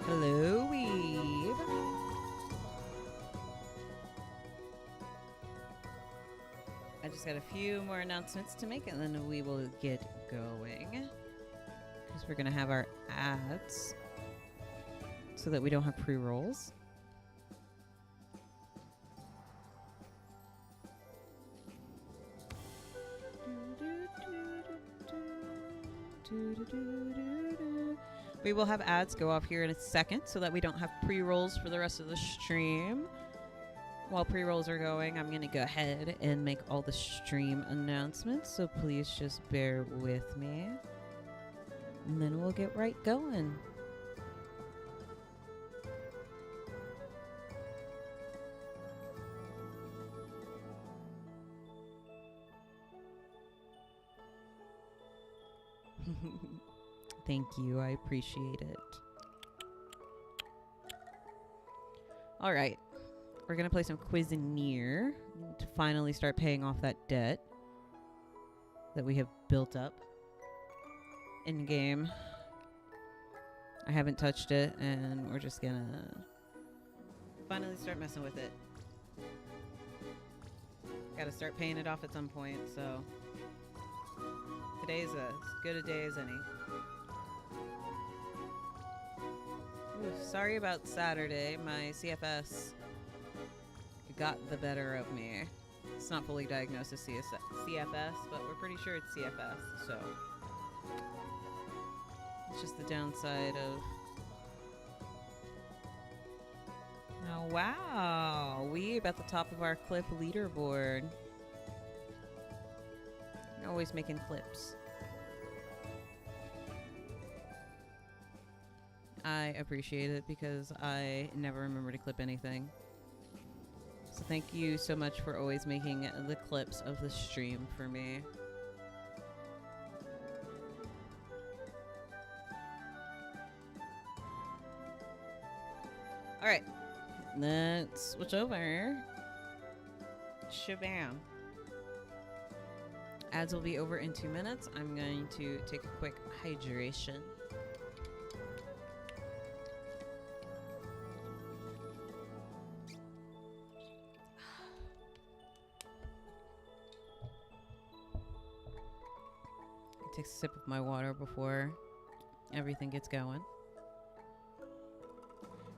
Hello, Weeb. I just got a few more announcements to make and then we will get going. Because we're going to have our ads so that we don't have pre-rolls. We will have ads go off here in a second so that we don't have pre-rolls for the rest of the stream. While pre-rolls are going, I'm going to go ahead and make all the stream announcements, so please just bear with me. And then we'll get right going. Thank you, I appreciate it. All right. We're going to play some Cuisinier to finally start paying off that debt that we have built up in game. I haven't touched it, and we're just going to finally start messing with it. Got to start paying it off at some point, so today's as good a day as any. Oof, sorry about Saturday. My CFS got the better of me. It's not fully diagnosed as CFS, but we're pretty sure it's CFS, so it's just the downside of... Oh, wow! Weeb at the top of our clip leaderboard. Always making clips. I appreciate it because I never remember to clip anything. So thank you so much for always making the clips of the stream for me. Alright, let's switch over. Shabam. Ads will be over in 2 minutes. I'm going to take a quick hydration. Take a sip of my water before everything gets going.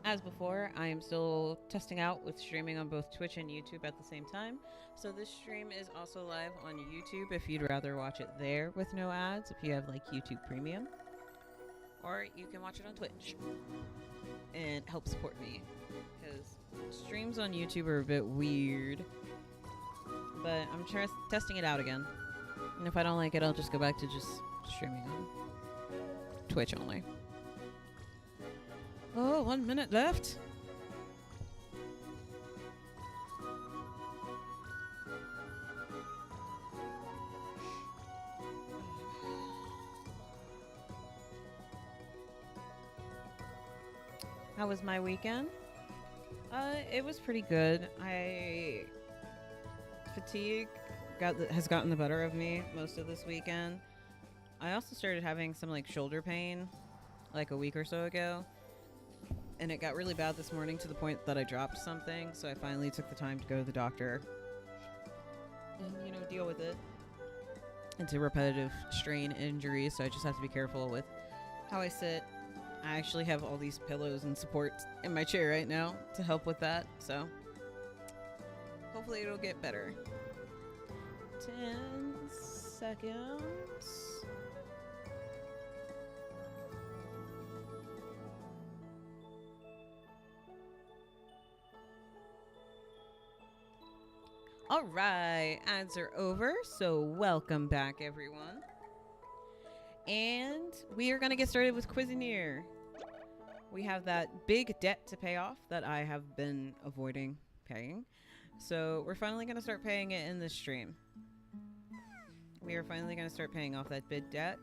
As before, I am still testing out with streaming on both Twitch and YouTube at the same time. So this stream is also live on YouTube if you'd rather watch it there with no ads, if you have like YouTube Premium. Or you can watch it on Twitch and help support me. Because streams on YouTube are a bit weird. But I'm testing it out again. And if I don't like it, I'll just go back to just streaming on Twitch only. Oh, 1 minute left. How was my weekend? It was pretty good. Fatigue has gotten the better of me most of this weekend. I also started having some like shoulder pain like a week or so ago, and it got really bad this morning to the point that I dropped something, so I finally took the time to go to the doctor and, you know, deal with it. It's a repetitive strain injury, so I just have to be careful with how I sit. I actually have all these pillows and supports in my chair right now to help with that, so hopefully it'll get better. 10 seconds. All right, ads are over, so welcome back, everyone. And we are going to get started with Cuisinier. We have that big debt to pay off that I have been avoiding paying. So we're finally going to start paying it in this stream. We are finally going to start paying off that big debt.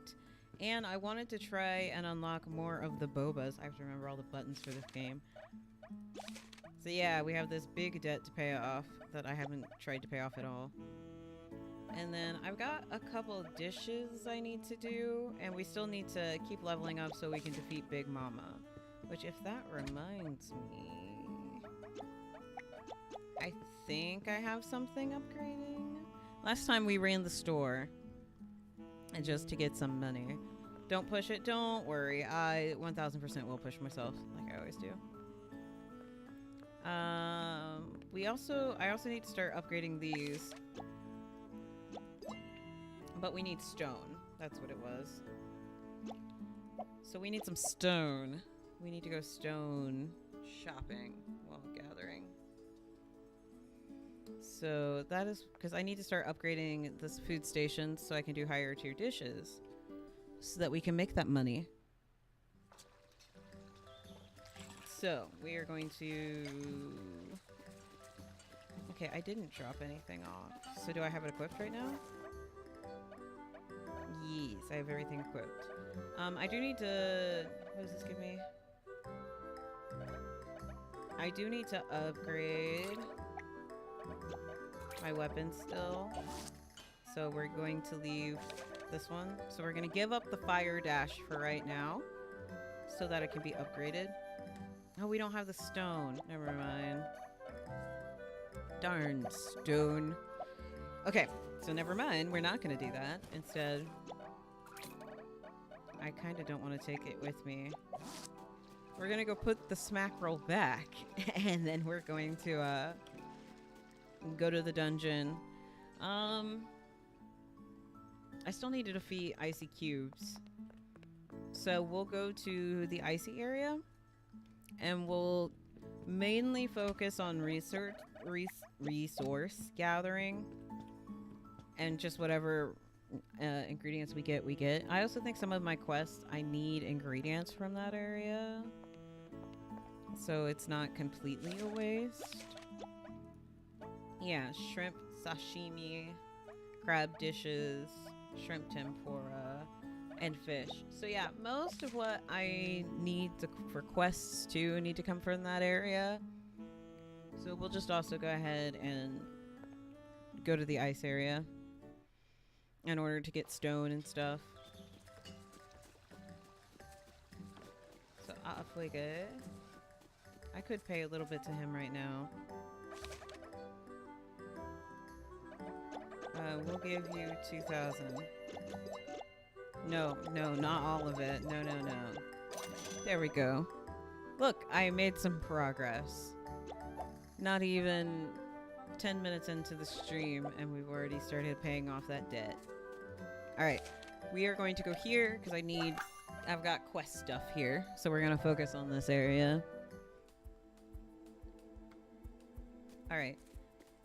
And I wanted to try and unlock more of the bobas. I have to remember all the buttons for this game. So yeah, we have this big debt to pay off that I haven't tried to pay off at all. And then I've got a couple dishes I need to do, and we still need to keep leveling up so we can defeat Big Mama. Which, if that reminds me, I think I have something upgrading. Last time we ran the store, and just to get some money. Don't push it. Don't worry. I 1000% will push myself, like I always do. I also need to start upgrading these. But we need stone. That's what it was. So we need some stone. We need to go stone shopping while gathering. So that is because I need to start upgrading this food station so I can do higher tier dishes so that we can make that money. So we are going to... Okay, I didn't drop anything off. So do I have it equipped right now? Yes, I have everything equipped. I do need to... What does this give me? I do need to upgrade my weapon still. So we're going to leave this one. So we're going to give up the fire dash for right now so that it can be upgraded. Oh, we don't have the stone. Never mind. Darn stone. Okay, so never mind. We're not going to do that. Instead, I kind of don't want to take it with me. We're going to go put the smack roll back, and then we're going to go to the dungeon. I still need to defeat icy cubes. So we'll go to the icy area, and we'll mainly focus on resource gathering, and just whatever ingredients we get. I also think some of my quests, I need ingredients from that area, so it's not completely a waste. Yeah, shrimp sashimi, crab dishes, shrimp tempura, and fish. So yeah, most of what I need for quests too need to come from that area. So we'll just also go ahead and go to the ice area in order to get stone and stuff. So off we go. I could pay a little bit to him right now. We'll give you 2,000. No, not all of it. No. There we go. Look, I made some progress. Not even 10 minutes into the stream, and we've already started paying off that debt. Alright, we are going to go here, because I've got quest stuff here, so we're going to focus on this area. Alright.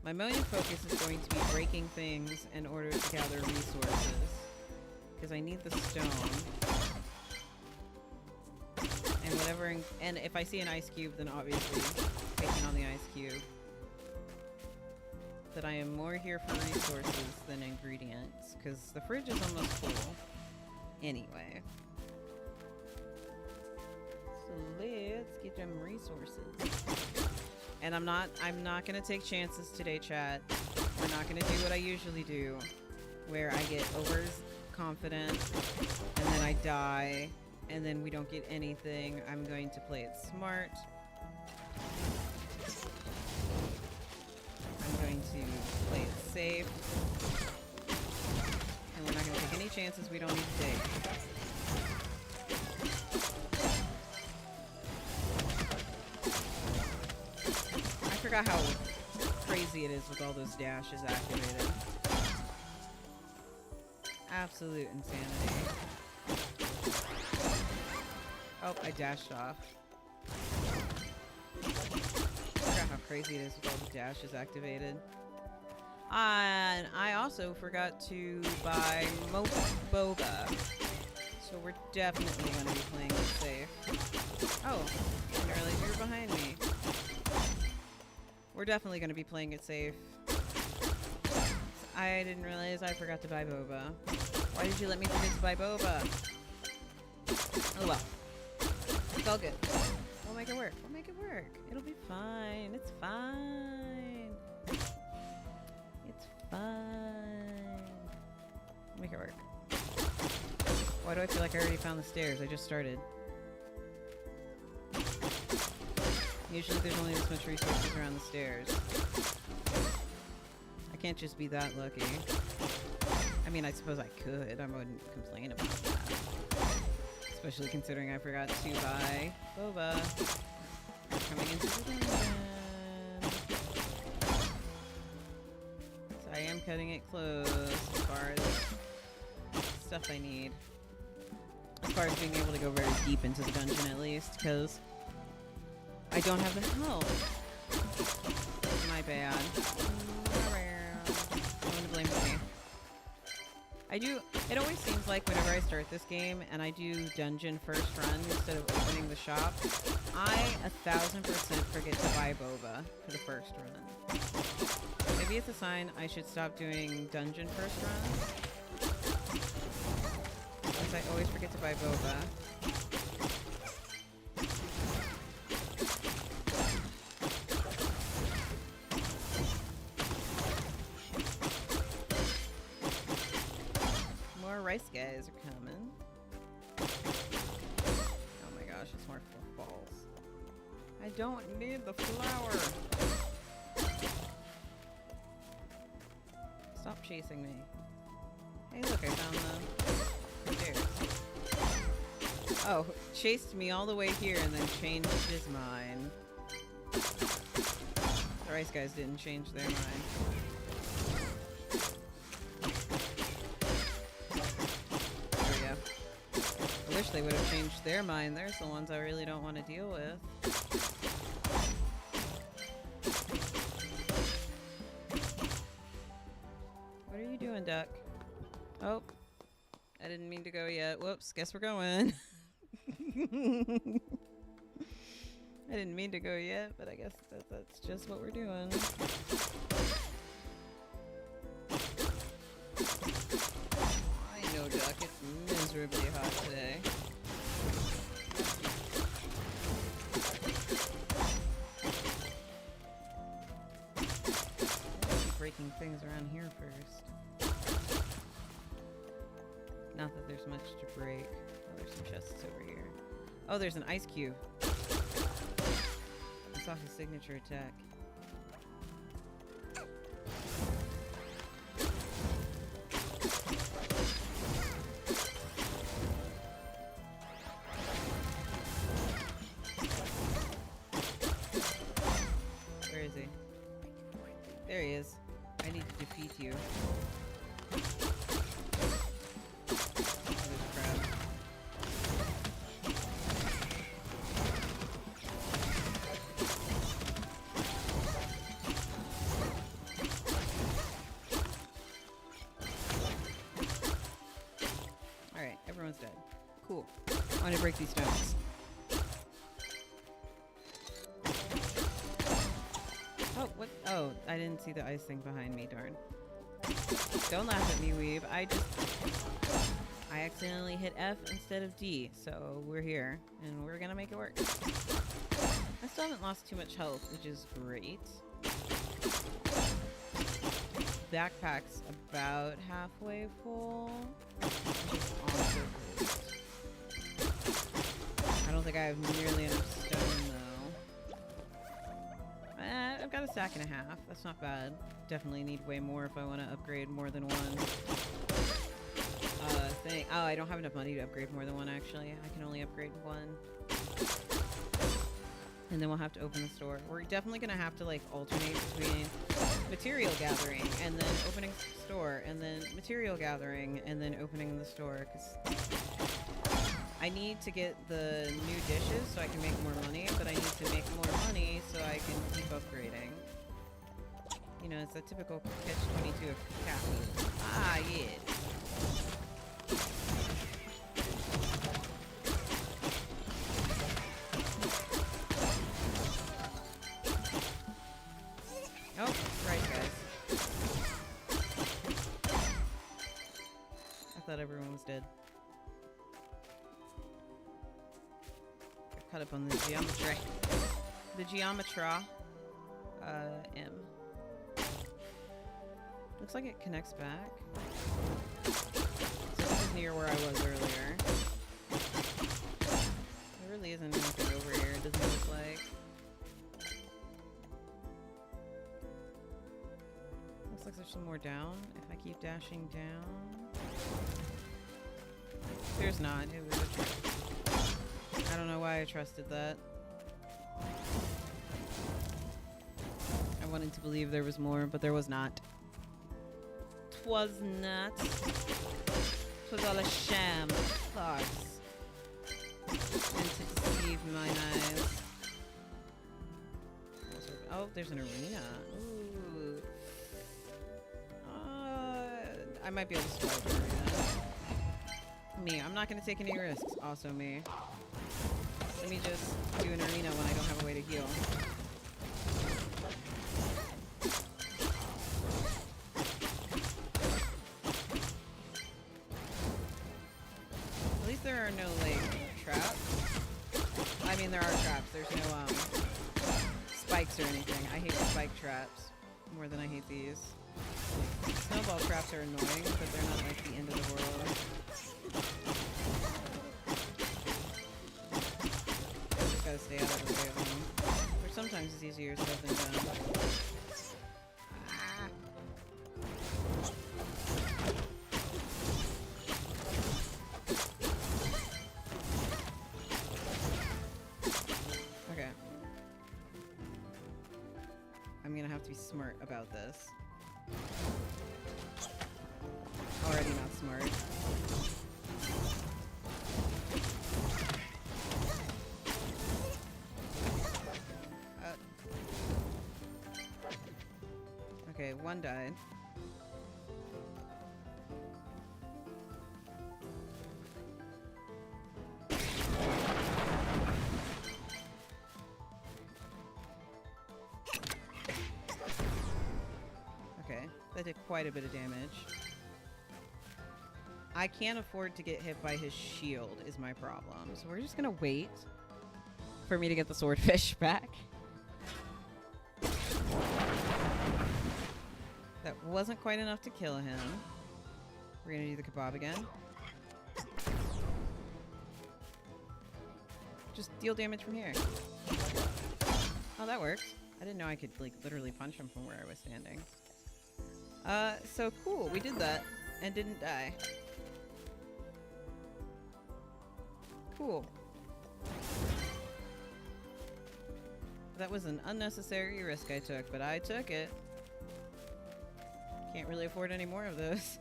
My main focus is going to be breaking things in order to gather resources. Because I need the stone. And whatever... And if I see an ice cube, then obviously taking on the ice cube. But I am more here for resources than ingredients. Because the fridge is almost full. Anyway. So let's get them resources. And I'm not gonna take chances today, chat. We're not gonna do what I usually do, where I get overconfident and then I die and then we don't get anything. I'm going to play it smart. I'm going to play it safe. And we're not gonna take any chances we don't need to take. I forgot how crazy it is with all those dashes activated. Absolute insanity. Oh, I dashed off. I forgot how crazy it is with all the dashes activated. And I also forgot to buy boba. So we're definitely going to be playing it safe. Oh, I didn't realize you were behind me. We're definitely going to be playing it safe. I didn't realize I forgot to buy boba. Why did you let me forget to buy boba? Oh well. It's all good. We'll make it work. We'll make it work. It'll be fine. It's fine. It's fine. We'll make it work. Why do I feel like I already found the stairs? I just started. Usually there's only this much resources around the stairs. I can't just be that lucky. I mean, I suppose I could. I wouldn't complain about that. Especially considering I forgot to buy boba. Coming into the dungeon. So I am cutting it close as far as stuff I need. As far as being able to go very deep into the dungeon at least, because I don't have the health. My bad. No one to blame but me. It always seems like whenever I start this game and I do dungeon first run instead of opening the shop, I 1000% forget to buy boba for the first run. Maybe it's a sign I should stop doing dungeon first runs. Because I always forget to buy boba. Rice guys are coming. Oh my gosh, it's more fluff balls. I don't need the flour. Stop chasing me. Hey look, I found the stairs. Oh, chased me all the way here and then changed his mind. The rice guys didn't change their mind. I wish they would have changed their mind. There's the ones I really don't want to deal with. What are you doing, duck? Oh, I didn't mean to go yet. Whoops, guess we're going. I didn't mean to go yet, but I guess that's just what we're doing. I know, duck. It's miserably hot today. Breaking things around here first. Not that there's much to break. Oh, there's some chests over here. Oh, there's an ice cube. I saw his signature attack. Where is he? There he is. I need to defeat you. Oh, there's a crab. Alright, everyone's dead. Cool. I want to break these stones. Oh, what? Oh, I didn't see the ice thing behind me, darn. Don't laugh at me, Weeb. I accidentally hit F instead of D, so we're here, and we're gonna make it work. I still haven't lost too much health, which is great. Backpack's about halfway full. Also great. I don't think I have nearly enough stone, though. I've got a stack and a half. That's not bad. Definitely need way more if I want to upgrade more than one thing. Oh, I don't have enough money to upgrade more than one, actually. I can only upgrade one. And then we'll have to open the store. We're definitely going to have to, like, alternate between material gathering and then opening the store and then material gathering and then opening the store, because I need to get the new dishes so I can make more money, but I need to make more money so I can keep upgrading. You know, it's a typical catch-22 of caffeine. Ah, yeah. Oh, right, guys. I thought everyone was dead. Caught up on the geometry. The geometra. M. Looks like it connects back. So this is near where I was earlier. There really isn't anything over here, it doesn't look like. some more down if I keep dashing down? There's not. It was a trick. I don't know why I trusted that. I wanted to believe there was more, but there was not. 'Twas not. 'Twas all a sham, a farce, and to deceive mine eyes. Oh, there's an arena. Ooh. I might be able to survive an arena. Me, I'm not gonna take any risks. Also me. Let me just do an arena when I don't have a way to heal. At least there are no, like, traps. I mean, there are traps. There's no, spikes or anything. I hate spike traps more than I hate these. Snowball traps are annoying, but they're not, like, the end of the world. Just gotta stay out of the way of them. Or sometimes it's easier said than done. Ah. Okay. I'm gonna have to be smart about this. Already not smart. Okay, one died. Okay, that did quite a bit of damage. I can't afford to get hit by his shield is my problem. So we're just gonna wait for me to get the swordfish back. That wasn't quite enough to kill him. We're gonna do the kebab again. Just deal damage from here. Oh, that worked. I didn't know I could, like, literally punch him from where I was standing. So cool. We did that and didn't die. Cool. That was an unnecessary risk I took, but I took it. Can't really afford any more of those.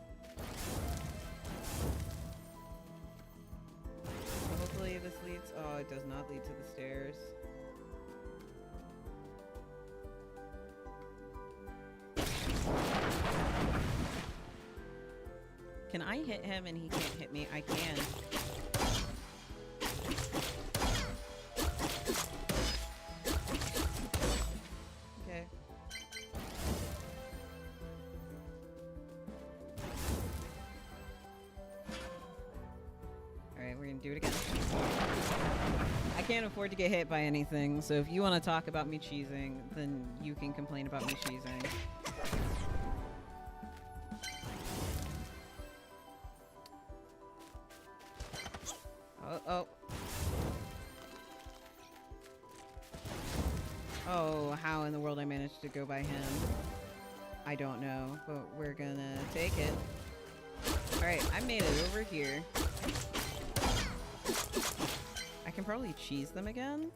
Hopefully this leads... Oh, it does not lead to the stairs. Can I hit him and he can't hit me? I can. Okay. Alright, we're gonna do it again. I can't afford to get hit by anything, so if you want to talk about me cheesing, then you can complain about me cheesing. Oh. Oh, how in the world I managed to go by him, I don't know, but we're gonna take it. Alright, I made it over here. I can probably cheese them again.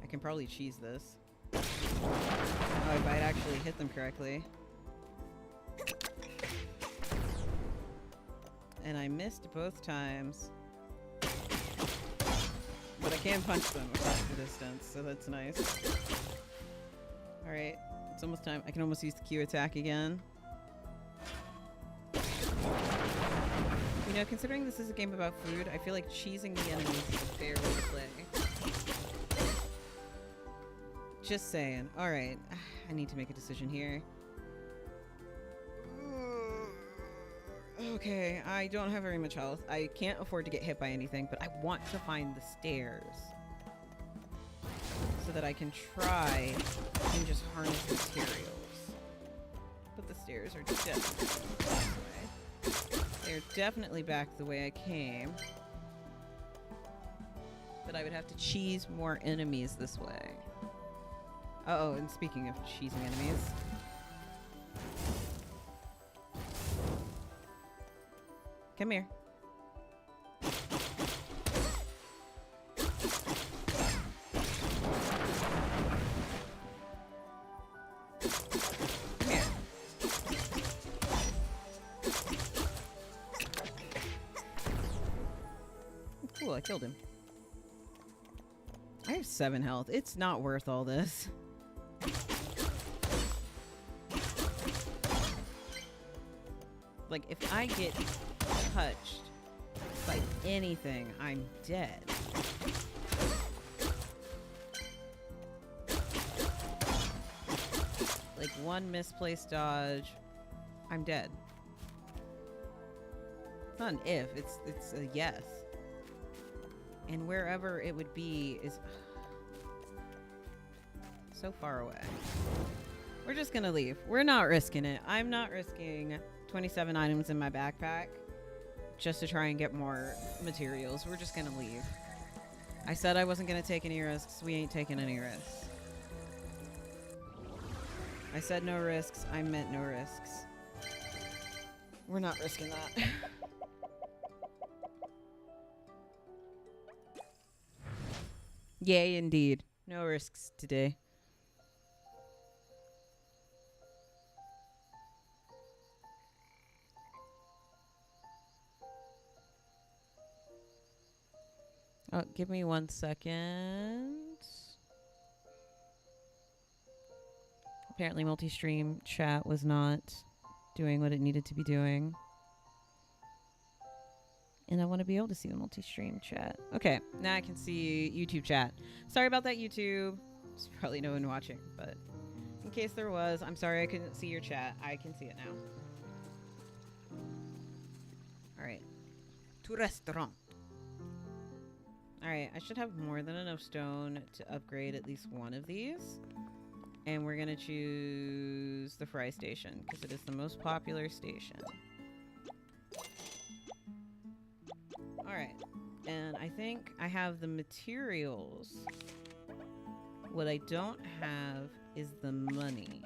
I can probably cheese this. Oh, if I'd actually hit them correctly. And I missed both times. But I can punch them across the distance, so that's nice. Alright, it's almost time. I can almost use the Q attack again. You know, considering this is a game about food, I feel like cheesing the enemies is a fair way to play. Just saying. Alright, I need to make a decision here. Okay, I don't have very much health. I can't afford to get hit by anything, but I want to find the stairs so that I can try and just harness materials. But the stairs are definitely back the way. They're definitely back the way I came. But I would have to cheese more enemies this way. Uh-oh, and speaking of cheesing enemies, Come here. Come here. Cool, I killed him. I have 7 health. It's not worth all this. Like, if I get touched by anything, I'm dead. Like, one misplaced dodge, I'm dead. It's not an if, it's a yes. And wherever it would be is so far away. We're just gonna leave. We're not risking it. I'm not risking 27 items in my backpack just to try and get more materials. We're just gonna leave. I said I wasn't gonna take any risks. We ain't taking any risks. I said no risks. I meant no risks. We're not risking that. Yay, indeed. No risks today. Oh, give me 1 second. Apparently multi-stream chat was not doing what it needed to be doing. And I want to be able to see the multi-stream chat. Okay, now I can see YouTube chat. Sorry about that, YouTube. There's probably no one watching, but in case there was, I'm sorry I couldn't see your chat. I can see it now. All right. To restaurant. All right, I should have more than enough stone to upgrade at least one of these. And we're going to choose the fry station because it is the most popular station. Alright, and I think I have the materials. What I don't have is the money.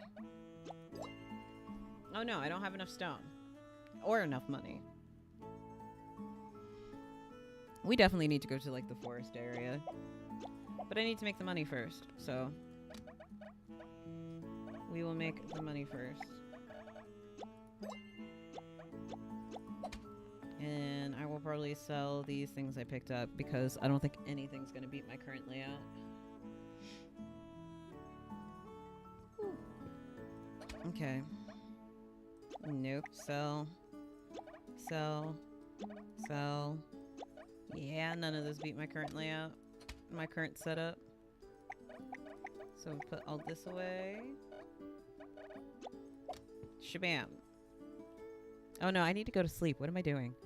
Oh no, I don't have enough stone. Or enough money. We definitely need to go to like the forest area. But I need to make the money first, so we will make the money first. And I will probably sell these things I picked up because I don't think anything's going to beat my current layout. Okay. Nope. Sell. Sell. Sell. Yeah, none of those beat my current layout. My current setup. So we'll put all this away. Shabam. Oh no, I need to go to sleep. What am I doing?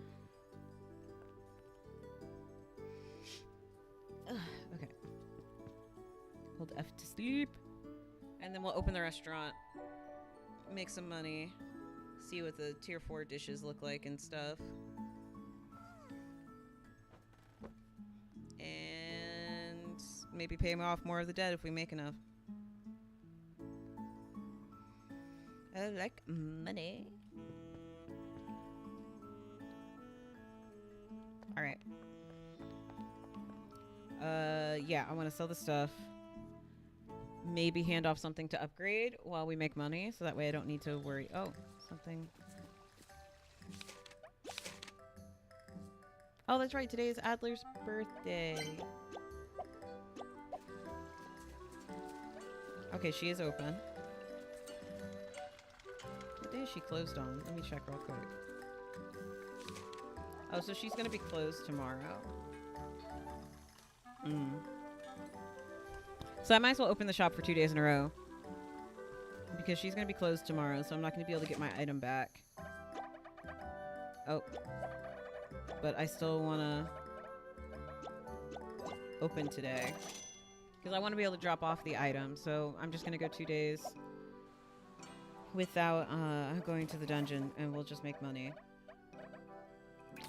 Okay. Hold F to sleep. And then we'll open the restaurant. Make some money. See what the tier 4 dishes look like and stuff. And maybe pay off more of the debt if we make enough. I like money. Alright. Yeah, I want to sell the stuff. Maybe hand off something to upgrade while we make money, so that way I don't need to worry. Oh, something. Oh, that's right. Today is Adler's birthday. Okay, she is open. What day is she closed on? Let me check real quick. Oh, so she's gonna be closed tomorrow. So I might as well open the shop for 2 days in a row. Because she's gonna be closed tomorrow, so I'm not gonna be able to get my item back. Oh. But I still wanna open today. Because I want to be able to drop off the item, so I'm just gonna go 2 days without going to the dungeon, and we'll just make money.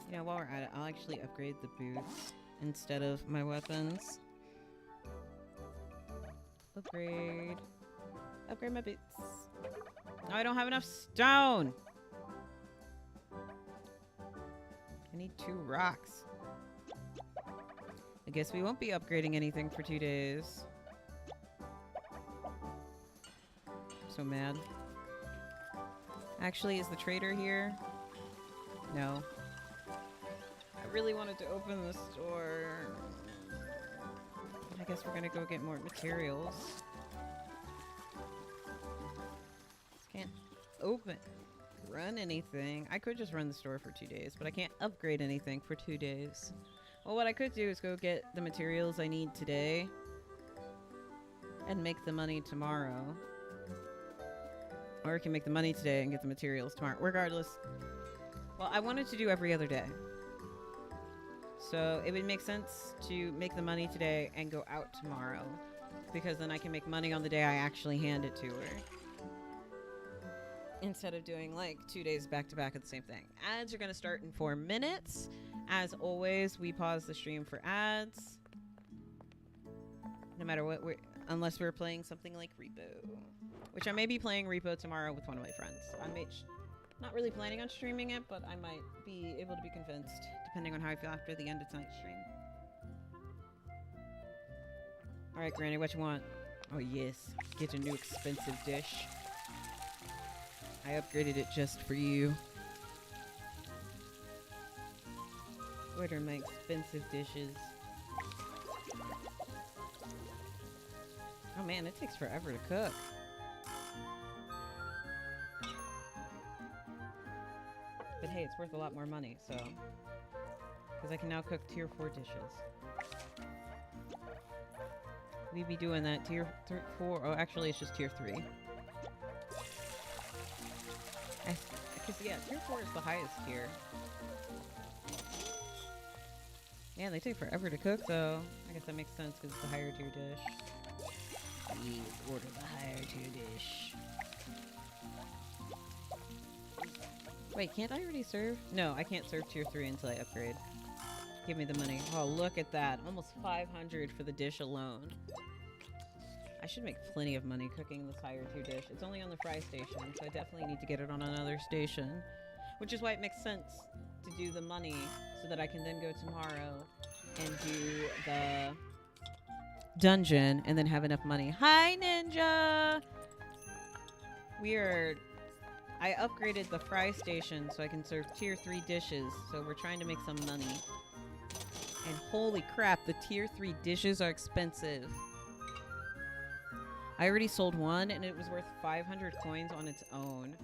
You know, while we're at it, I'll actually upgrade the boots instead of my weapons. Upgrade. Upgrade my boots. No, I don't have enough stone! need 2 rocks. I guess we won't be upgrading anything for 2 days. So mad. Actually, is the trader here? No. I really wanted to open the store. I guess we're gonna go get more materials. Just can't run anything. I could just run the store for 2 days, but I can't upgrade anything for 2 days. Well, what I could do is go get the materials I need today and make the money tomorrow. Or I can make the money today and get the materials tomorrow. Regardless. Well, I wanted to do every other day. So it would make sense to make the money today and go out tomorrow. Because then I can make money on the day I actually hand it to her. Instead of doing like 2 days back to back of the same thing. Ads are going to start in 4 minutes. As always, we pause the stream for ads. No matter what unless we're playing something like Repo. Which I may be playing Repo tomorrow with one of my friends. I'm not really planning on streaming it, but I might be able to be convinced, depending on how I feel after the end of tonight's stream. Alright, Granny, what you want? Oh, yes. Get a new expensive dish. I upgraded it just for you. Order my expensive dishes. Oh man, it takes forever to cook. But hey, it's worth a lot more money, so... Because I can now cook tier 4 dishes. We be doing that tier 4... Oh, actually, it's just tier 3. Because, yeah, tier 4 is the highest tier. Yeah, they take forever to cook, though. I guess that makes sense, because it's the higher tier dish. Please order the higher tier dish. Wait, can't I already serve? No, I can't serve tier 3 until I upgrade. Give me the money. Oh, look at that. Almost 500 for the dish alone. I should make plenty of money cooking this higher tier dish. It's only on the fry station, so I definitely need to get it on another station. Which is why it makes sense to do the money so that I can then go tomorrow and do the dungeon and then have enough money. Hi, Ninja! I upgraded the fry station so I can serve tier 3 dishes, so we're trying to make some money. And holy crap, the tier 3 dishes are expensive. I already sold one and it was worth 500 coins on its own.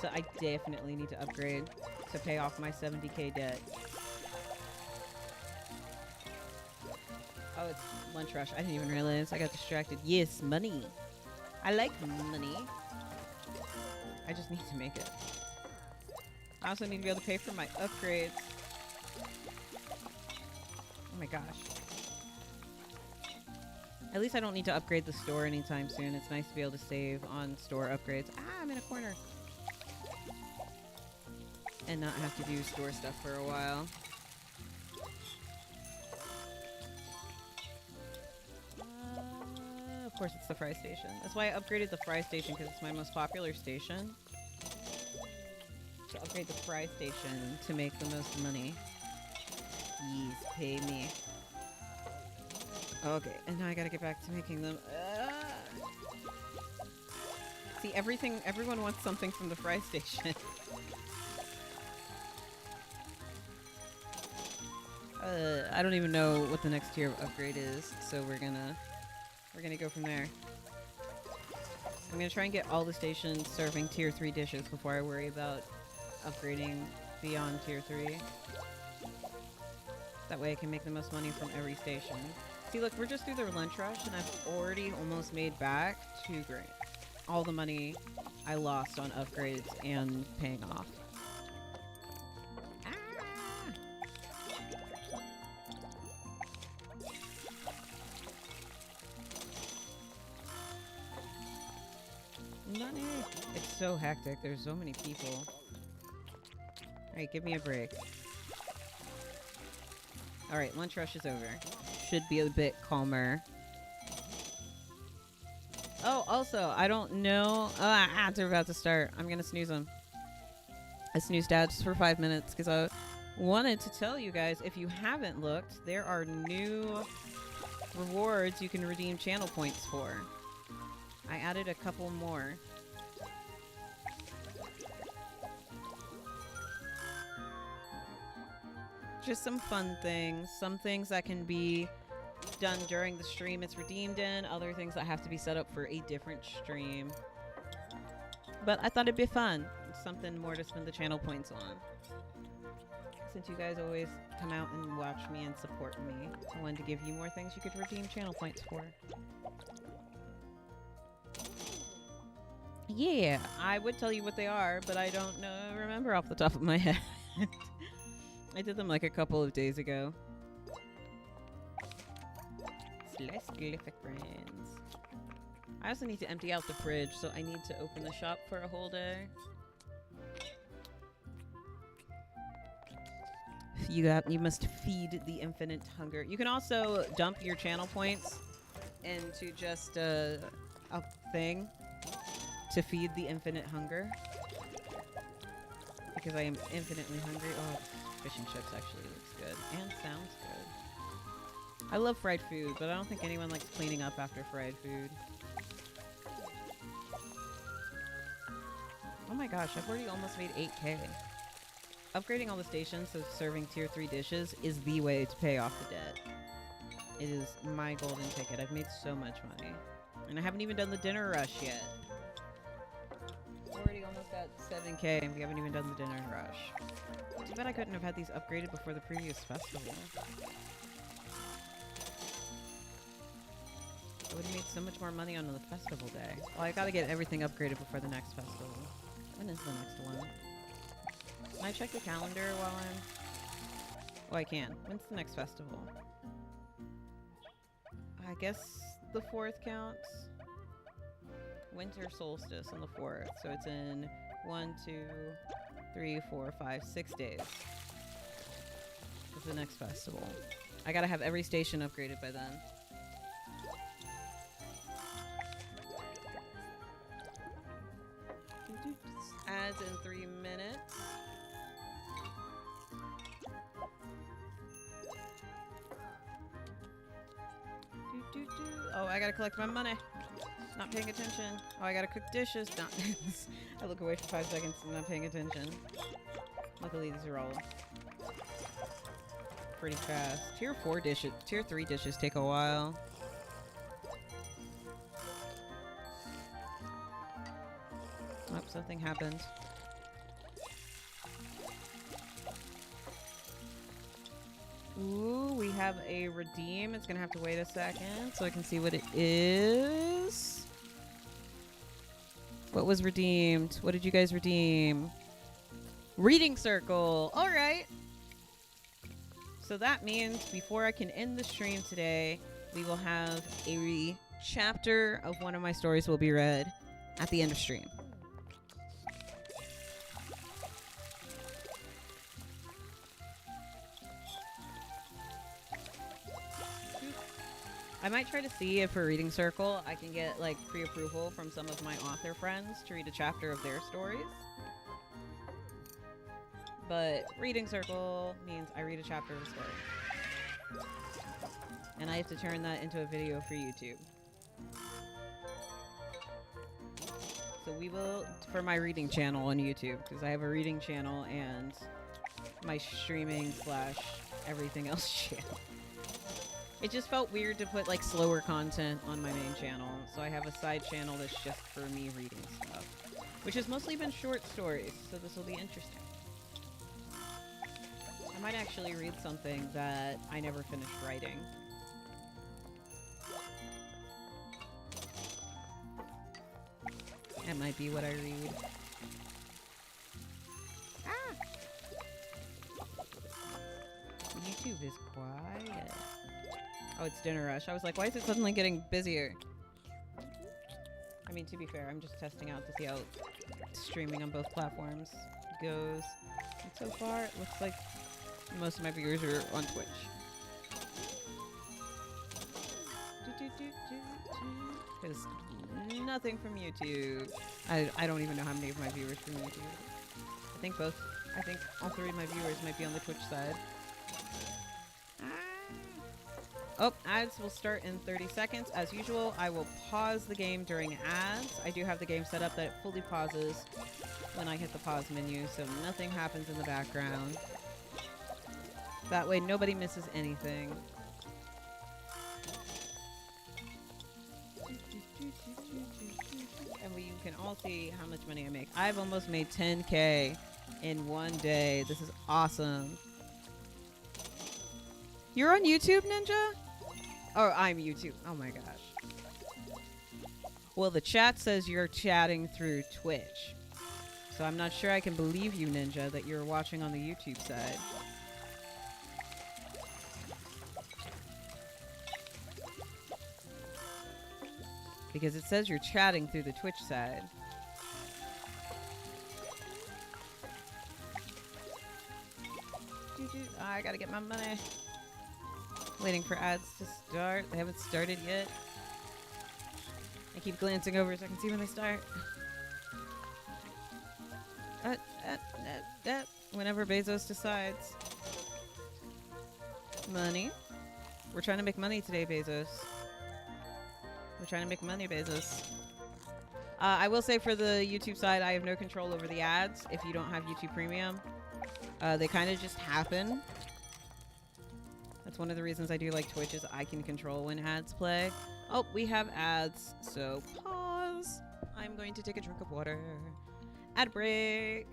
So I definitely need to upgrade to pay off my 70k debt. Oh, it's lunch rush. I didn't even realize. I got distracted. Yes, money. I like money. I just need to make it. I also need to be able to pay for my upgrades. Oh my gosh. At least I don't need to upgrade the store anytime soon. It's nice to be able to save on store upgrades. Ah, I'm in a corner. And not have to do store stuff for a while. Of course it's the fry station. That's why I upgraded the fry station, because it's my most popular station. To upgrade the fry station to make the most money. Please pay me. Okay, and now I gotta get back to making them. See, everyone wants something from the fry station. I don't even know what the next tier of upgrade is, so we're gonna go from there. I'm gonna try and get all the stations serving tier 3 dishes before I worry about upgrading beyond tier 3. That way I can make the most money from every station. See, look, we're just through the lunch rush, and I've already almost made back 2 grand. All the money I lost on upgrades and paying off. Money! It's so hectic. There's so many people. Alright, give me a break. Alright, lunch rush is over. Should be a bit calmer. Oh, also, I don't know. Ads are about to start. I'm gonna snooze them. I snoozed ads for 5 minutes because wanted to tell you guys, if you haven't looked, there are new rewards you can redeem channel points for. I added a couple more. Just some fun things. Some things that can be done during the stream it's redeemed in. Other things that have to be set up for a different stream. But I thought it'd be fun. Something more to spend the channel points on. Since you guys always come out and watch me and support me, I wanted to give you more things you could redeem channel points for. Yeah, I would tell you what they are, but I don't remember off the top of my head. I did them like a couple of days ago. Slice glyphic brands. I also need to empty out the fridge, so I need to open the shop for a whole day. You must feed the infinite hunger. You can also dump your channel points into just a thing to feed the infinite hunger. Because I am infinitely hungry. Oh, fish and chips actually looks good and sounds good. I love fried food, but I don't think anyone likes cleaning up after fried food. Oh my gosh, I've already almost made 8K. Upgrading all the stations so serving tier 3 dishes is the way to pay off the debt. It is my golden ticket. I've made so much money. And I haven't even done the dinner rush yet. Already almost at 7K and we haven't even done the dinner rush. Too bad I couldn't have had these upgraded before the previous festival. I would have made so much more money on the festival day. Well, I gotta get everything upgraded before the next festival. When is the next one? Can I check the calendar while I'm... Oh, I can. When's the next festival? I guess the 4th counts. Winter solstice on the 4th. So it's in 1, 2, 3, 4, 5, 6 days. It's the next festival. I gotta have every station upgraded by then. Ads in 3 minutes. Oh, I gotta collect my money. Not paying attention. Oh, I gotta cook dishes. Not. I look away for 5 seconds and not paying attention. Luckily, these are all pretty fast. Tier 4 dishes, tier 3 dishes take a while. Oh, something happened. Ooh, we have a redeem. It's gonna have to wait a second so I can see what it is. What was redeemed? What did you guys redeem? Reading circle. All right. So that means before I can end the stream today, we will have a chapter of one of my stories will be read at the end of stream. I might try to see if for Reading Circle I can get like pre-approval from some of my author friends to read a chapter of their stories. But Reading Circle means I read a chapter of a story. And I have to turn that into a video for YouTube. So we will, for my reading channel on YouTube, because I have a reading channel and my streaming / everything else channel. It just felt weird to put like slower content on my main channel, so I have a side channel that's just for me reading stuff, which has mostly been short stories, so this will be interesting. I might actually read something that I never finished writing. That might be what I read. Ah! YouTube is quiet. Oh, it's dinner rush. I was like, why is it suddenly getting busier? I mean, to be fair, I'm just testing out to see how streaming on both platforms goes. And so far, it looks like most of my viewers are on Twitch. Because nothing from YouTube. I don't even know how many of my viewers from YouTube. I think both I think all 3 of my viewers might be on the Twitch side. Oh, ads will start in 30 seconds. As usual, I will pause the game during ads. I do have the game set up that it fully pauses when I hit the pause menu, so nothing happens in the background. That way, nobody misses anything. And you can all see how much money I make. I've almost made 10K in one day. This is awesome. You're on YouTube, Ninja? Oh, I'm YouTube. Oh my gosh. Well, the chat says you're chatting through Twitch. So I'm not sure I can believe you, Ninja, that you're watching on the YouTube side. Because it says you're chatting through the Twitch side. I gotta get my money. Waiting for ads to start. They haven't started yet. I keep glancing over so I can see when they start. Whenever Bezos decides. Money. We're trying to make money today, Bezos. We're trying to make money, Bezos. I will say for the YouTube side, I have no control over the ads if you don't have YouTube Premium. They kind of just happen. That's one of the reasons I do like Twitch is I can control when ads play. Oh, we have ads, so pause. I'm going to take a drink of water. Ad break.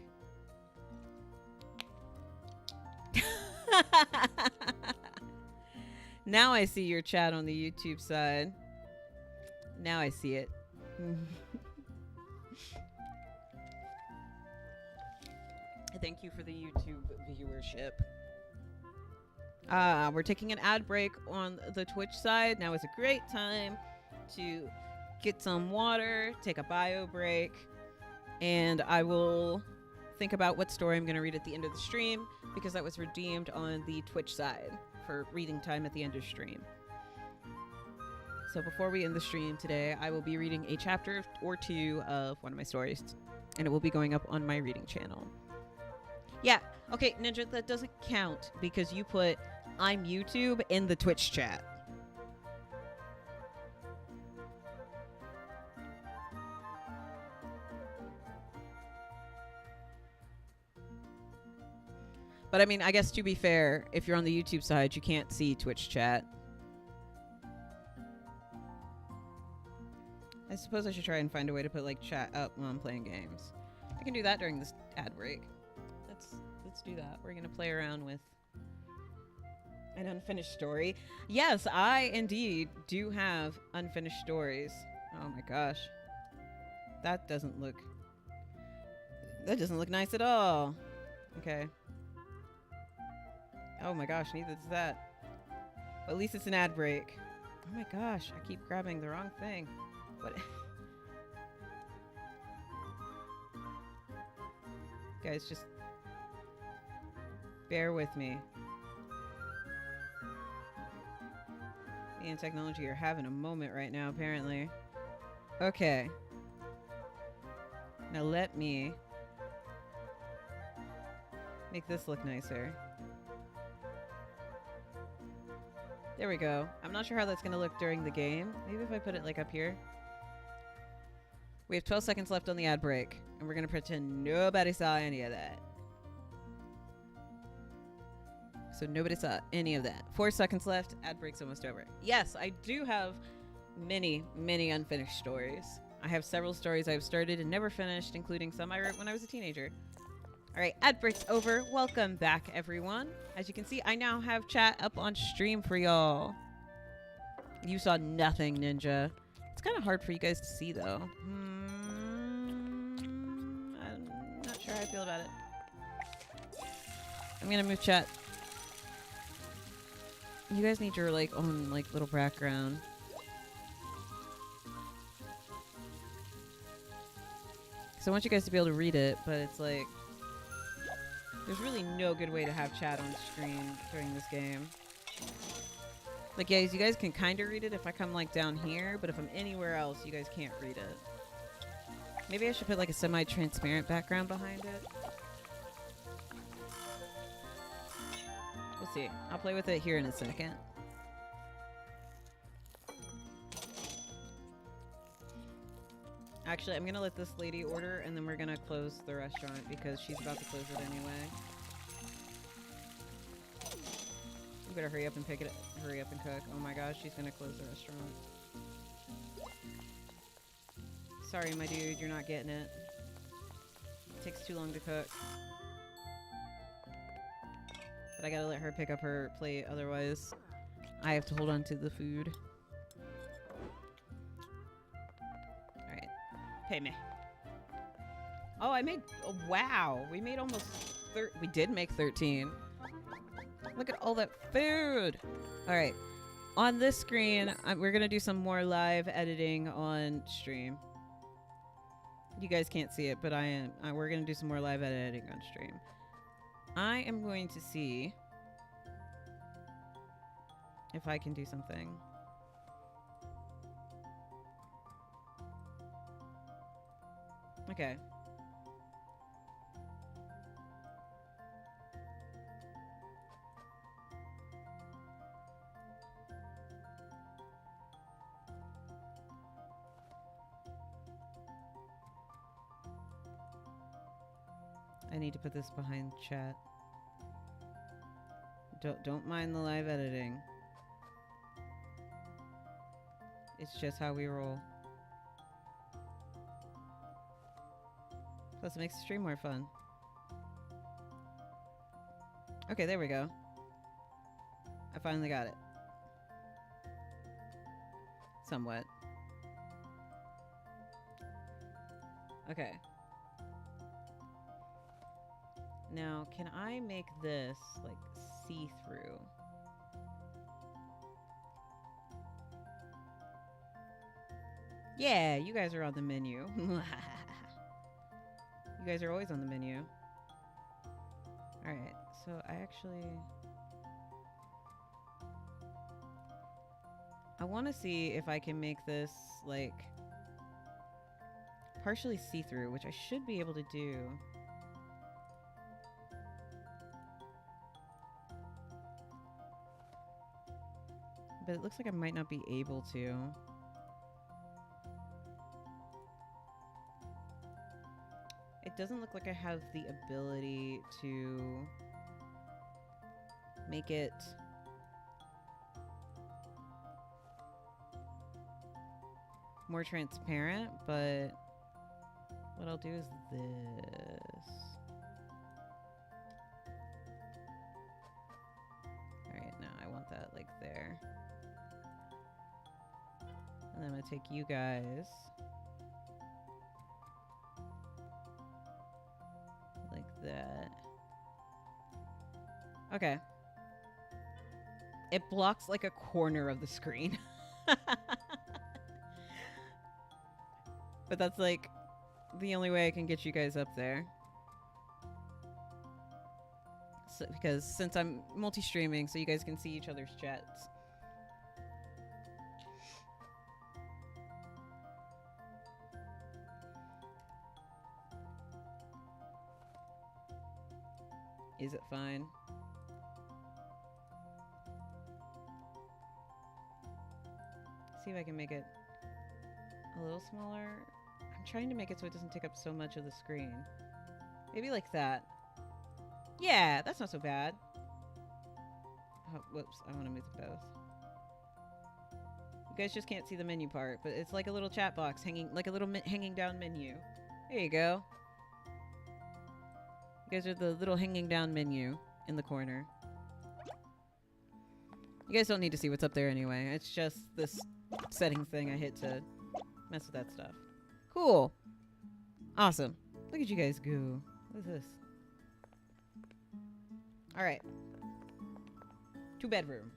Now I see your chat on the YouTube side. Now I see it. Thank you for the YouTube viewership. We're taking an ad break on the Twitch side. Now is a great time to get some water, take a bio break, and I will think about what story I'm going to read at the end of the stream because that was redeemed on the Twitch side for reading time at the end of stream. So before we end the stream today, I will be reading a chapter or 2 of one of my stories, and it will be going up on my reading channel. Yeah, okay, Ninja, that doesn't count because you put I'm YouTube in the Twitch chat. But I mean, I guess to be fair, if you're on the YouTube side, you can't see Twitch chat. I suppose I should try and find a way to put like chat up while I'm playing games. I can do that during this ad break. Let's do that. We're gonna play around with an unfinished story. Yes, I indeed do have unfinished stories. Oh my gosh. That doesn't look nice at all. Okay. Oh my gosh, neither does that. But at least it's an ad break. Oh my gosh, I keep grabbing the wrong thing. What? Guys, just bear with me. Me and technology are having a moment right now, apparently. Okay. Now let me make this look nicer. There we go. I'm not sure how that's going to look during the game. Maybe if I put it like up here. We have 12 seconds left on the ad break, and we're going to pretend nobody saw any of that. So nobody saw any of that. 4 seconds left. Ad break's almost over. Yes, I do have many, many unfinished stories. I have several stories I've started and never finished, including some I wrote when I was a teenager. All right, ad break's over. Welcome back, everyone. As you can see, I now have chat up on stream for y'all. You saw nothing, Ninja. It's kind of hard for you guys to see, though. I'm not sure how I feel about it. I'm gonna move chat. You guys need your like own like little background. So I want you guys to be able to read it, but it's like there's really no good way to have chat on screen during this game. Like, guys, you guys can kind of read it if I come like down here, but if I'm anywhere else, you guys can't read it. Maybe I should put like a semi-transparent background behind it. Let's see. I'll play with it here in a second. Actually, I'm gonna let this lady order, and then we're gonna close the restaurant because she's about to close it anyway. You better hurry up and pick it up. Hurry up and cook. Oh my gosh, she's gonna close the restaurant. Sorry, my dude, you're not getting it. It takes too long to cook. But I gotta let her pick up her plate, otherwise I have to hold on to the food. Alright. Pay me. Oh, I made... Oh, wow. We made almost... We did make 13. Look at all that food. Alright. On this screen, we're gonna do some more live editing on stream. You guys can't see it, but I am. We're gonna do some more live editing on stream. I am going to see if I can do something. Okay. I need to put this behind chat. Don't mind the live editing. It's just how we roll. Plus it makes the stream more fun. Okay, there we go. I finally got it. Somewhat. Okay. Now, can I make this, like, see-through? Yeah, you guys are on the menu. You guys are always on the menu. Alright, so I actually... I want to see if I can make this, like, partially see-through, which I should be able to do. But it looks like I might not be able to. It doesn't look like I have the ability to make it more transparent, but what I'll do is this. Alright, now I want that like there. And then I'm gonna take you guys like that. Okay. It blocks like a corner of the screen. But that's like the only way I can get you guys up there. So, because since I'm multi-streaming, so you guys can see each other's chats. Is it fine? See if I can make it a little smaller. I'm trying to make it so it doesn't take up so much of the screen. Maybe like that. Yeah, that's not so bad. Oh, whoops, I want to move them both. You guys just can't see the menu part, but it's like a little chat box hanging, like a little hanging down menu. There you go. You guys are the little hanging down menu in the corner. You guys don't need to see what's up there anyway. It's just this settings thing I hit to mess with that stuff. Cool. Awesome. Look at you guys go. What is this? Alright. 2-bedroom.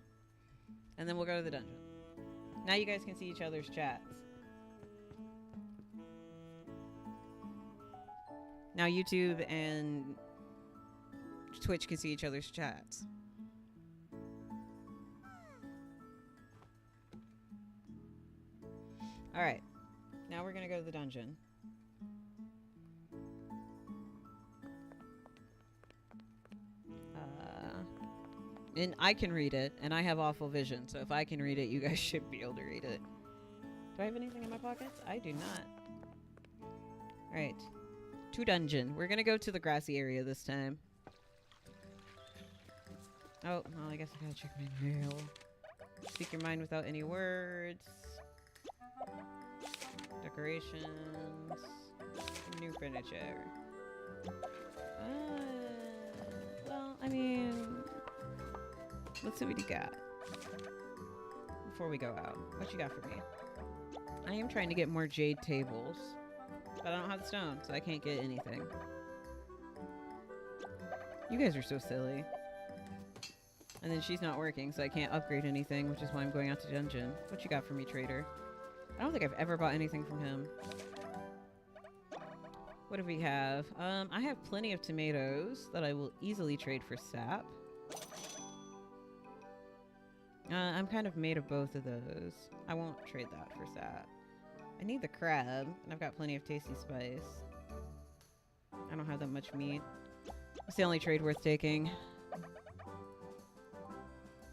And then we'll go to the dungeon. Now you guys can see each other's chats. Now YouTube and Twitch can see each other's chats. Alright. Now we're gonna go to the dungeon. And I can read it, and I have awful vision, so if I can read it, you guys should be able to read it. Do I have anything in my pockets? I do not. Alright. To dungeon. We're gonna go to the grassy area this time. Oh, well, I guess I gotta check my mail. Speak your mind without any words. Decorations. New furniture. Well, I mean... Let's see what you got. Before we go out. What you got for me? I am trying to get more jade tables. But I don't have stone, so I can't get anything. You guys are so silly. And then she's not working, so I can't upgrade anything, which is why I'm going out to dungeon. What you got for me, trader? I don't think I've ever bought anything from him. What do we have? I have plenty of tomatoes that I will easily trade for sap. I'm kind of made of both of those. I won't trade that for sap. I need the crab, and I've got plenty of tasty spice. I don't have that much meat. It's the only trade worth taking.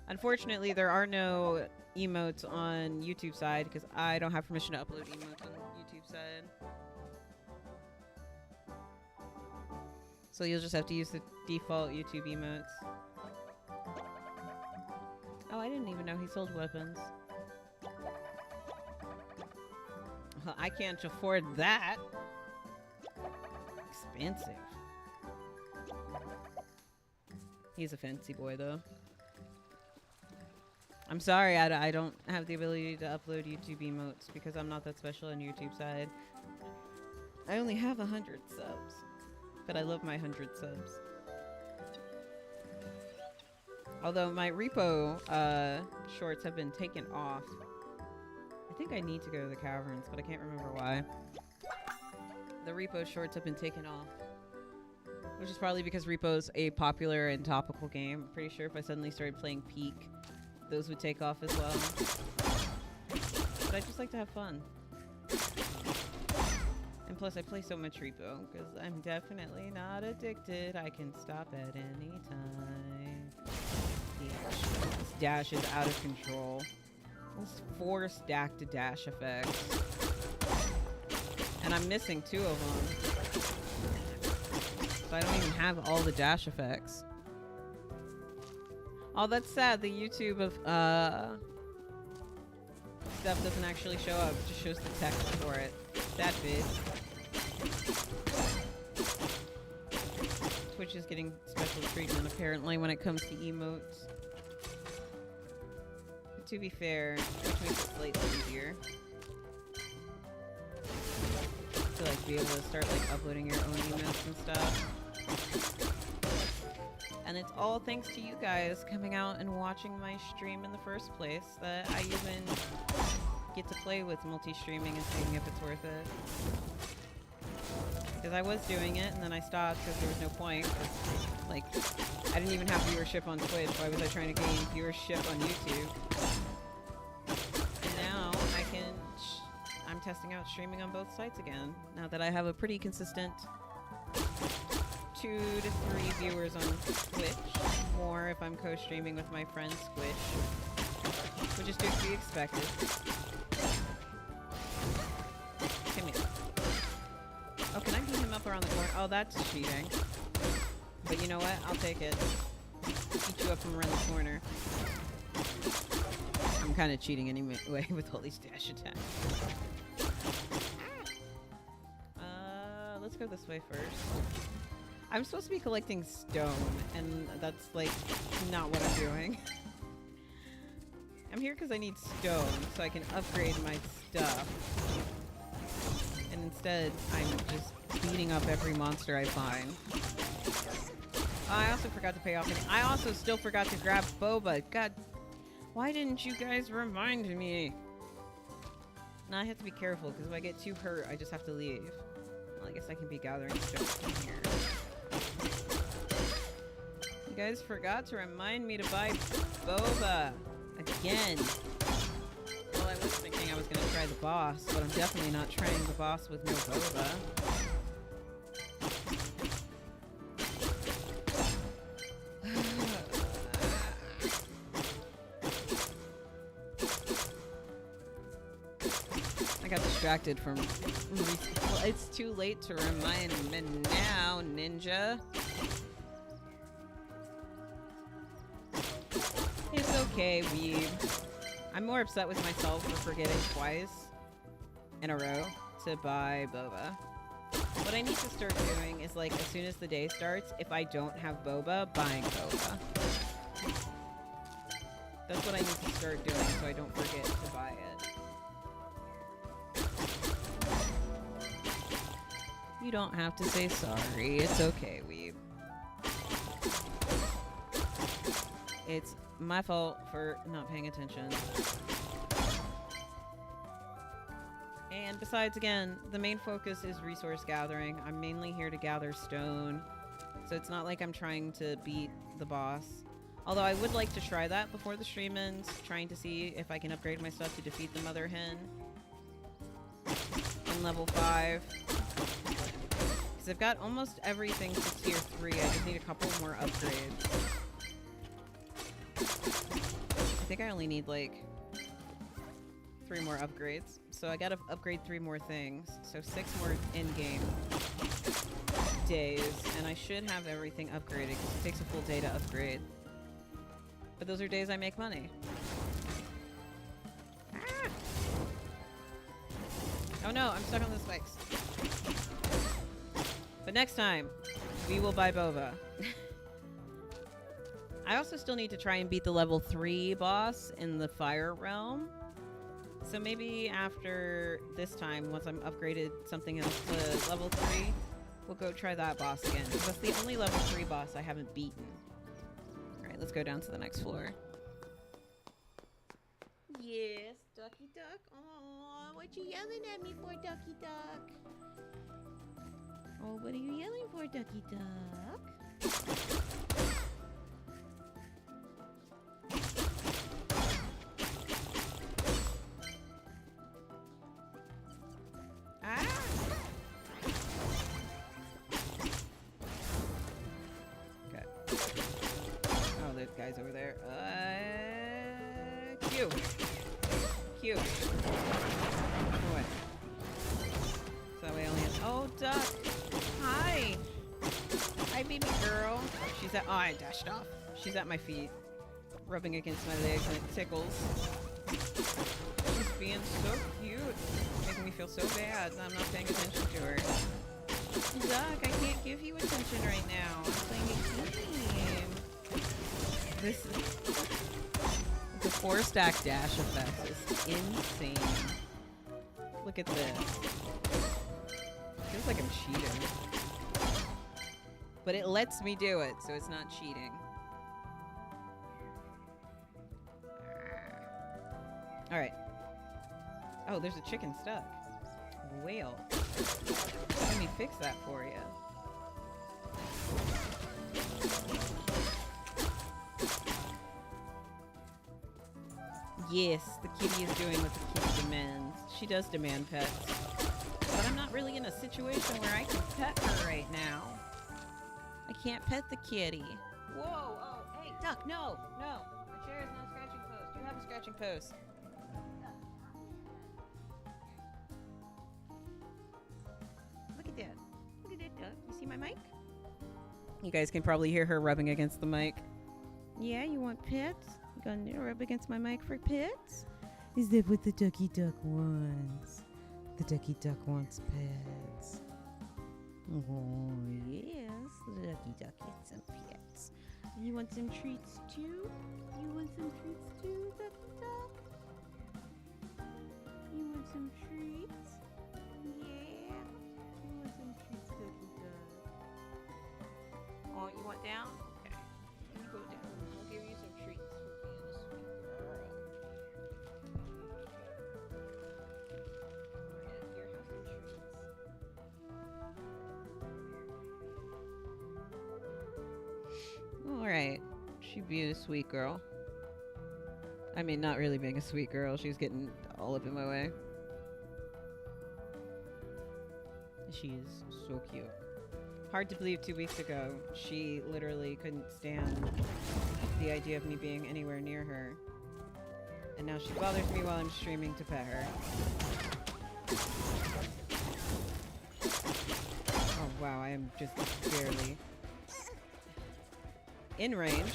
Unfortunately, there are no emotes on YouTube side because I don't have permission to upload emotes on YouTube side. So you'll just have to use the default YouTube emotes. Oh, I didn't even know he sold weapons. Well, I can't afford that. Expensive. He's a fancy boy, though. I'm sorry, I don't have the ability to upload YouTube emotes because I'm not that special on YouTube side. I only have 100 subs, but I love my 100 subs. Although my repo shorts have been taken off. I think I need to go to the caverns, but I can't remember why. The repo shorts have been taken off. Which is probably because Repo's a popular and topical game. I'm pretty sure if I suddenly started playing Peak, those would take off as well. But I just like to have fun. And plus I play so much Repo, because I'm definitely not addicted. I can stop at any time. This dash is out of control. This 4 stacked dash effects. And I'm missing 2 of them. So I don't even have all the dash effects. Oh, that's sad. The YouTube of stuff doesn't actually show up. It just shows the text for it. That bit. Twitch is getting special treatment apparently when it comes to emotes. But to be fair, Twitch makes it slightly easier to like be able to start like uploading your own emotes and stuff. And it's all thanks to you guys coming out and watching my stream in the first place that I even get to play with multi-streaming and seeing if it's worth it. Because I was doing it and then I stopped because there was no point. Like, I didn't even have viewership on Twitch. Why was I trying to gain viewership on YouTube? And now I'm testing out streaming on both sites again. Now that I have a pretty consistent 2 to 3 viewers on Twitch. More if I'm co-streaming with my friend Squish. Which is to be expected. Come here. Oh, can I beat him up around the corner? Oh, that's cheating. But you know what? I'll take it. Beat you up from around the corner. I'm kind of cheating anyway with all these dash attacks. Let's go this way first. I'm supposed to be collecting stone, and that's, like, not what I'm doing. I'm here because I need stone, so I can upgrade my stuff. And instead, I'm just beating up every monster I find. Oh, I also forgot to pay off. I also still forgot to grab boba. God, why didn't you guys remind me? Now I have to be careful, because if I get too hurt, I just have to leave. Well, I guess I can be gathering stone from here. You guys forgot to remind me to buy boba again. Well, I was thinking I was going to try the boss, but I'm definitely not trying the boss with no boba. got distracted from... Well, it's too late to remind me now, ninja. It's okay, weeb. I'm more upset with myself for forgetting twice in a row to buy boba. What I need to start doing is, like, as soon as the day starts, if I don't have boba, buying boba. That's what I need to start doing so I don't forget to buy it. You don't have to say sorry. It's okay, weeb. It's my fault for not paying attention. And besides, again, the main focus is resource gathering. I'm mainly here to gather stone. So it's not like I'm trying to beat the boss. Although I would like to try that before the stream ends, trying to see if I can upgrade my stuff to defeat the mother hen. On level 5. Because I've got almost everything to tier 3. I just need a couple more upgrades. I think I only need like 3 more upgrades. So I gotta upgrade 3 more things. So 6 more in-game days. And I should have everything upgraded because it takes a full day to upgrade. But those are days I make money. Ah! Oh no, I'm stuck on the spikes. But next time, we will buy boba. I also still need to try and beat the level 3 boss in the fire realm. So maybe after this time, once I'm upgraded something else to level 3, we'll go try that boss again. Because that's the only level 3 boss I haven't beaten. Alright, let's go down to the next floor. Yes, Ducky Duck. Aww, what you yelling at me for, Ducky Duck? Oh, what are you yelling for, Ducky Duck? Ah! Okay. Oh, there's guys over there. Q. Q. Oh, wait. So that way I only have... Oh, Duck! Hi! Hi, baby girl. She's at... Oh, I dashed off. She's at my feet. Rubbing against my legs and it tickles. She's being so cute. Making me feel so bad that I'm not paying attention to her. Duck, I can't give you attention right now. I'm playing a game. This is... The 4-stack dash effect is insane. Look at this. Feels like I'm cheating. But it lets me do it, so it's not cheating. Alright. Oh, there's a chicken stuck. Whale. Let me fix that for you. Yes, the kitty is doing what the kitty demands. She does demand pets. But I'm not really in a situation where I can pet her right now. I can't pet the kitty. Whoa! Oh, hey, Duck, no! No! My chair is not a scratching post. You have a scratching post. Look at that. Look at that, Duck. You see my mic? You guys can probably hear her rubbing against the mic. Yeah, you want pets? You gonna rub against my mic for pets? Is that what the Ducky Duck wants? The Ducky Duck wants pets. Oh, yes. The Ducky Duck gets some pets. You want some treats too? You want some treats too, Ducky Duck? You want some treats? Yeah. You want some treats, Ducky Duck? Oh, you want down? Okay. You go down. I'll give you some treats for being a sweet girl. Alright, here, have some treats. Alright. She be a sweet girl. I mean, not really being a sweet girl. She's getting all up in my way. She is so cute. Hard to believe 2 weeks ago, she literally couldn't stand the idea of me being anywhere near her. And now she bothers me while I'm streaming to pet her. Oh wow, I am just barely in range.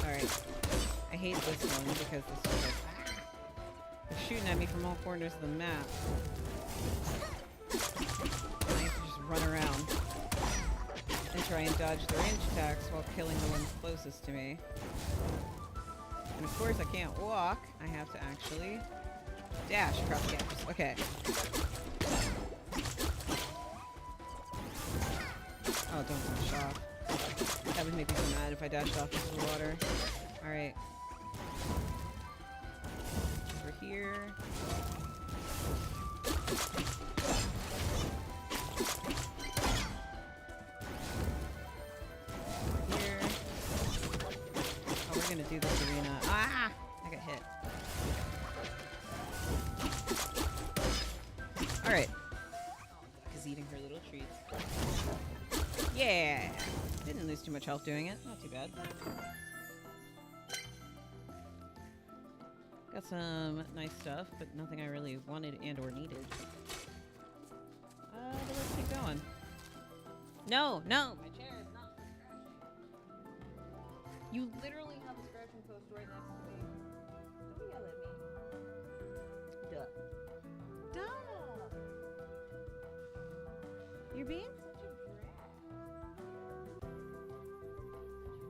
Alright. I hate this one because this is like, they're shooting at me from all corners of the map. And I have to just run around and try and dodge the range attacks while killing the ones closest to me. And of course I can't walk. I have to actually dash across gaps. Okay. Oh, don't dash off. That would make me so mad if I dashed off into the water. Alright. Over here. Over here. Oh, we're gonna do this arena. Ah! I got hit. Alright. Duck is eating her little treats. Yeah! Didn't lose too much health doing it. Not too bad. Got some nice stuff, but nothing I really wanted and or needed. But let's keep going. No! No! My chair is not for scratching. You literally have a scratching post right next to me. Don't yell at me. Duh. Duh! You're being such a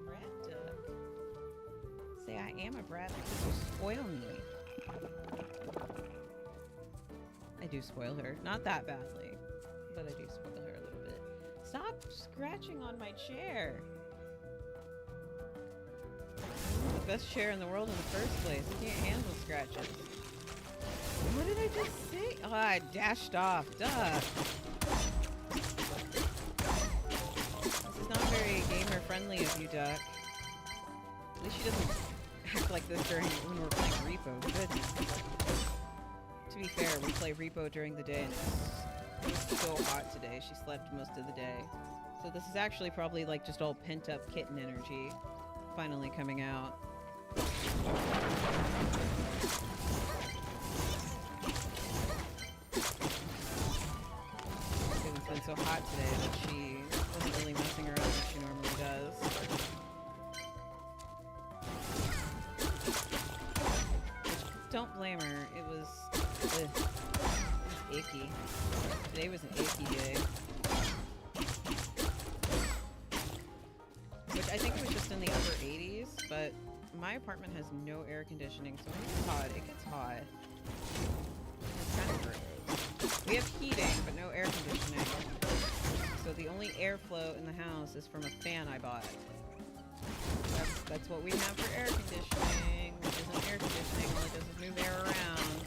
brat. Duck. Say I am a brat because you spoil me. I do spoil her. Not that badly, but I do spoil her a little bit. Stop scratching on my chair. The best chair in the world in the first place. I can't handle scratches. What did I just say? Oh, I dashed off. Duh. This is not very gamer friendly of you, Duck. At least she doesn't act like this during when we're playing Repo. Goodness. To be fair, we play Repo during the day and it was so hot today. She slept most of the day. So this is actually probably like just all pent up kitten energy finally coming out. It's been so hot today that she wasn't really messing around like she normally does. Don't blame her. It was icky. Today was an icky day. Which I think it was just in the upper 80s, but my apartment has no air conditioning, so when it's hot, it gets hot. It's kind of gross. We have heating, but no air conditioning. So the only airflow in the house is from a fan I bought. That's what we have for air conditioning, which isn't air conditioning, all it does is move air around.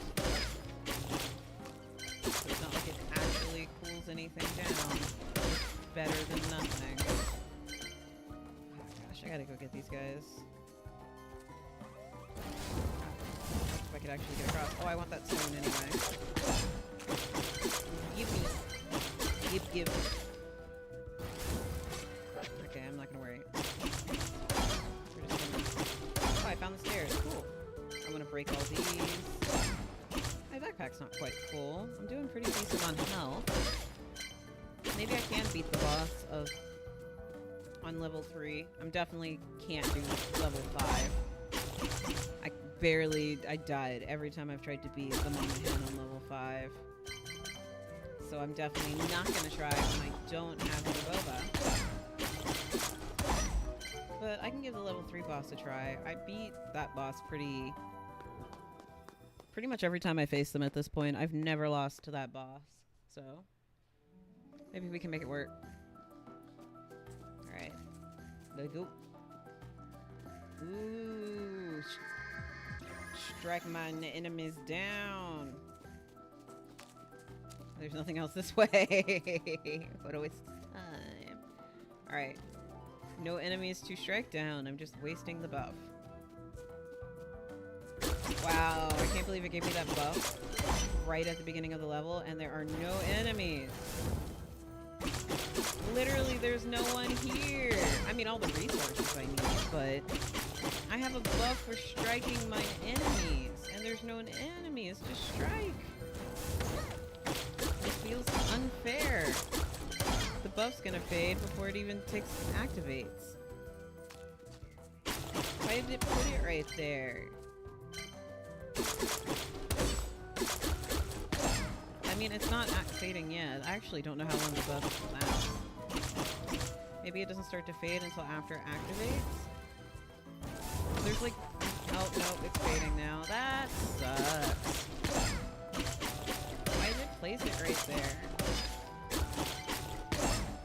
So it's not like it actually cools anything down. It's better than nothing. Oh gosh, I gotta go get these guys. If I could actually get across. Oh, I want that stone anyway. Give me. Give. Okay, I'm not gonna worry. Oh, I found the stairs. Cool. I'm gonna break all these. My backpack's not quite full. I'm doing pretty decent on health. Maybe I can beat the boss on level 3. I'm definitely can't do level 5. I died every time I've tried to beat the Mama Hen on level 5. So I'm definitely not gonna try when I don't have any boba. But I can give the level 3 boss a try. I beat that boss pretty much every time I face them at this point. I've never lost to that boss. So maybe we can make it work. Alright. Let's go. Ooh. Strike my enemies down. There's nothing else this way. What a waste of time. Alright. No enemies to strike down. I'm just wasting the buff. Wow, I can't believe it gave me that buff right at the beginning of the level, and there are no enemies. Literally, there's no one here. I mean, all the resources I need, but I have a buff for striking my enemies, and there's no enemies to strike. It feels unfair. The buff's gonna fade before it even activates. Why did it put it right there? I mean, it's not fading yet. I actually don't know how long the buff lasts. Maybe it doesn't start to fade until after it activates. There's like... Oh, no, it's fading now. That sucks. Why did it place it right there?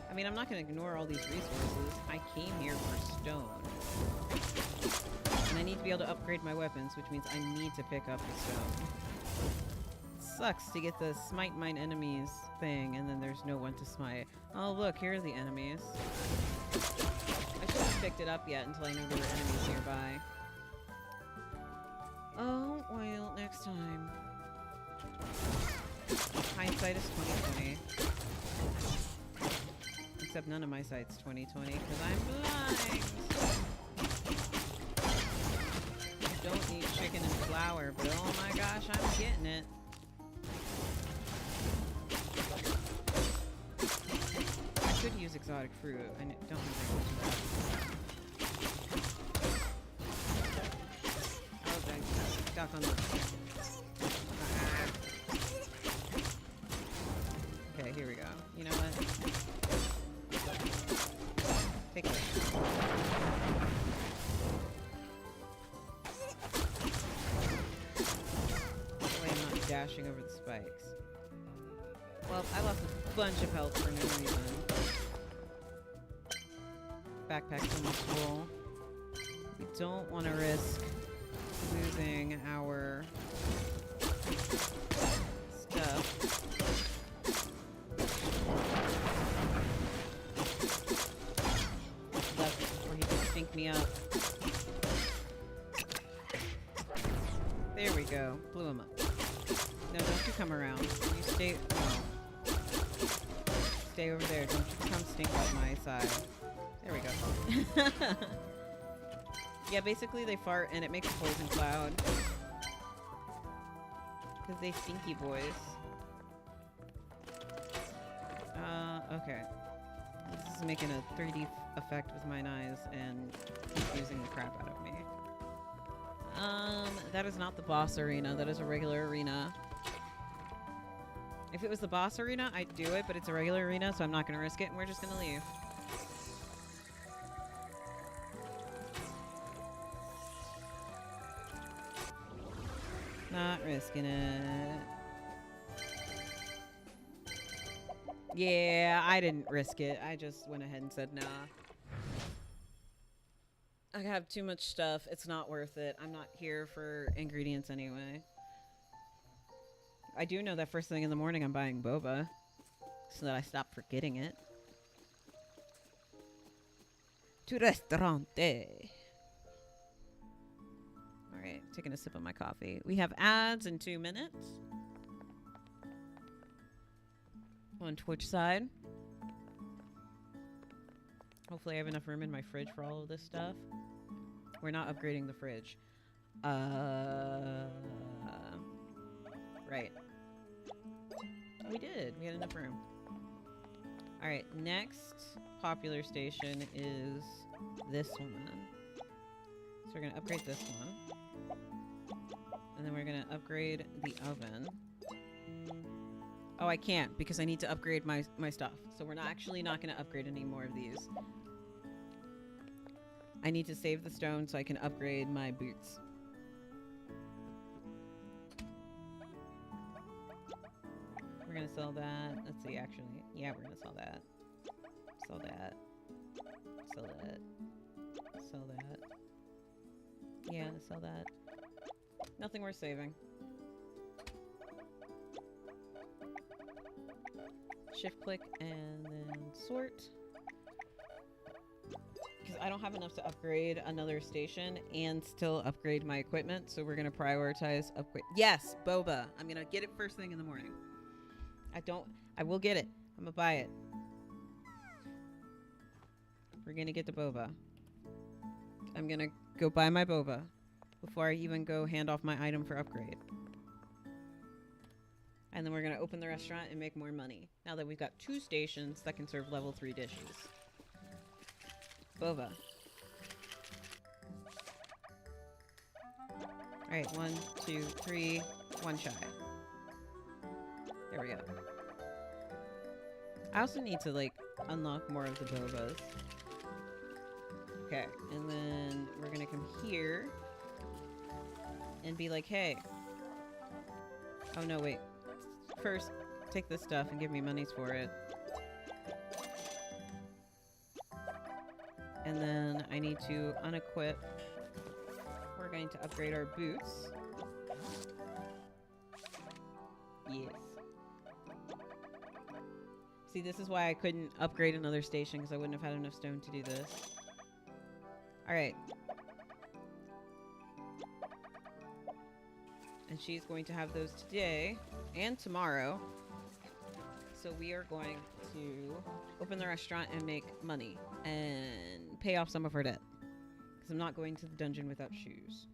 I mean, I'm not going to ignore all these resources. I came here for stone. And I need to be able to upgrade my weapons, which means I need to pick up the stone. It sucks to get the smite mine enemies thing, and then there's no one to smite. Oh, look, here are the enemies. I shouldn't have picked it up yet until I knew there were enemies nearby. Oh, well, next time. Hindsight is 2020. Except none of my sight's 2020, because I'm blind. I don't need chicken and flour, but oh my gosh, I'm getting it. I could use exotic fruit. I don't have very much of that. Oh, thanks. Stuck on the... Okay, here we go. You know what? Take it. That way I'm not dashing over the spikes. Well, I lost a bunch of health for no reason. Backpack's almost full. We don't want to risk losing our stuff. Left where he can stink me up. There we go. Blew him up. No, don't you come around. You stay... No. Stay over there. Don't you come stink up my side. There we go. Yeah, basically they fart and it makes a poison cloud. Because they stinky boys. Okay. This is making a 3D effect with my eyes and confusing the crap out of me. That is not the boss arena. That is a regular arena. If it was the boss arena, I'd do it, but it's a regular arena, so I'm not going to risk it, and we're just going to leave. Not risking it. Yeah, I didn't risk it. I just went ahead and said nah. I have too much stuff. It's not worth it. I'm not here for ingredients anyway. I do know that first thing in the morning I'm buying boba, so that I stop forgetting it. To restaurante. Alright, taking a sip of my coffee. We have ads in 2 minutes. On Twitch side. Hopefully I have enough room in my fridge for all of this stuff. We're not upgrading the fridge. Right. We did. We had enough room. Alright, next popular station is this one. So we're going to upgrade this one. And then we're going to upgrade the oven. Oh, I can't because I need to upgrade my stuff. So we're not going to upgrade any more of these. I need to save the stone so I can upgrade my boots. We're going to sell that. Let's see, actually. Yeah, we're going to sell that. Sell that. Sell that. Sell that. Yeah, sell that. Nothing worth saving. Shift click and then sort. Because I don't have enough to upgrade another station and still upgrade my equipment, so we're going to prioritize upgrade. Yes, boba. I'm going to get it first thing in the morning. I will get it. I'm going to buy it. We're gonna get the boba. I'm gonna go buy my boba before I even go hand off my item for upgrade. And then we're gonna open the restaurant and make more money. Now that we've got 2 stations that can serve level 3 dishes. Boba. Alright, 1, 2, 3, 1 shy. There we go. I also need to, like, unlock more of the bobas. Okay, and then we're gonna come here and be like, hey. Oh no, wait. First, take this stuff and give me monies for it. And then I need to unequip. We're going to upgrade our boots. Yes. See, this is why I couldn't upgrade another station, because I wouldn't have had enough stone to do this. Alright. And she's going to have those today and tomorrow. So we are going to open the restaurant and make money and pay off some of her debt. Because I'm not going to the dungeon without shoes.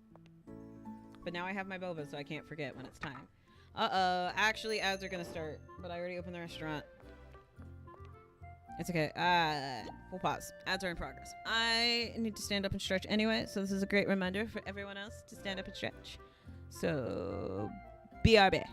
But now I have my boba, so I can't forget when it's time. Uh-oh. Actually, ads are going to start. But I already opened the restaurant. It's okay. We'll pause. Ads are in progress. I need to stand up and stretch anyway, so this is a great reminder for everyone else to stand up and stretch. So, BRB.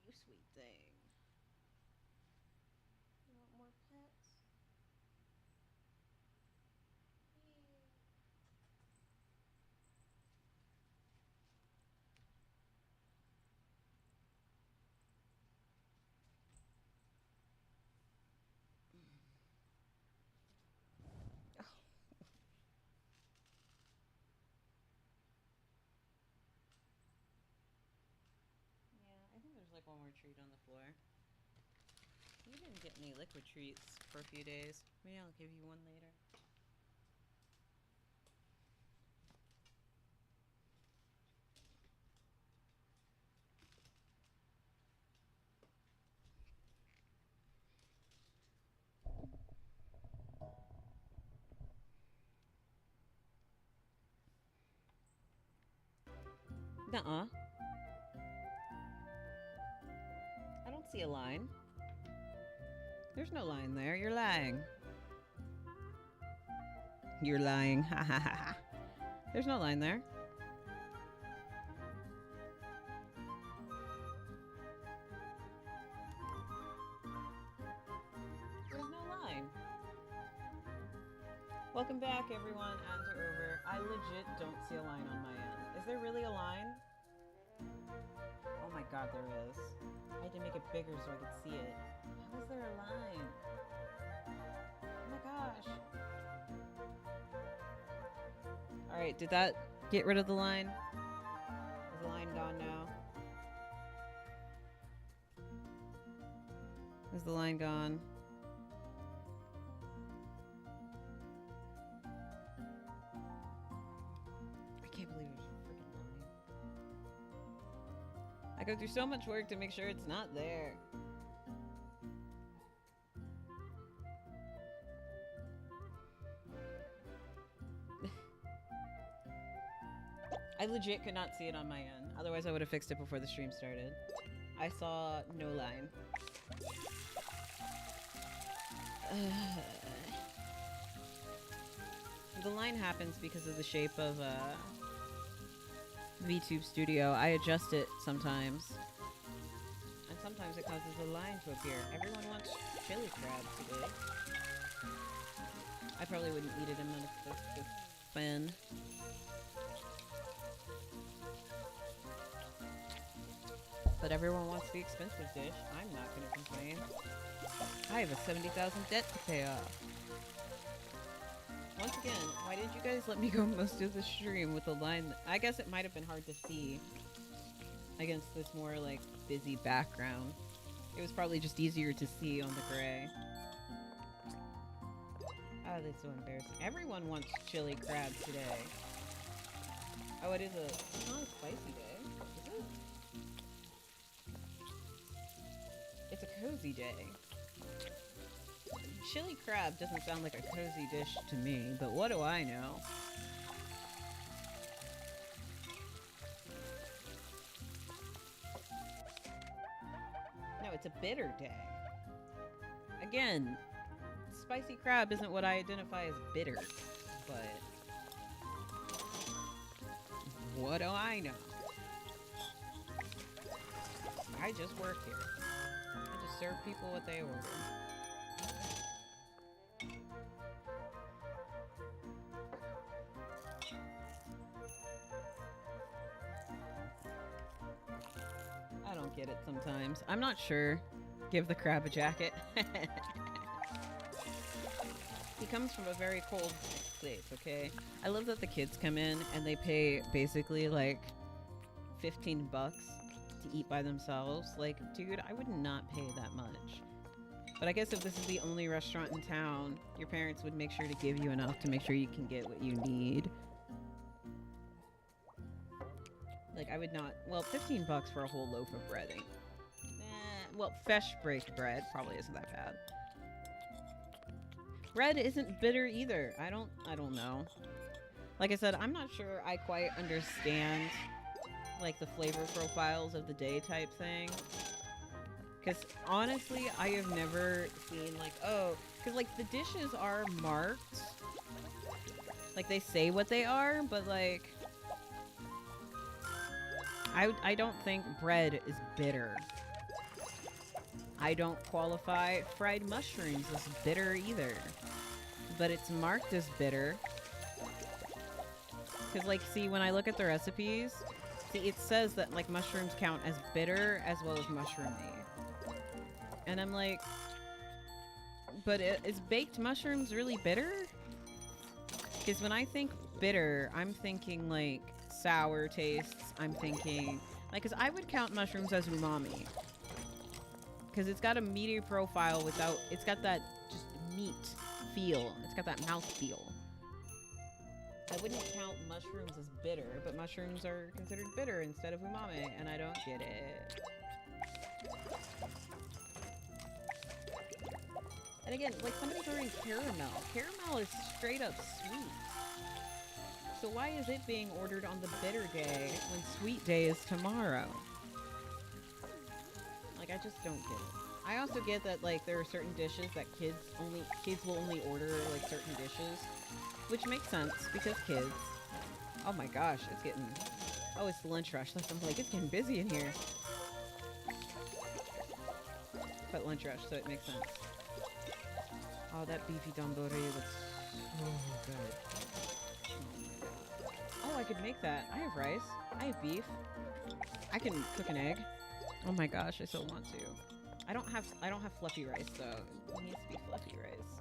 You sweet thing. You want more pets? Yeah, I think there's like one more treat on the floor. You didn't get any liquid treats for a few days. Maybe I'll give you one later. Nuh-uh. I don't see a line. There's no line there. You're lying. You're lying. Ha ha ha ha. There's no line there. There's no line. Welcome back, everyone. Ads are over. I legit don't see a line on my end. Is there really a line? Oh my god, there is. I had to make it bigger so I could see it. How is there a line? Oh my gosh. Alright, did that get rid of the line? Is the line gone now? Is the line gone? I can't believe there's a freaking line. I go through so much work to make sure it's not there. I legit could not see it on my end. Otherwise, I would have fixed it before the stream started. I saw no line. The line happens because of the shape of VTube Studio. I adjust it sometimes. And sometimes it causes a line to appear. Everyone wants chili crab today. I probably wouldn't eat it in the fan. But everyone wants the expensive dish. I'm not going to complain. I have a 70,000 debt to pay off. Once again, why didn't you guys let me go most of the stream with a line? I guess it might have been hard to see against this more like busy background. It was probably just easier to see on the gray. Oh, that's so embarrassing. Everyone wants chili crab today. Oh, it is it's not a spicy day, is it? It's a cozy day. Chili crab doesn't sound like a cozy dish to me, but what do I know? No, it's a bitter day. Again, spicy crab isn't what I identify as bitter, but what do I know? I just work here. I just serve people what they order. I don't get it sometimes. I'm not sure. Give the crab a jacket. He comes from a very cold place, okay? I love that the kids come in and they pay basically like 15 bucks to eat by themselves. Like, dude, I would not pay that much. But I guess if this is the only restaurant in town, your parents would make sure to give you enough to make sure you can get what you need. Like, I would not... Well, 15 bucks for a whole loaf of bread ain't... well, fresh baked bread probably isn't that bad. Bread isn't bitter either. I don't know. Like I said, I'm not sure I quite understand, like, the flavor profiles of the day type thing. Because, honestly, I have never seen, like, oh... Because, like, the dishes are marked. Like, they say what they are, but, like... I don't think bread is bitter. I don't qualify fried mushrooms as bitter either. But it's marked as bitter. Because, like, see, when I look at the recipes, see, it says that, like, mushrooms count as bitter as well as mushroomy. And I'm like, but is baked mushrooms really bitter? Because when I think bitter, I'm thinking, like, sour tastes. I'm thinking, like, because I would count mushrooms as umami. Because it's got a meaty profile without, it's got that just meat feel. It's got that mouth feel. I wouldn't count mushrooms as bitter, but mushrooms are considered bitter instead of umami, and I don't get it. And again, like, somebody's ordering caramel. Caramel is straight up sweet. So why is it being ordered on the bitter day when sweet day is tomorrow? Like, I just don't get it. I also get that, like, there are certain dishes that kids will only order, like, certain dishes. Which makes sense, because kids. Oh my gosh, it's getting... Oh, it's the lunch rush. I'm like, it's getting busy in here. But lunch rush, so it makes sense. Oh, that beefy donbori looks so good. Oh, I could make that. I have rice. I have beef. I can cook an egg. Oh my gosh, I so want to. I don't have fluffy rice though. It needs to be fluffy rice.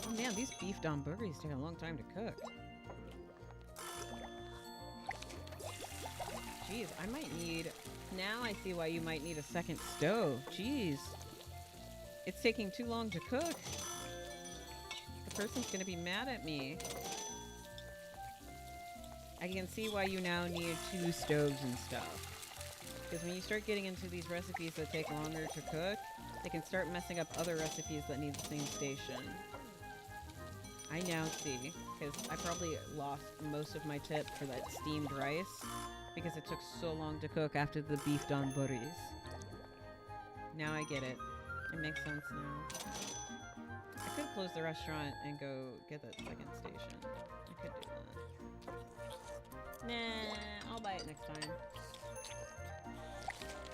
Oh man, these beef donburis take a long time to cook. Jeez, I might need... Now I see why you might need a second stove. Jeez. It's taking too long to cook. The person's gonna be mad at me. I can see why you now need 2 stoves and stuff. Because when you start getting into these recipes that take longer to cook, they can start messing up other recipes that need the same station. I now see, because I probably lost most of my tip for that steamed rice because it took so long to cook after the beef donburis. Now I get it. It makes sense now. I could close the restaurant and go get that second station. I could do that. Nah, I'll buy it next time.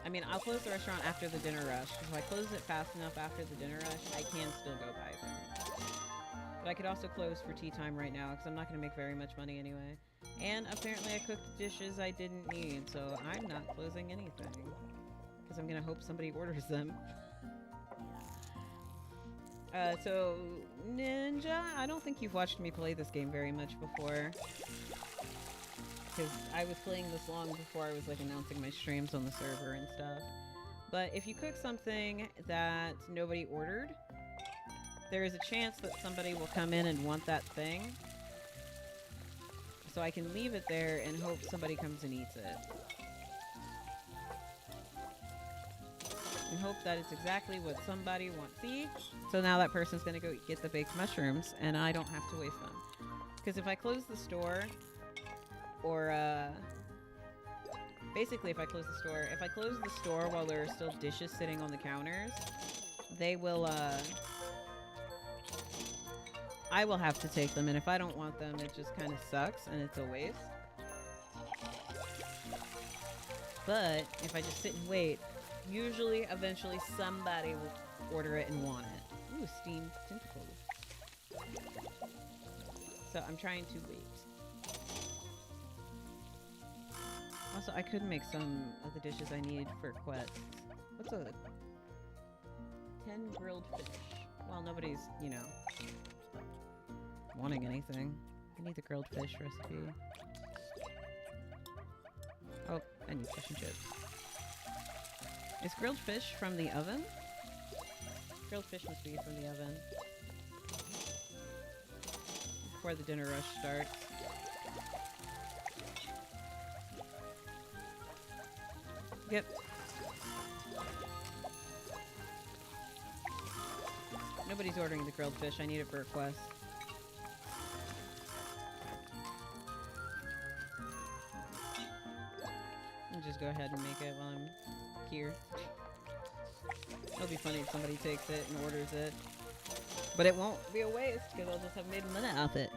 I mean, I'll close the restaurant after the dinner rush. If I close it fast enough after the dinner rush, I can still go buy things. But I could also close for tea time right now because I'm not going to make very much money anyway. And apparently I cooked dishes I didn't need, so I'm not closing anything. Because I'm going to hope somebody orders them. So, Ninja, I don't think you've watched me play this game very much before. Because I was playing this long before I was like announcing my streams on the server and stuff. But if you cook something that nobody ordered, there is a chance that somebody will come in and want that thing. So I can leave it there and hope somebody comes and eats it. And hope that it's exactly what somebody wants. See? So now that person's gonna go get the baked mushrooms and I don't have to waste them. Because if I close the store, or basically if I close the store while there are still dishes sitting on the counters, they will, I will have to take them, and if I don't want them, it just kind of sucks and it's a waste. But if I just sit and wait, usually, eventually, somebody will order it and want it. Ooh, steamed tentacles. So I'm trying to wait. Also, I could make some of the dishes I need for quests. What's a 10 grilled fish? Well, nobody's, you know, wanting anything. I need the grilled fish recipe. Oh, I need fish and chips. Is grilled fish from the oven? Grilled fish must be from the oven. Before the dinner rush starts. Yep. Nobody's ordering the grilled fish. I need it for a quest. I'll just go ahead and make it while I'm here. It'll be funny if somebody takes it and orders it. But it won't be a waste because I'll just have made money off it.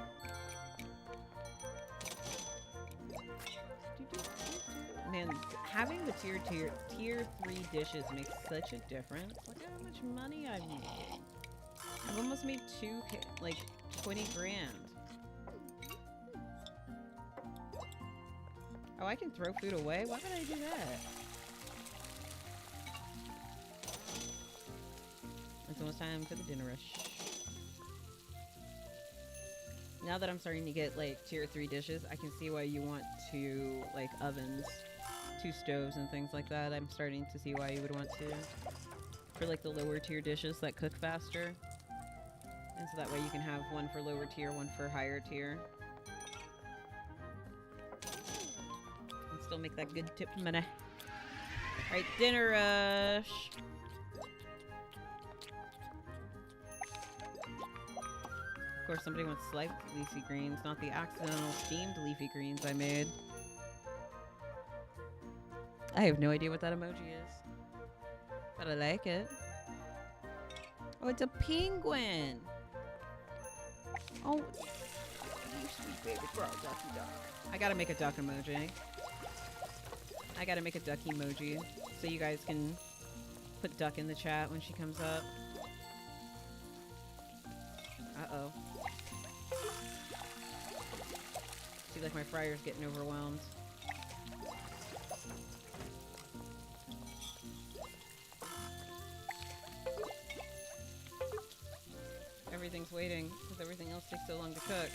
Man, having the tier 3 dishes makes such a difference. Look at how much money I've made. I've almost made 20 grand. Oh, I can throw food away? Why would I do that? It's almost time for the dinner rush. Now that I'm starting to get like tier 3 dishes, I can see why you want to like ovens, 2 stoves and things like that. I'm starting to see why you would want to. For like the lower tier dishes that cook faster. And so that way you can have one for lower tier, one for higher tier. And still make that good tip money. Alright, dinner rush. Of course, somebody wants sliced leafy greens, not the accidental steamed leafy greens I made. I have no idea what that emoji is. But I like it. Oh, it's a penguin! Oh, you sweet baby girl, ducky duck. I gotta make a duck emoji. I gotta make a duck emoji so you guys can put duck in the chat when she comes up. Uh-oh. See, like my fryer's getting overwhelmed. Everything's waiting because everything else takes so long to cook.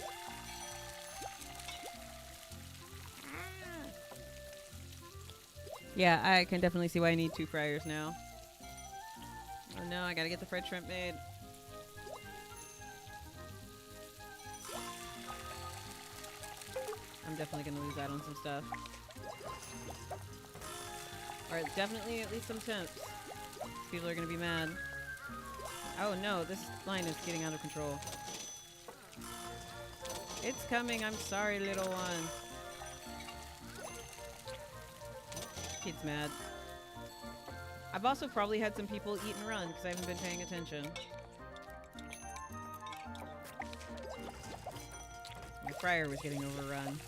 Yeah, I can definitely see why I need 2 fryers now. Oh no, I gotta get the fried shrimp made. I'm definitely gonna lose out on some stuff. Or definitely at least some temps. People are gonna be mad. Oh no, this line is getting out of control. It's coming. I'm sorry, little one. Kid's mad. I've also probably had some people eat and run because I haven't been paying attention. My fryer was getting overrun.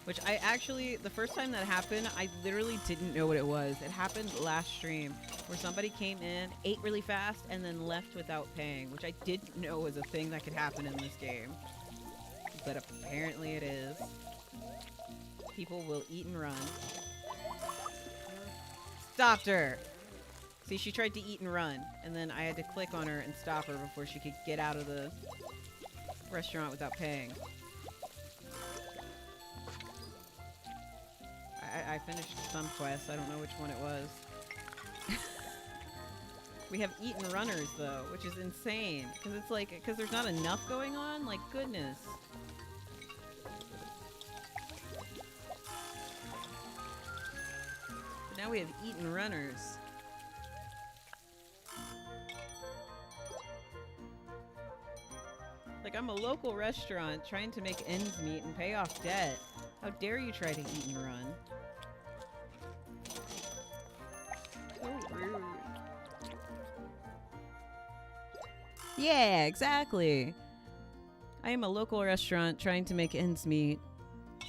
Which I actually, the first time that happened, I literally didn't know what it was. It happened last stream where somebody came in, ate really fast, and then left without paying, which I didn't know was a thing that could happen in this game. But apparently it is. People will eat and run. Stopped her! See, she tried to eat and run, and then I had to click on her and stop her before she could get out of the restaurant without paying. I finished some quests. I don't know which one it was. We have eat and runners, though, which is insane. Because it's like, because there's not enough going on? Like, goodness. But now we have eat and runners. Like, I'm a local restaurant trying to make ends meet and pay off debt. How dare you try to eat and run? So rude. Yeah, exactly. I am a local restaurant trying to make ends meet.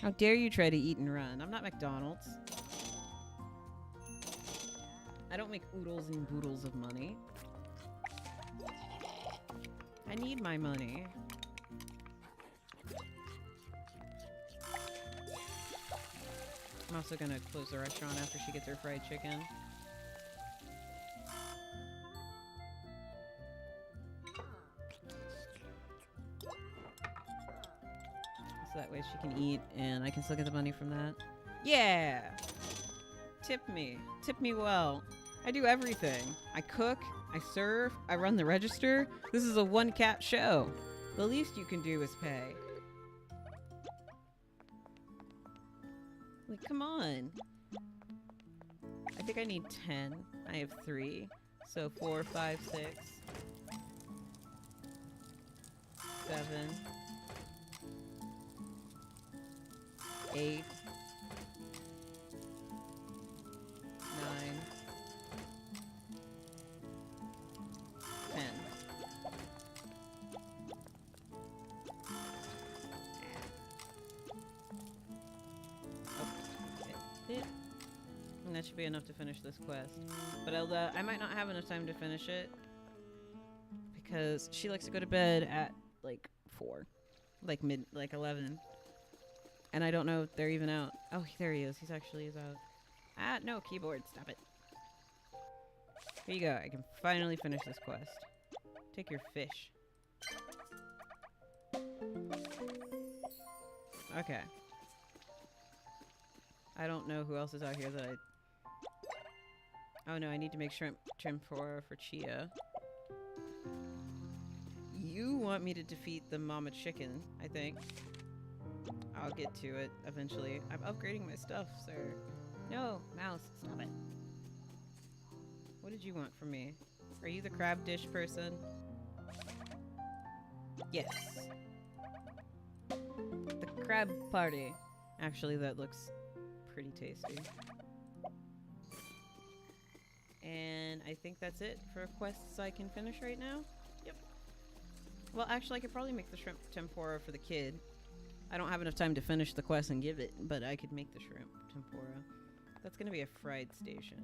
How dare you try to eat and run? I'm not McDonald's. I don't make oodles and boodles of money. I need my money. I'm also gonna close the restaurant after she gets her fried chicken. So that way she can eat and I can still get the money from that. Yeah! Tip me. Tip me well. I do everything. I cook, I serve, I run the register. This is a one-cat show. The least you can do is pay. Like, come on. I think I need 10. I have 3. So 4, 5, 6, 7, 8, 9, 10. And that should be enough to finish this quest. But I might not have enough time to finish it because she likes to go to bed at like 4, like 11. And I don't know if they're even out. Oh, there he is. He's actually out. Ah, no, keyboard. Stop it. Here you go. I can finally finish this quest. Take your fish. Okay. I don't know who else is out here that I... Oh no, I need to make shrimp tempura for Chia. You want me to defeat the mama chicken, I think. I'll get to it eventually. I'm upgrading my stuff, sir. No, mouse, stop it. What did you want from me? Are you the crab dish person? Yes. The crab party. Actually, that looks pretty tasty. And I think that's it for quests I can finish right now. Yep. Well, actually, I could probably make the shrimp tempura for the kid. I don't have enough time to finish the quest and give it, but I could make the shrimp tempura. That's gonna be a fried station.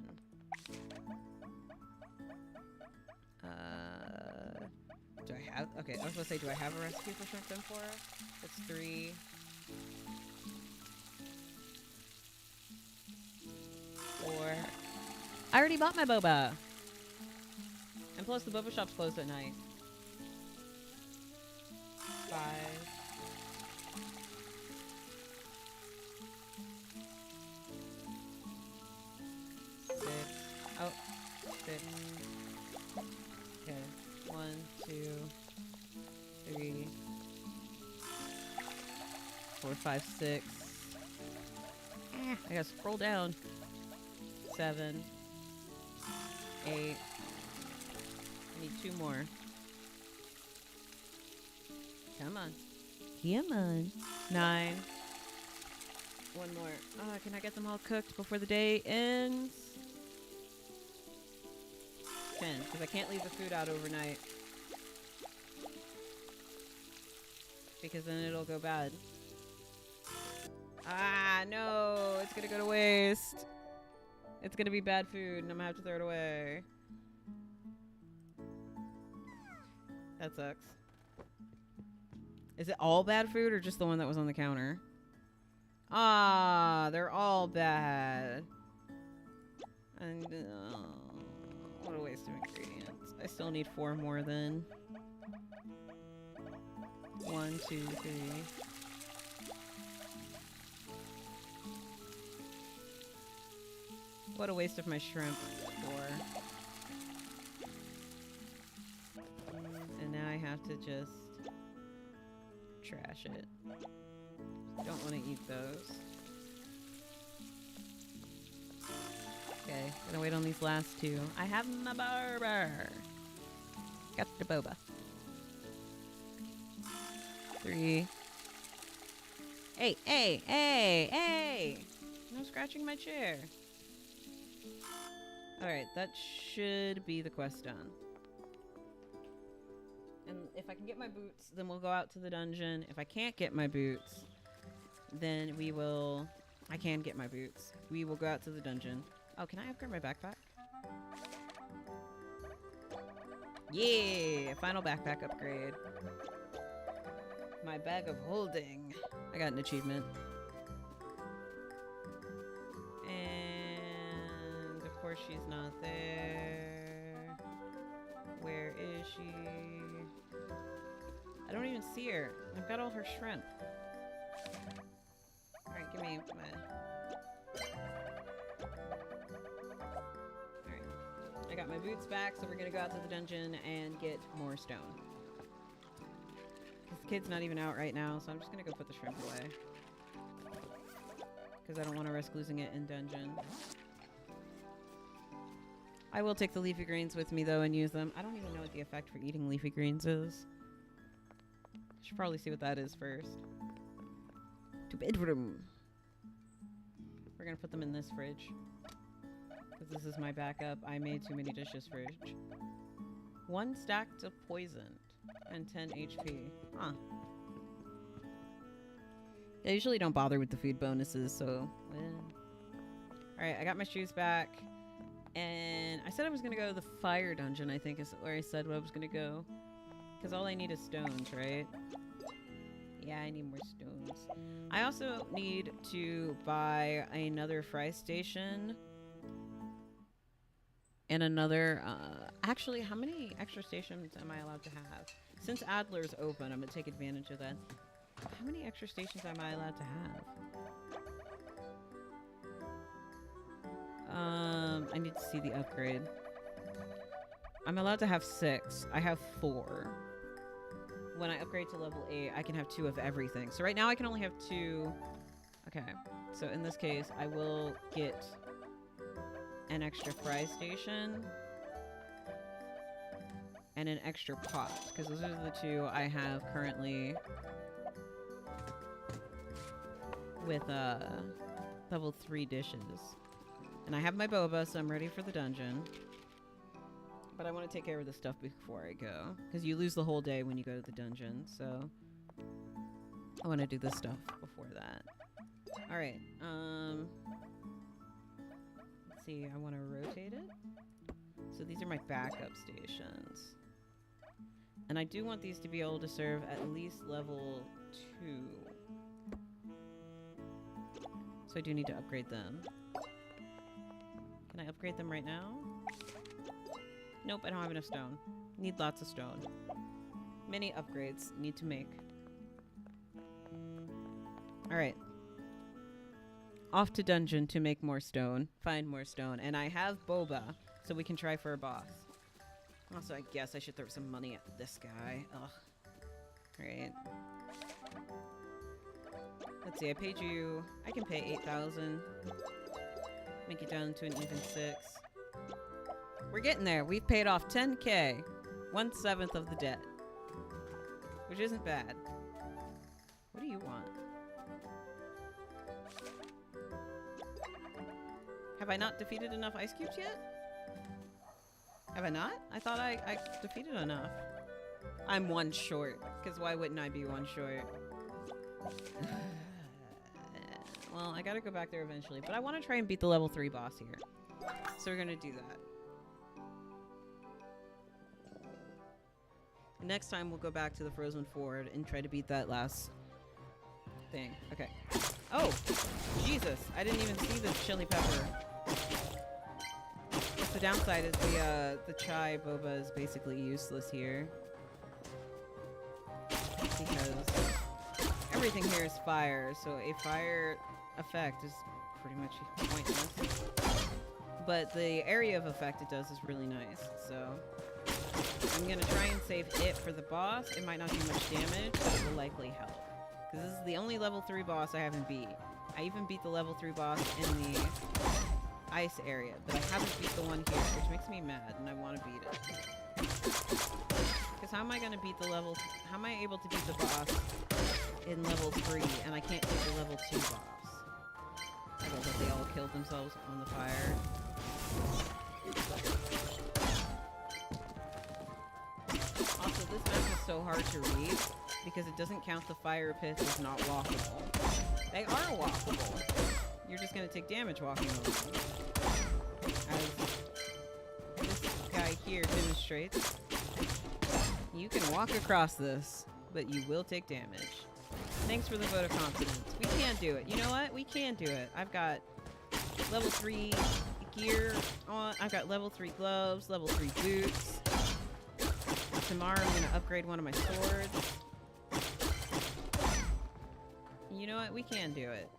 Do I have... Okay, I was gonna say, do I have a recipe for shrimp tempura? It's 3... 4... I already bought my boba! And plus, the boba shop's closed at night. 5... 6... Oh, 6... Okay, 1, 2, 3, 4, 5, 6. I gotta scroll down. 7, 8. I need 2 more. Come on. Come on. 9. One more. Can I get them all cooked before the day ends? 10, because I can't leave the food out overnight. Because then it'll go bad. Ah, no. It's going to go to waste. It's going to be bad food, and I'm going to have to throw it away. That sucks. Is it all bad food or just the one that was on the counter? Ah, they're all bad. And, what a waste of ingredients. I still need 4 more then. 1, 2, 3. What a waste of my shrimp. 4. And now I have to just trash it. Don't want to eat those. Okay, gonna wait on these last 2. I have my barber. Got the boba. 3. Hey, hey, hey, hey! No scratching my chair. Alright, that should be the quest done. And if I can get my boots, then we'll go out to the dungeon. If I can't get my boots, then we will... I can get my boots. We will go out to the dungeon. Oh, can I upgrade my backpack? Yeah! Final backpack upgrade. My bag of holding. I got an achievement. And of course she's not there. Where is she? I don't even see her. I've got all her shrimp. Alright, give me my... Alright. I got my boots back, so we're gonna go out to the dungeon and get more stone. This kid's not even out right now, so I'm just gonna go put the shrimp away. Because I don't want to risk losing it in dungeon. I will take the leafy greens with me, though, and use them. I don't even know what the effect for eating leafy greens is. Should probably see what that is first. To bedroom. We're gonna put them in this fridge. Because this is my backup. I made too many dishes fridge. 1 stacked of poisoned. And 10 HP. Huh. I usually don't bother with the food bonuses, so... Alright, I got my shoes back. And I said I was gonna go to the fire dungeon, I think is where I said I was gonna go. Because all I need is stones, right? Yeah, I need more stones. I also need to buy another fry station. And another, actually, how many extra stations am I allowed to have? Since Adler's open, I'm gonna take advantage of that. How many extra stations am I allowed to have? I need to see the upgrade. I'm allowed to have 6. I have 4. When I upgrade to level 8, I can have 2 of everything. So right now I can only have 2. Okay, so in this case, I will get an extra fry station and an extra pot, because those are the 2 I have currently with level 3 dishes. And I have my boba, so I'm ready for the dungeon. But I want to take care of this stuff before I go, because you lose the whole day when you go to the dungeon, so I want to do this stuff before that. Alright, let's see, I want to rotate it. So these are my backup stations. And I do want these to be able to serve at least level 2. So I do need to upgrade them. Can I upgrade them right now? Nope, I don't have enough stone. Need lots of stone. Many upgrades need to make. Alright. Off to dungeon to make more stone. Find more stone. And I have boba, so we can try for a boss. Also, I guess I should throw some money at this guy. Ugh. Alright. Let's see, I paid you... I can pay 8,000. Make it down to an even 6. We're getting there. We've paid off 10k. 1/7 of the debt. Which isn't bad. What do you want? Have I not defeated enough ice cubes yet? Have I not? I thought I defeated enough. I'm one short, because why wouldn't I be one short? Well, I gotta go back there eventually, but I want to try and beat the level 3 boss here. So we're gonna do that. Next time we'll go back to the Frozen Ford and try to beat that last thing. Okay. Oh! Jesus! I didn't even see the chili pepper. The downside is the chai boba is basically useless here. Because everything here is fire, so a fire effect is pretty much pointless. But the area of effect it does is really nice, so I'm gonna try and save it for the boss. It might not do much damage, but it will likely help. Because this is the only level 3 boss I haven't beat. I even beat the level 3 boss in the ice area, but I haven't beat the one here, which makes me mad, and I want to beat it. Because how am I going to beat the level... How am I able to beat the boss in level 3, and I can't beat the level 2 boss? I love that they all killed themselves on the fire. Also, this map is so hard to read, because it doesn't count the fire pits as not walkable. They are walkable. You're just gonna take damage walking over them. As this guy here demonstrates, you can walk across this, but you will take damage. Thanks for the vote of confidence. We can do it. You know what? We can do it. I've got level 3 gear on. I've got level 3 gloves, level 3 boots. Tomorrow I'm gonna upgrade one of my swords. You know what? We can do it.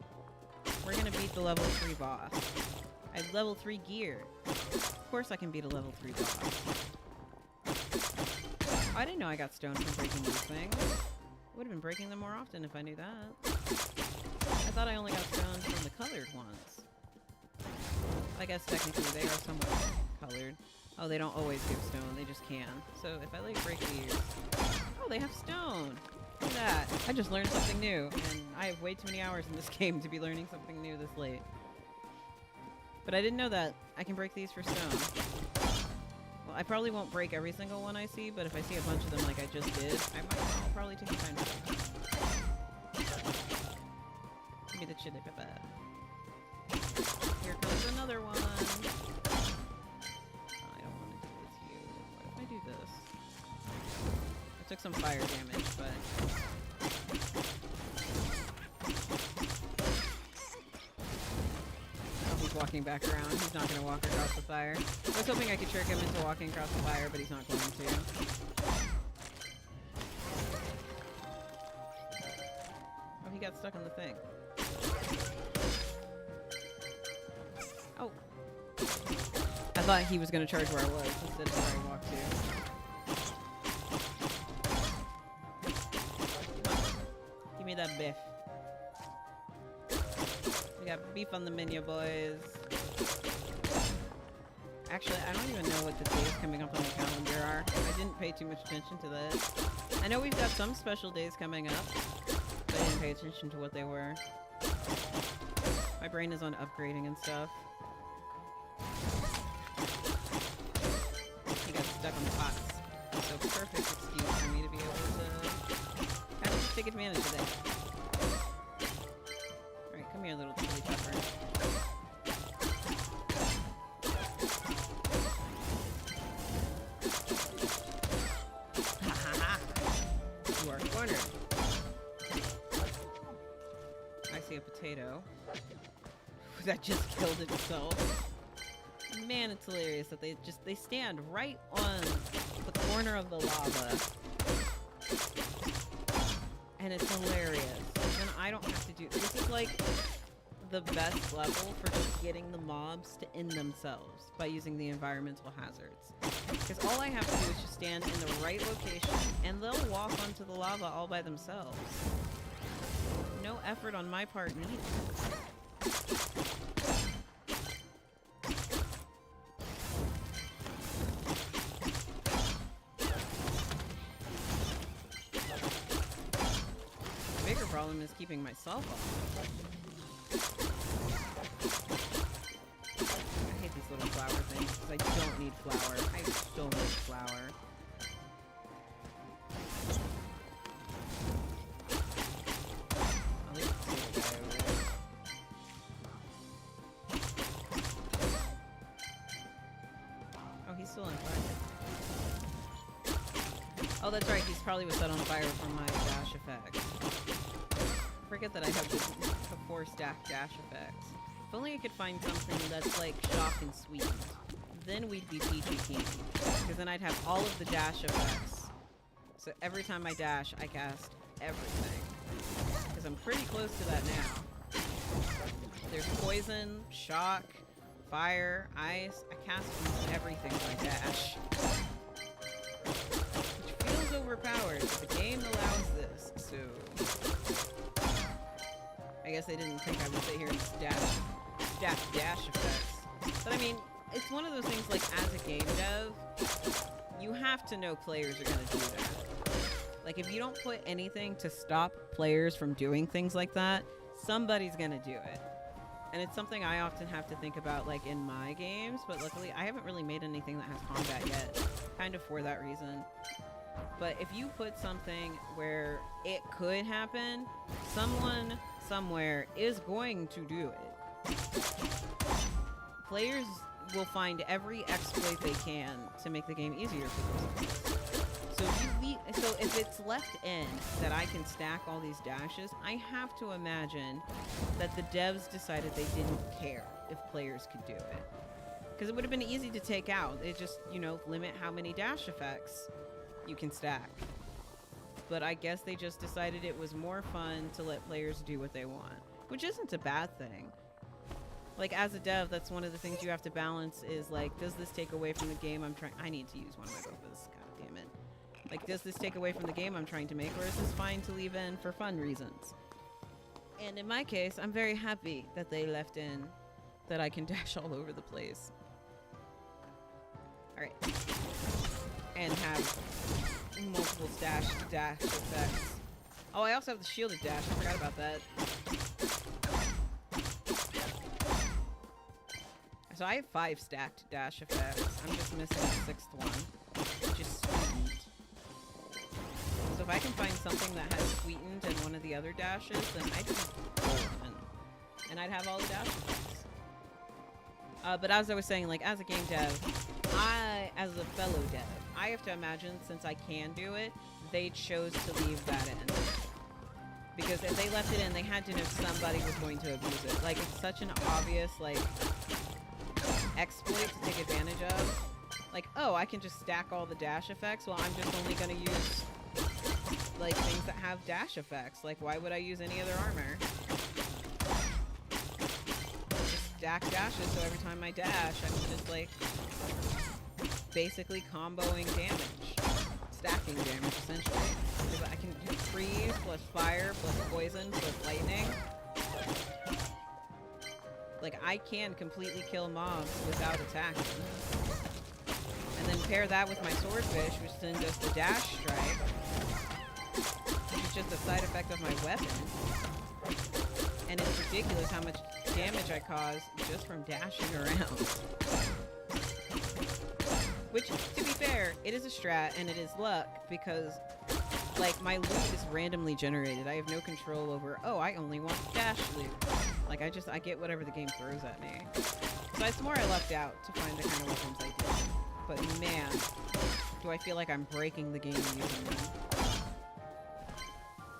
We're gonna beat the level 3 boss. I have level 3 gear. Of course I can beat a level 3 boss. I didn't know I got stoned from breaking these things. I would have been breaking them more often if I knew that. I thought I only got stoned from the colored ones. I guess technically they are somewhat colored. Oh, they don't always give stone, they just can. So if I like break these... Oh, they have stone! Look at that. I just learned something new, and I have way too many hours in this game to be learning something new this late. But I didn't know that. I can break these for stone. Well, I probably won't break every single one I see, but if I see a bunch of them like I just did, I'll probably take the time to break. Give me the chili pepper. Here comes another one. Oh, I don't want to do this here. What if I do this? I took some fire damage, but... Oh, he's walking back around. He's not going to walk across the fire. I was hoping I could trick him into walking across the fire, but he's not going to. Oh, he got stuck on the thing. Oh. I thought he was going to charge where I was instead of where I walked to. Give me that beef. We got beef on the menu, boys. Actually, I don't even know what the days coming up on the calendar are. I didn't pay too much attention to this. I know we've got some special days coming up, but I didn't pay attention to what they were. My brain is on upgrading and stuff. He got stuck on the box. So perfect excuse for me to be able to kind of take advantage of that. Alright, come here, little chili pepper. Ha ha ha! You are cornered. I see a potato. That just killed itself. Man, it's hilarious that they stand right on the corner of the lava. And it's hilarious. And I don't have to do this. Is like the best level for just getting the mobs to end themselves by using the environmental hazards. Because all I have to do is just stand in the right location and they'll walk onto the lava all by themselves. No effort on my part needed. bigger problem is keeping myself off. I hate these little flower things because I don't need flour. I so much flour. I'll leave the potato guy over there. Oh, he's still on fire. Oh, that's right. He's probably was set on fire from my dash effects. Forget that I have the 4 stack dash effects. If only I could find something that's like shock and sweetened. Then we'd be peachy keen. Because then I'd have all of the dash effects. So every time I dash, I cast everything. Because I'm pretty close to that now. There's poison, shock, fire, ice. I cast almost everything with my dash. Which feels overpowered, but the game allows this, so... I guess they didn't think I would sit here and stack dash effects. But I mean, it's one of those things like as a game dev, you have to know players are going to do that. Like if you don't put anything to stop players from doing things like that, somebody's going to do it. And it's something I often have to think about like in my games, but luckily I haven't really made anything that has combat yet, kind of for that reason. But if you put something where it could happen, someone somewhere is going to do it. Players will find every exploit they can to make the game easier for themselves. So if it's left in that I can stack all these dashes, I have to imagine that the devs decided they didn't care if players could do it. Because it would have been easy to take out. They just, you know, limit how many dash effects you can stack. But I guess they just decided it was more fun to let players do what they want, which isn't a bad thing. Like as a dev, that's one of the things you have to balance is like, does this take away from the game I'm trying? I need to use one of my bofas. God damn it. Like, does this take away from the game I'm trying to make, or is this fine to leave in for fun reasons? And in my case, I'm very happy that they left in that I can dash all over the place. All right. And have multiple dash effects. Oh, I also have the shielded dash. I forgot about that. So I have 5 stacked dash effects. I'm just missing the 6th one, which is sweetened. So if I can find something that has sweetened in one of the other dashes, then I'd be golden. And I'd have all the dash effects. But as I was saying, like, as a game dev, as a fellow dev, I have to imagine, since I can do it, they chose to leave that in. Because if they left it in, they had to know somebody was going to abuse it. Like, it's such an obvious, like, exploit to take advantage of. Like, oh, I can just stack all the dash effects? Well, I'm just only going to use, like, things that have dash effects. Like, why would I use any other armor? Just stack dashes, so every time I dash, I'm just, like, basically comboing damage. Stacking damage, essentially. Because I can do freeze, plus fire, plus poison, plus lightning. Like, I can completely kill mobs without attacking. And then pair that with my swordfish, which then does the dash strike. Which is just a side effect of my weapon. And it's ridiculous how much damage I cause just from dashing around. Which, to be fair, it is a strat and it is luck because, like, my loot is randomly generated. I have no control over, oh, I only want dash loot. Like, I get whatever the game throws at me. So it's more I lucked out to find the kind of weapons I did. But man, do I feel like I'm breaking the game using them.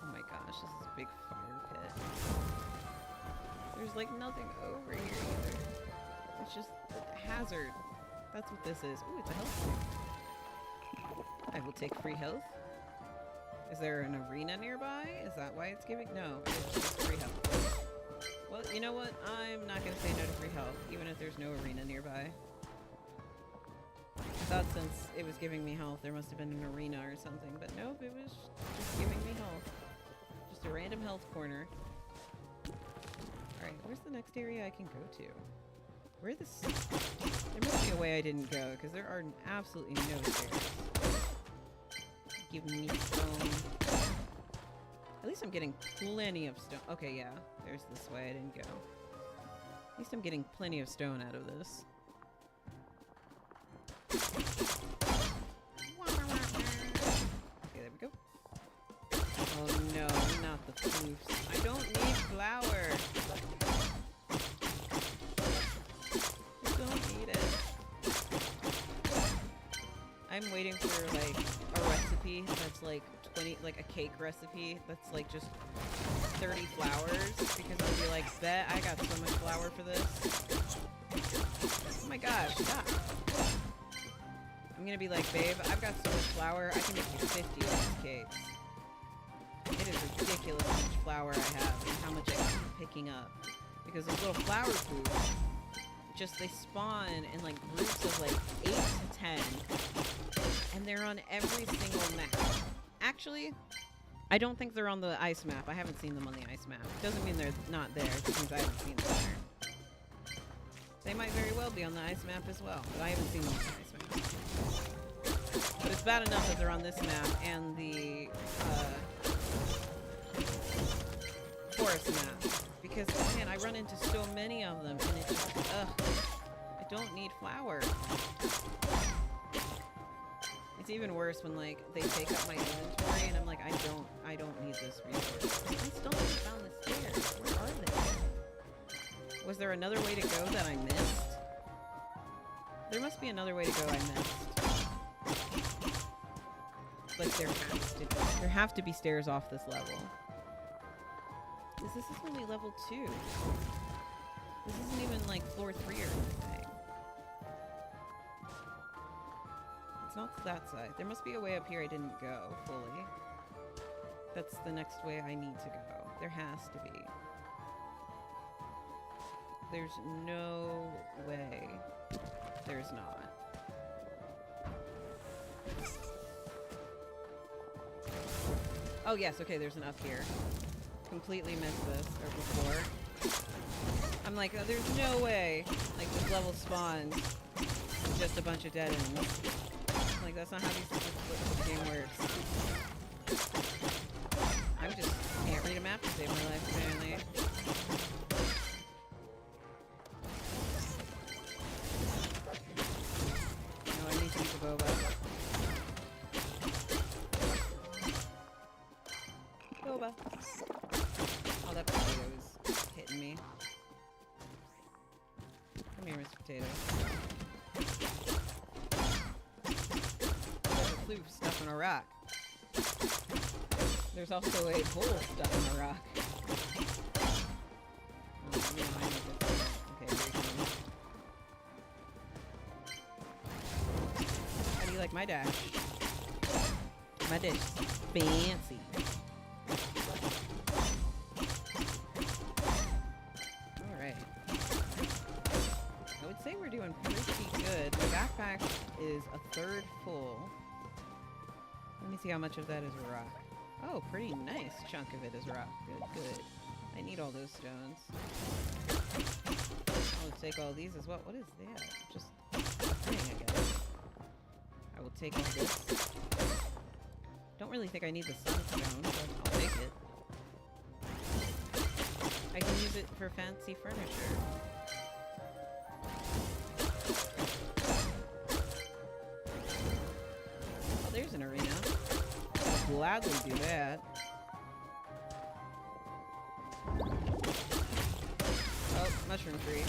Oh my gosh, this is a big fire pit. There's, like, nothing over here either. It's just a hazard. That's what this is. Ooh, it's a health thing. I will take free health. Is there an arena nearby? Is that why it's giving? No, it's just free health. Well, you know what? I'm not going to say no to free health, even if there's no arena nearby. I thought since it was giving me health, there must have been an arena or something, but nope, it was just giving me health. Just a random health corner. Alright, where's the next area I can go to? Where this? There must be a way I didn't go, because there are absolutely no stairs. Give me stone. At least I'm getting plenty of stone. Okay, yeah. There's this way. I didn't go. At least I'm getting plenty of stone out of this. Okay, there we go. Oh no, not the floofs. I don't need flour. I don't need it. I'm waiting for like a recipe that's like 20, like a cake recipe that's like just 30 flours, because I'll be like, bet I got so much flour for this. Oh my gosh, stop. I'm gonna be like, babe, I've got so much flour, I can make you 50 of these cakes. It is ridiculous how much flour I have and how much I keep picking up. Because those little flour poops, just they spawn in like groups of like 8 to 10. And they're on every single map. Actually, I don't think they're on the ice map. I haven't seen them on the ice map. Doesn't mean they're not there, it just means I haven't seen them there. They might very well be on the ice map as well, but I haven't seen them on the ice map. But it's bad enough that they're on this map and the forest map. Because, man, I run into so many of them, and it's just, ugh. I don't need flour. It's even worse when, like, they take up my inventory, and I'm like, I don't need this resource. I still haven't found the stairs. Where are they? Was there another way to go that I missed? There must be another way to go I missed. Like, there has to be. There have to be stairs off this level. This is only level 2. This isn't even, like, floor 3 or anything. It's not that side. There must be a way up here I didn't go fully. That's the next way I need to go. There has to be. There's no way there's not. Oh yes, okay, there's an up here. Completely missed this, or before. I'm like, oh, there's no way, like, this level spawns just a bunch of dead ends. Like, that's not how this game works. I'm just can't read a map to save my life, apparently. No, I need to eat the boba. Boba. Oh, that potato is hitting me. Come here, Mr. Potato. There's a floof stuck in a rock. There's also a hole stuck in a rock. Oh, no, I need this. Okay, here he comes. How do you like my dash? My dish is fancy. Doing pretty good. My backpack is a third full. Let me see how much of that is rock. Oh, pretty nice chunk of it is rock. Good, good. I need all those stones. I'll take all these as well. What is that? Just a thing, I guess. I will take all this. Don't really think I need the sunstone, but I'll take it. I can use it for fancy furniture. There's an arena. I'll gladly do that. Oh, mushroom tree.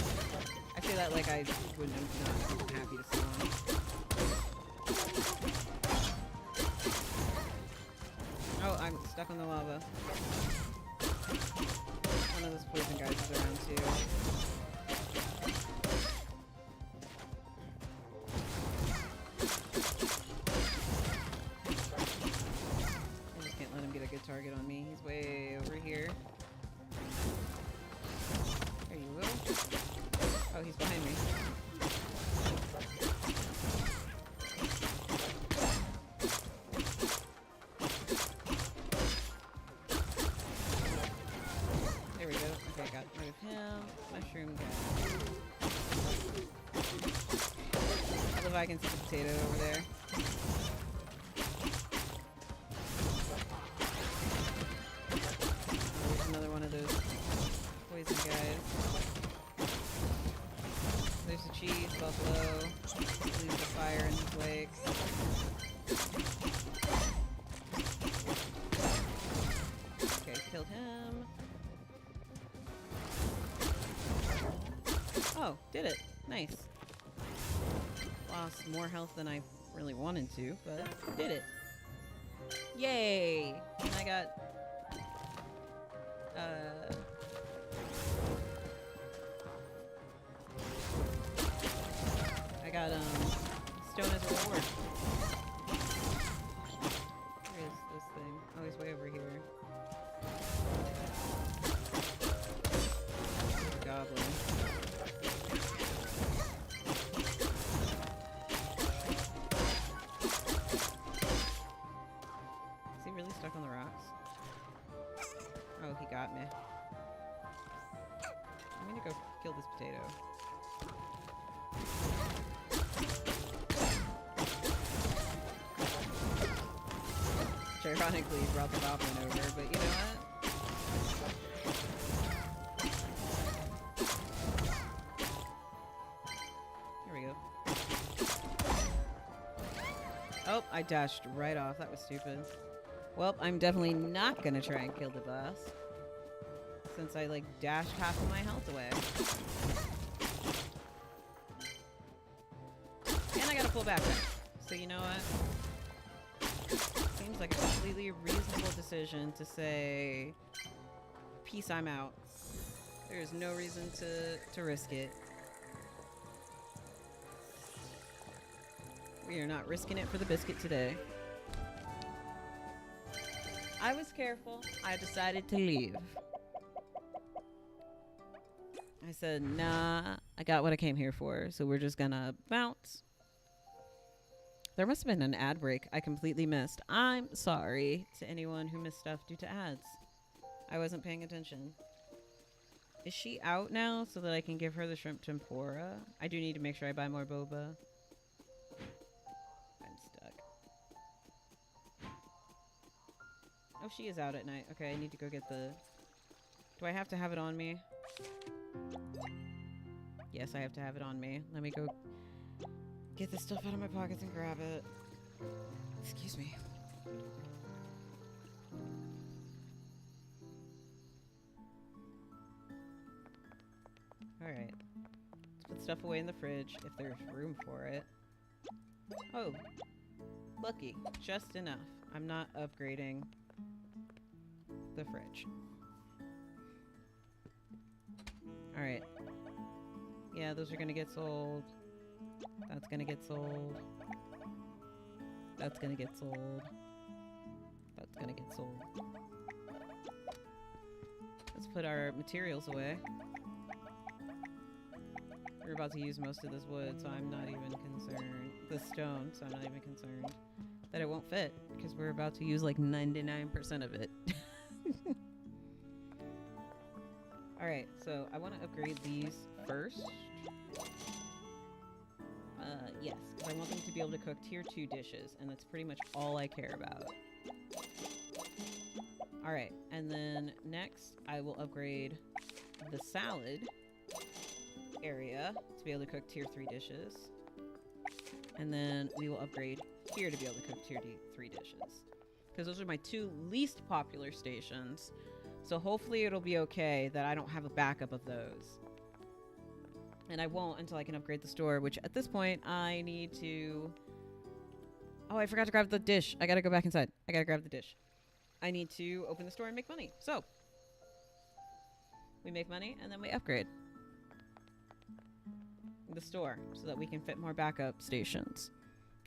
I say that like I wouldn't have been happy to see one. Oh, I'm stuck on the lava. One of those poison guys is around too. Target on me. He's way over here. There you will. Oh, he's behind me. There we go. Okay, got rid of him. Mushroom guy. I love I can see the potato over there. him. Oh, did it. Nice. Lost more health than I really wanted to, but did it. Yay! And I got... stone as a reward. Where is this thing? Oh, he's way over here. Goblin. Is he really stuck on the rocks? Oh, he got me. I'm gonna go kill this potato. Which ironically brought the goblin over, but you know what? Here we go. Oh, I dashed right off. That was stupid. Well, I'm definitely not gonna try and kill the boss, since I, like, dashed half of my health away. And I got a full backpack. So you know what? Seems like a completely reasonable decision to say, peace, I'm out. There's no reason to risk it. We are not risking it for the biscuit today. I was careful. I decided to leave. I said, nah, I got what I came here for, so we're just gonna bounce. There must have been an ad break I completely missed. I'm sorry to anyone who missed stuff due to ads. I wasn't paying attention. Is she out now so that I can give her the shrimp tempura? I do need to make sure I buy more boba. I'm stuck. Oh, she is out at night. Okay, I need to go get the... Do I have to have it on me? Yes, I have to have it on me. Let me go get this stuff out of my pockets and grab it. Excuse me. Alright. Let's put stuff away in the fridge if there's room for it. Oh. Lucky. Just enough. I'm not upgrading the fridge. Alright. Yeah, those are gonna get sold. That's gonna get sold. That's gonna get sold. That's gonna get sold. Let's put our materials away. We're about to use most of this wood, so I'm not even concerned. The stone, so I'm not even concerned that it won't fit, because we're about to use like 99% of it. Alright, so I want to upgrade these first. Yes, because I want them to be able to cook tier 2 dishes, and that's pretty much all I care about. Alright, and then next I will upgrade the salad area to be able to cook tier 3 dishes. And then we will upgrade here to be able to cook tier 3 dishes. Because those are my 2 least popular stations. So hopefully it'll be okay that I don't have a backup of those. And I won't until I can upgrade the store, which at this point I need to... Oh, I forgot to grab the dish. I gotta go back inside. I gotta grab the dish. I need to open the store and make money. So, we make money and then we upgrade the store so that we can fit more backup stations.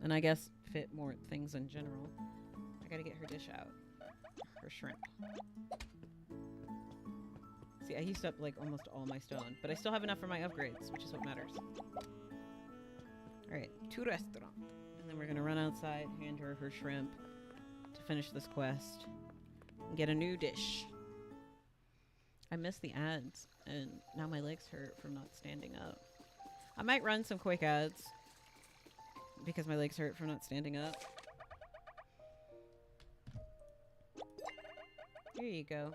And I guess fit more things in general. I gotta get her dish out. Her shrimp. See, I used up like almost all my stone, but I still have enough for my upgrades, which is what matters. Alright, to restaurant. And then we're gonna run outside, hand her her shrimp to finish this quest and get a new dish. I missed the ads, and now my legs hurt from not standing up. I might run some quick ads because my legs hurt from not standing up. Here you go.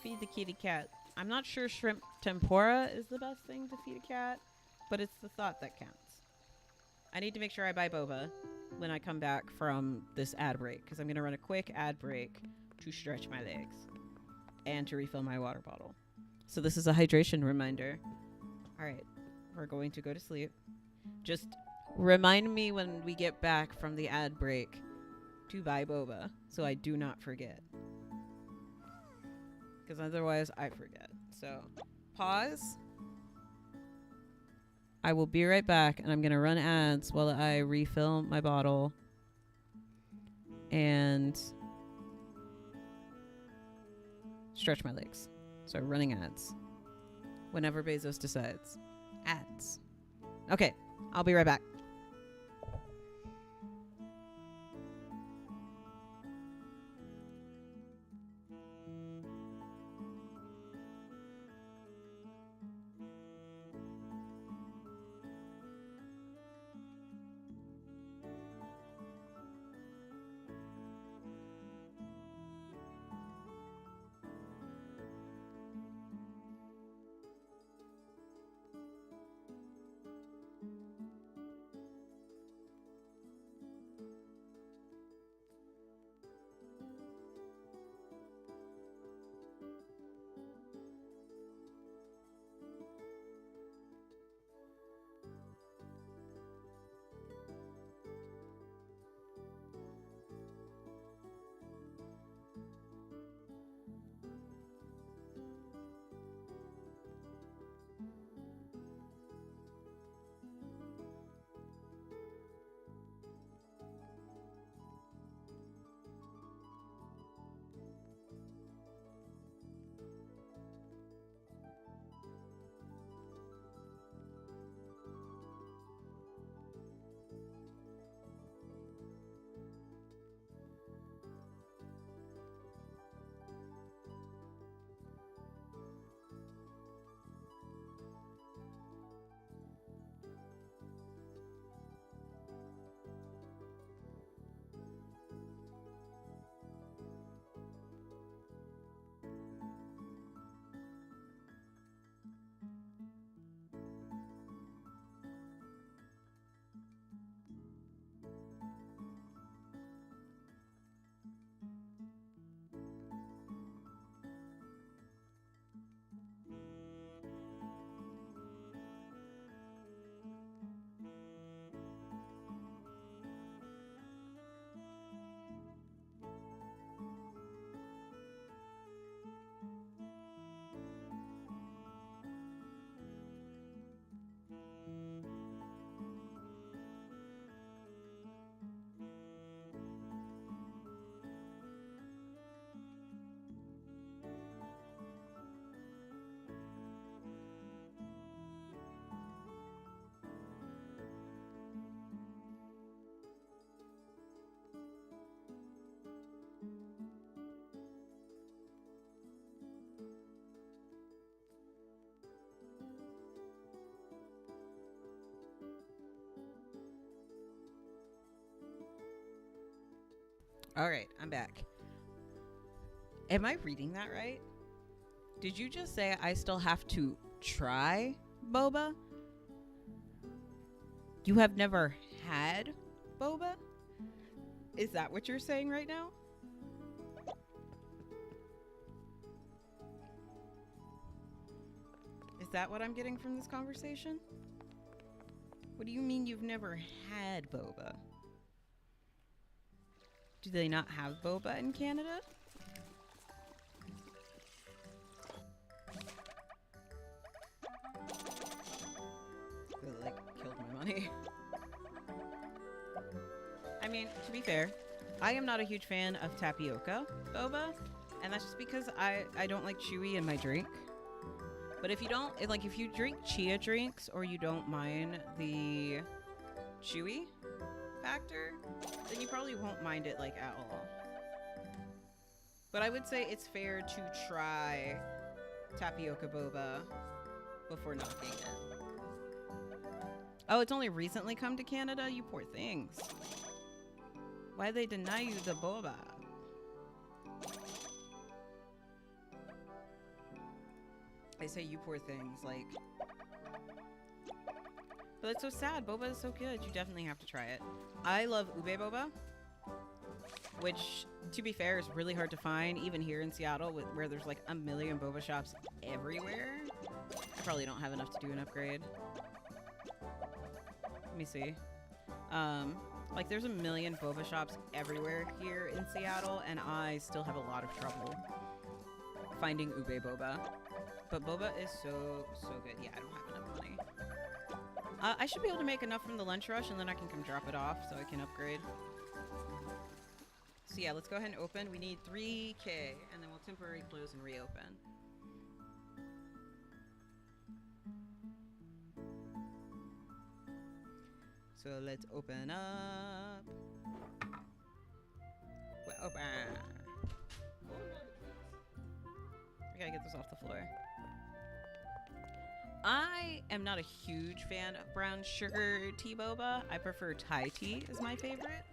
Feed the kitty cat. I'm not sure shrimp tempura is the best thing to feed a cat, but it's the thought that counts. I need to make sure I buy boba when I come back from this ad break because I'm going to run a quick ad break to stretch my legs and to refill my water bottle. So this is a hydration reminder. All right, we're going to go to sleep. Just remind me when we get back from the ad break to buy boba so I do not forget. Because otherwise I forget. So pause. I will be right back, and I'm going to run ads while I refill my bottle and stretch my legs. So running ads. Whenever Bezos decides. Ads. Okay, I'll be right back. All right, I'm back. Am I reading that right? Did you just say I still have to try boba? You have never had boba? Is that what you're saying right now? Is that what I'm getting from this conversation? What do you mean you've never had boba? Do they not have boba in Canada? Really, like, killed my money. I mean, to be fair, I am not a huge fan of tapioca boba, and that's just because I don't like chewy in my drink. But if you don't, if you drink chia drinks or you don't mind the chewy factor, then you probably won't mind it like at all. But I would say it's fair to try tapioca boba before knocking it. Oh, it's only recently come to Canada? You poor things. Why'd they deny you the boba? I say you poor things, like But that's so sad. Boba is so good. You definitely have to try it. I love ube boba, which, to be fair, is really hard to find, even here in Seattle, where there's like a million boba shops everywhere. I probably don't have enough to do an upgrade. Let me see. Like, there's a million boba shops everywhere here in Seattle, and I still have a lot of trouble finding ube boba. But boba is so, so good. Yeah, I don't have enough money. I should be able to make enough from the lunch rush, and then I can come drop it off so I can upgrade. So yeah, let's go ahead and open. We need 3K, and then we'll temporarily close and reopen. So let's open up. We're open. I gotta get this off the floor. I am not a huge fan of brown sugar tea boba. I prefer Thai tea is my favorite.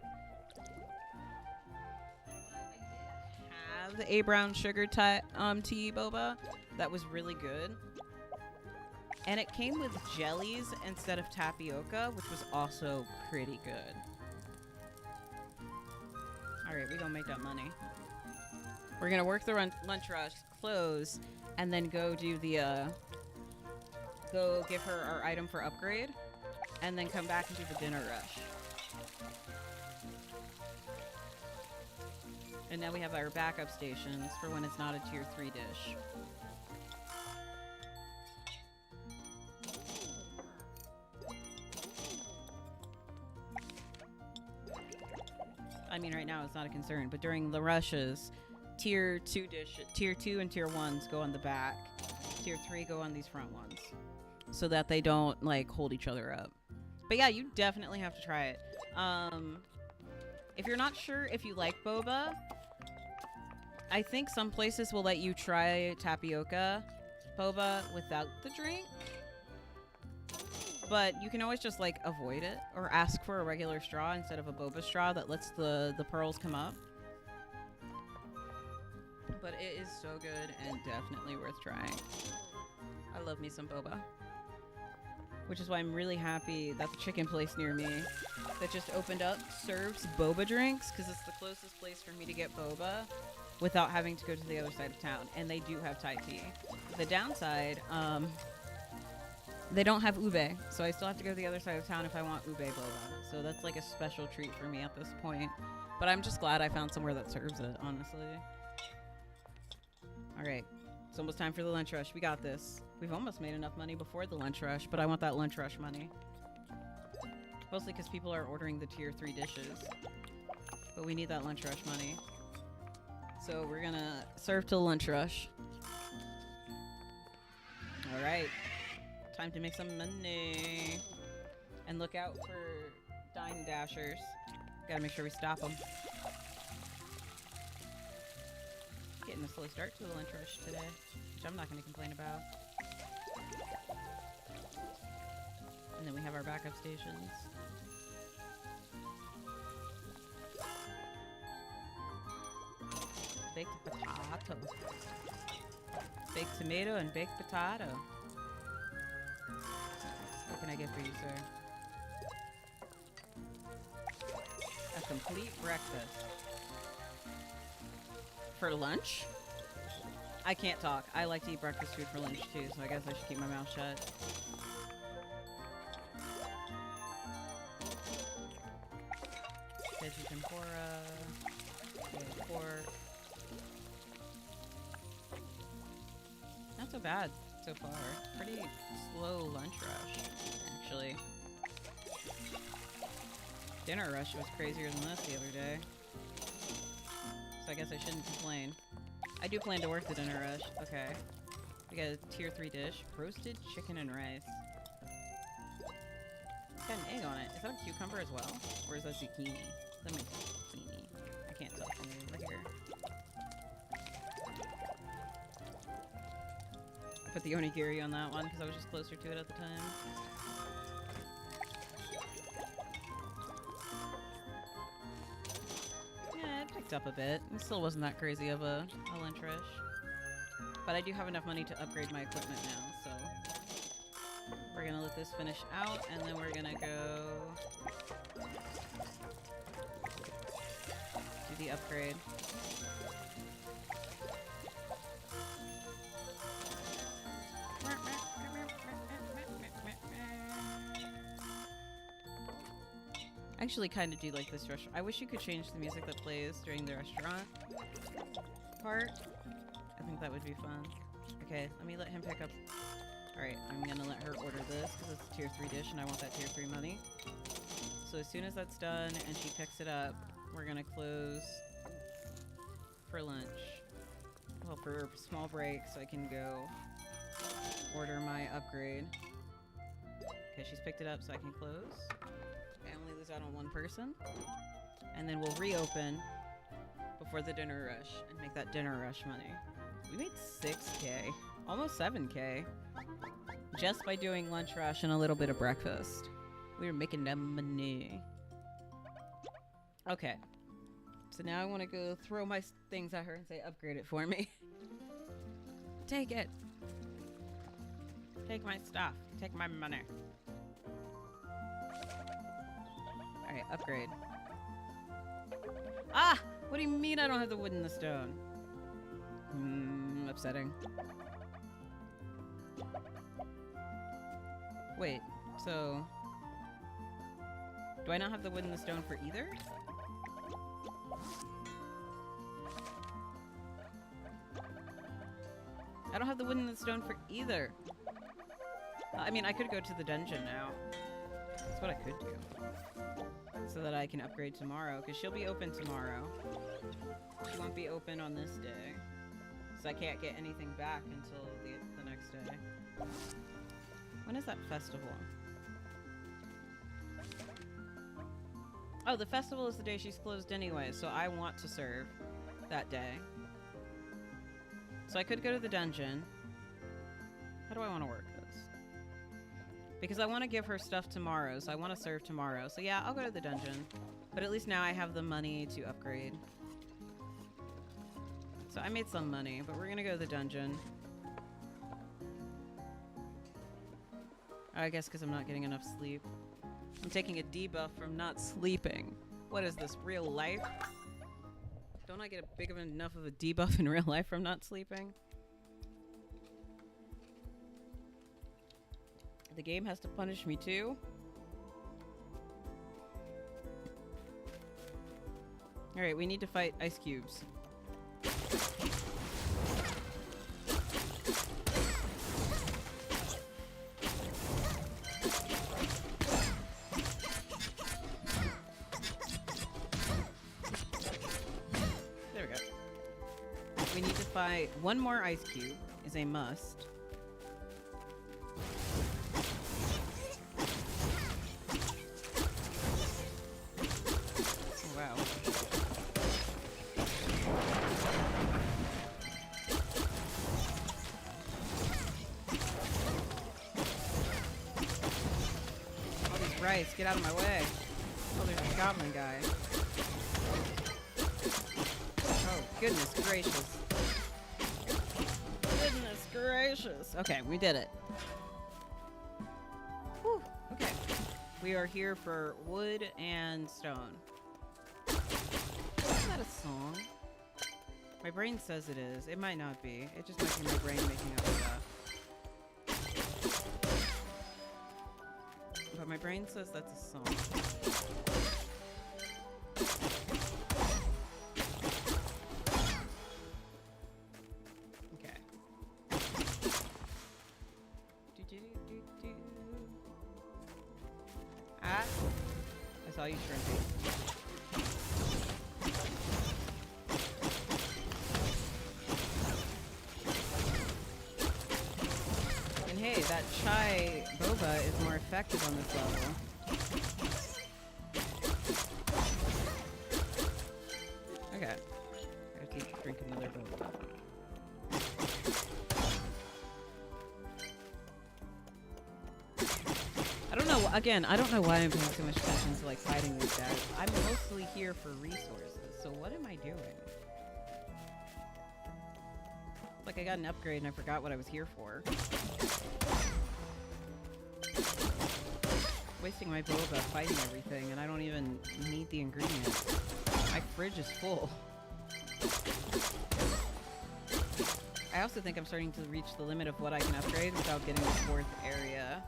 I have a brown sugar tea boba that was really good. And it came with jellies instead of tapioca, which was also pretty good. Alright, we're gonna make that money. We're gonna work the lunch rush, close, and then go do the, go give her our item for upgrade, and then come back and do the dinner rush. And now we have our backup stations for when it's not a tier 3 dish. I mean, right now it's not a concern, but during the rushes, tier 2 and tier 1s go on the back. Tier 3 go on these front ones. So that they don't, like, hold each other up. But yeah, you definitely have to try it. If you're not sure if you like boba, I think some places will let you try tapioca boba without the drink. But you can always just, like, avoid it or ask for a regular straw instead of a boba straw that lets the pearls come up. But it is so good and definitely worth trying. I love me some boba. Which is why I'm really happy that the chicken place near me that just opened up serves boba drinks, because it's the closest place for me to get boba without having to go to the other side of town. And they do have Thai tea. The downside, they don't have ube, so I still have to go to the other side of town if I want ube boba. So that's like a special treat for me at this point. But I'm just glad I found somewhere that serves it, honestly. Alright, it's almost time for the lunch rush. We got this. We've almost made enough money before the lunch rush, but I want that lunch rush money. Mostly because people are ordering the tier 3 dishes. But we need that lunch rush money. So we're gonna serve till lunch rush. Alright. Time to make some money. And look out for Dine Dashers. Gotta make sure we stop them. Getting a slow start to the lunch rush today, which I'm not gonna complain about. And then we have our backup stations. Baked potato. Baked tomato and baked potato. What can I get for you, sir? A complete breakfast. For lunch? I can't talk. I like to eat breakfast food for lunch too, so I guess I should keep my mouth shut. Veggie tempura. Pork. Not so bad so far. Pretty slow lunch rush, actually. Dinner rush was crazier than this the other day. So I guess I shouldn't complain. I do plan to work the dinner rush. Okay. We got a tier 3 dish. Roasted chicken and rice. It's got an egg on it. Is that a cucumber as well? Or is that zucchini? That makes zucchini. I can't tell from over here. I put the onigiri on that one because I was just closer to it at the time. Yeah, it picked up a bit. It still wasn't that crazy of a lunch rush. But I do have enough money to upgrade my equipment now, so We're gonna let this finish out, and then we're gonna go do the upgrade. I actually kind of do like this restaurant. I wish you could change the music that plays during the restaurant part. I think that would be fun. Okay, let me let him pick up. Alright, I'm gonna let her order this because it's a tier 3 dish and I want that tier 3 money. So as soon as that's done and she picks it up, we're gonna close for lunch. Well, for a small break so I can go order my upgrade. Okay, she's picked it up so I can close. I only lose out on one person. And then we'll reopen before the dinner rush and make that dinner rush money. We made 6K, almost 7K, just by doing lunch rush and a little bit of breakfast. We were making that money. Okay, so now I want to go throw my things at her and say, upgrade it for me. Take it. Take my stuff. Take my money. Alright, upgrade. Ah! What do you mean I don't have the wood and the stone? Upsetting. Wait, so... do I not have the wood and the stone for either? I don't have the wood and the stone for either. I mean, I could go to the dungeon now. That's what I could do. So that I can upgrade tomorrow, because she'll be open tomorrow. She won't be open on this day. So I can't get anything back until the next day. When is that festival? Oh, the festival is the day she's closed anyway, so I want to serve that day. So I could go to the dungeon. How do I want to work this? Because I want to give her stuff tomorrow, so I want to serve tomorrow. So yeah, I'll go to the dungeon. But at least now I have the money to upgrade. So I made some money, but we're going to go to the dungeon. I guess because I'm not getting enough sleep. I'm taking a debuff from not sleeping. What is this, real life? Don't I get enough of a debuff in real life from not sleeping? The game has to punish me too? Alright, we need to fight ice cubes. There we go. We need to fight one more ice cube is a must. Get out of my way. Oh, there's a goblin guy. Oh, goodness gracious. Goodness gracious. Okay, we did it. Whew. Okay. We are here for wood and stone. Is that a song? My brain says it is. It might not be. It just might be my brain making up stuff. But my brain says that's a song. Okay. Ah! I saw you shrimping. And hey, that chai boba is more effective on this level. Okay. I have to drink another boba. I don't know, again, I don't know why I'm paying so much attention to like fighting these guys. I'm mostly here for resources, so what am I doing? Like I got an upgrade and I forgot what I was here for. wasting my boba fighting everything, and I don't even need the ingredients. My fridge is full. I also think I'm starting to reach the limit of what I can upgrade without getting the 4th area.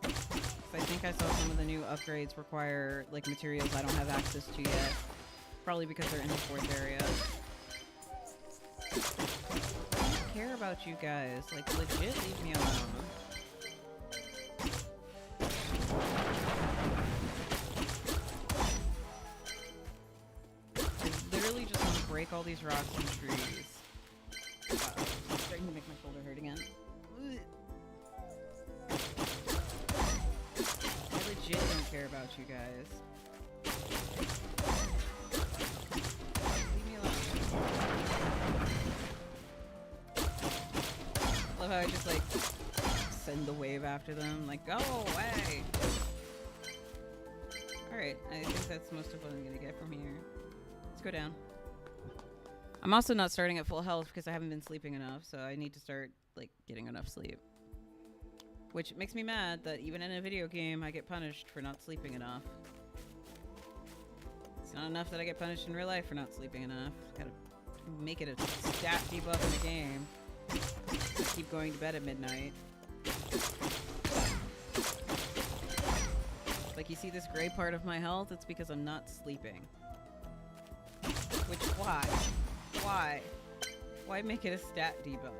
I think I saw some of the new upgrades require, like, materials I don't have access to yet. Probably because they're in the 4th area. I don't care about you guys. Like, legit, leave me alone. I literally just want to break all these rocks and trees. Uh-oh, I'm starting to make my shoulder hurt again. I legit don't care about you guys. Leave me alone. Love how I just like send the wave after them, like, go away! Alright, I think that's most of what I'm gonna get from here. Let's go down. I'm also not starting at full health because I haven't been sleeping enough, so I need to start, like, getting enough sleep. Which makes me mad that even in a video game, I get punished for not sleeping enough. It's not enough that I get punished in real life for not sleeping enough. Gotta make it a stat debuff in the game. I keep going to bed at midnight. Like, you see this gray part of my health? It's because I'm not sleeping. Which, why? Why? Why make it a stat debuff?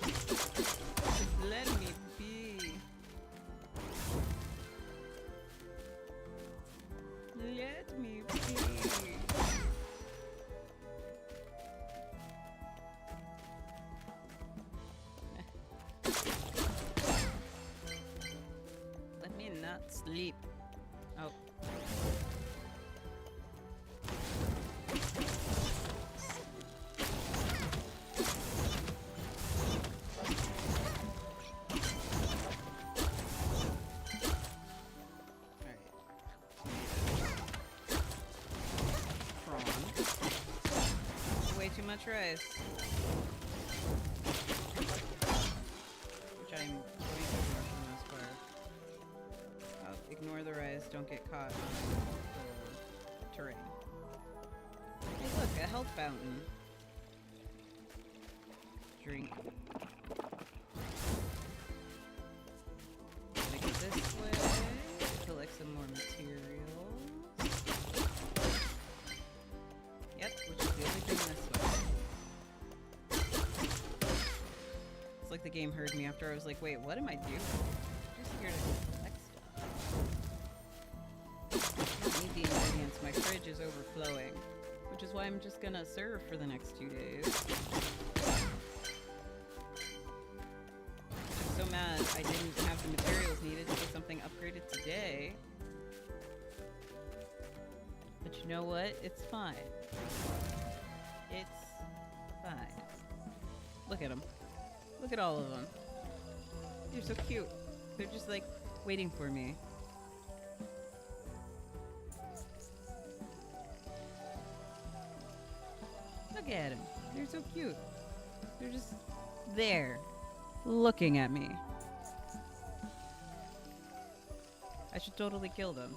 Just let me be. Let me be. Let me not sleep. Oh. Too much rice. Which I'm going to ignore for the most part. I'll ignore the rice, don't get caught on the terrain. Hey look, a health fountain. Drink. Gotta go this way, collect some more materials. Yep, which is the only thing this way. It's like the game heard me after I was like, wait, what am I doing? I'm just here to collect stuff. I don't need the ingredients, my fridge is overflowing. Which is why I'm just gonna serve for the next 2 days. I'm so mad I didn't have the materials needed to get something upgraded today. But you know what? It's fine. It's fine. Look at them. Look at all of them. They're so cute. They're just like waiting for me. Look at them. They're so cute. They're just there, looking at me. I should totally kill them.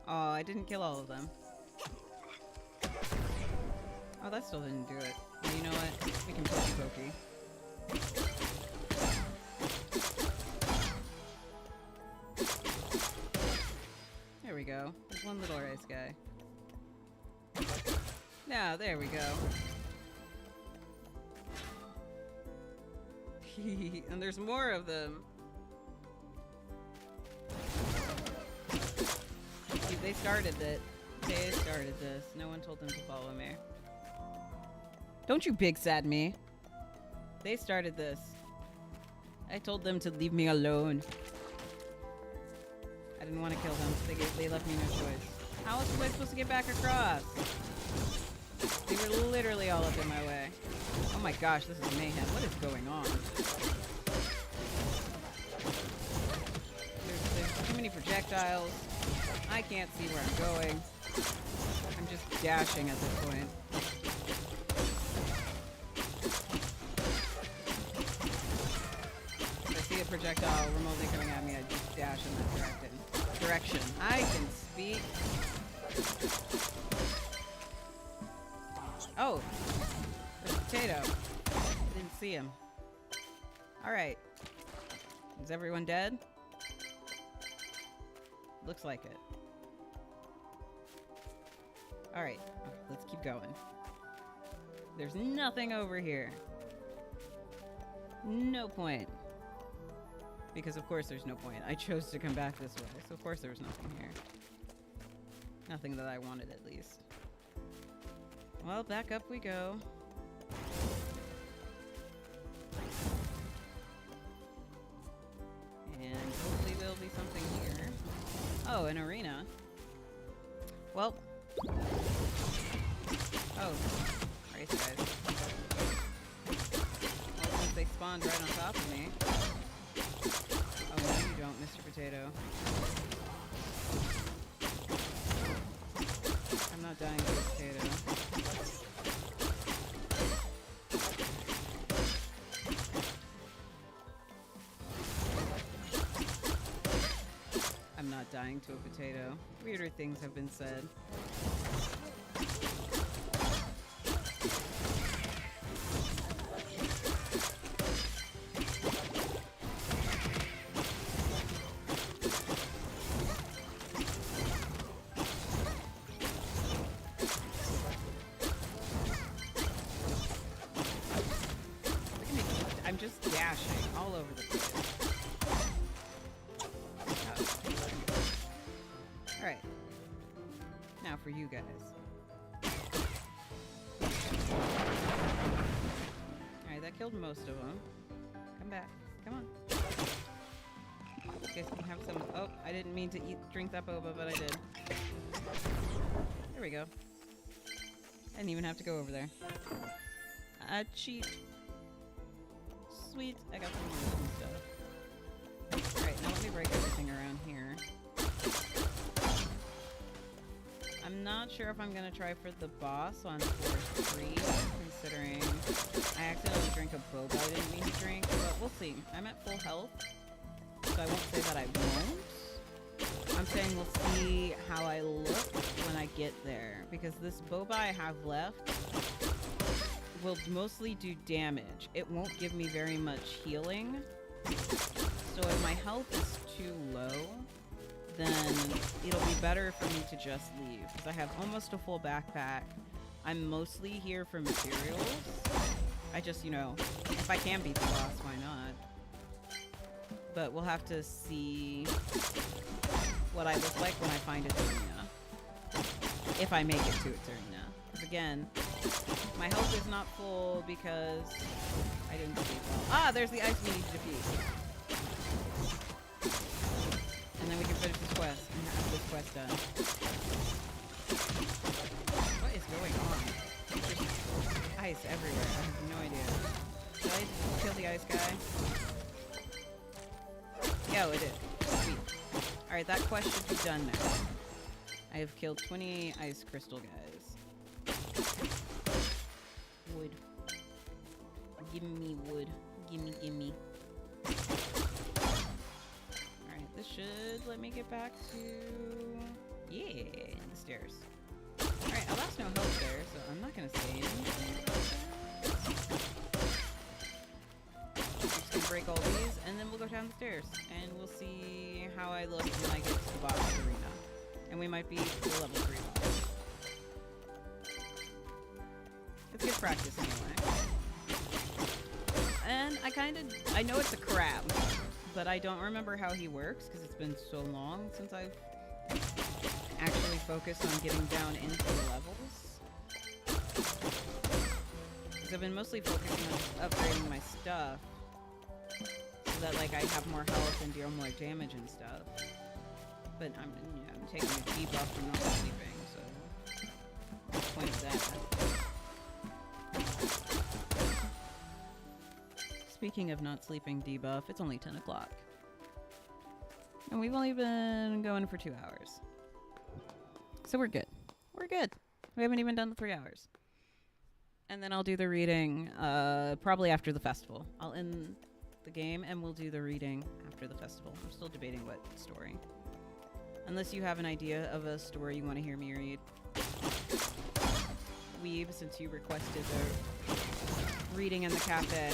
Oh, I didn't kill all of them. Oh, that still didn't do it. Well, you know what? We can pokey. There we go. There's one little rice guy. Now, there we go. And there's more of them. They started it. They started this. No one told them to follow me. Don't you big sad me. They started this. I told them to leave me alone. I didn't want to kill them, so they left me no choice. How else was I supposed to get back across? They were literally all up in my way. Oh my gosh, this is mayhem. What is going on? There's too many projectiles. I can't see where I'm going. I'm just dashing at this point. If I see a projectile remotely coming at me, I just dash in that direction. I can speak. Oh, there's a potato. I didn't see him. Alright. Is everyone dead? Looks like it. Alright, let's keep going. There's nothing over here. No point. Because of course there's no point. I chose to come back this way, so of course there was nothing here. Nothing that I wanted, at least. Well, back up we go. And hopefully there'll be something here. Oh, an arena. Well. Oh. Christ, guys. Well, since they spawned right on top of me. Oh, no you don't, Mr. Potato. I'm not dying to a potato. I'm not dying to a potato. Weirder things have been said. I'm just dashing all over the place. Alright. Now for you guys. Alright, that killed most of them. Come back. Come on. You guys can have some... Oh, I didn't mean to drink that boba, but I did. There we go. I didn't even have to go over there. Cheat. Sweet. I got some more stuff. Alright, now let me break everything around here. I'm not sure if I'm gonna try for the boss on floor 3, considering I accidentally drank a boba I didn't mean to drink, but we'll see. I'm at full health, so I won't say that I won't. I'm saying we'll see how I look when I get there, because this boba I have left will mostly do damage. It won't give me very much healing. So if my health is too low, then it'll be better for me to just leave. Because I have almost a full backpack. I'm mostly here for materials. I just, you know, if I can beat the boss, why not? But we'll have to see what I look like when I find its arena. If I make it to its arena. Because again, my health is not full because I didn't sleep well. Ah, there's the ice we need to defeat. And then we can finish this quest and have this quest done. What is going on? There's ice everywhere. I have no idea. Did I kill the ice guy? Yeah, it did. Sweet. Alright, that quest should be done now. I have killed 20 ice crystal guys. Wood. Gimme wood. Gimme, gimme. Alright, this should let me get back to... Yeah, the stairs. Alright, I lost no health there, so I'm not gonna say anything. I'm just gonna break all these, and then we'll go down the stairs. And we'll see how I look when I get to the boss arena. And we might be to level 3 boss. It's good practice anyway. And I know it's a crab, but I don't remember how he works because it's been so long since I've actually focused on getting down into the levels. Because I've been mostly focusing on just upgrading my stuff so that like I have more health and deal more damage and stuff. But I'm taking a debuff from not sleeping, so what's the point of that? Speaking of not sleeping debuff, it's only 10 o'clock. And we've only been going for 2 hours. So we're good. We're good. We haven't even done the 3 hours. And then I'll do the reading probably after the festival. I'll end the game and we'll do the reading after the festival. I'm still debating what story. Unless you have an idea of a story you want to hear me read. Weeb, since you requested the reading in the cafe.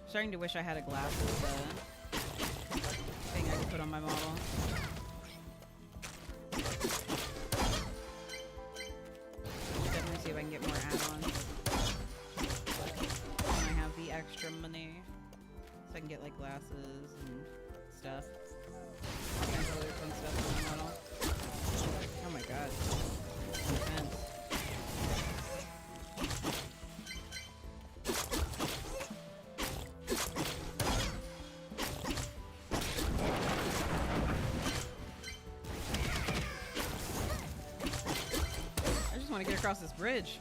Starting to wish I had a glasses thing I could put on my model. Definitely see if I can get more add-ons when I have the extra money, so I can get like glasses and stuff. All kinds of other fun stuff on my model. Oh my god. Intense. I just want to get across this bridge.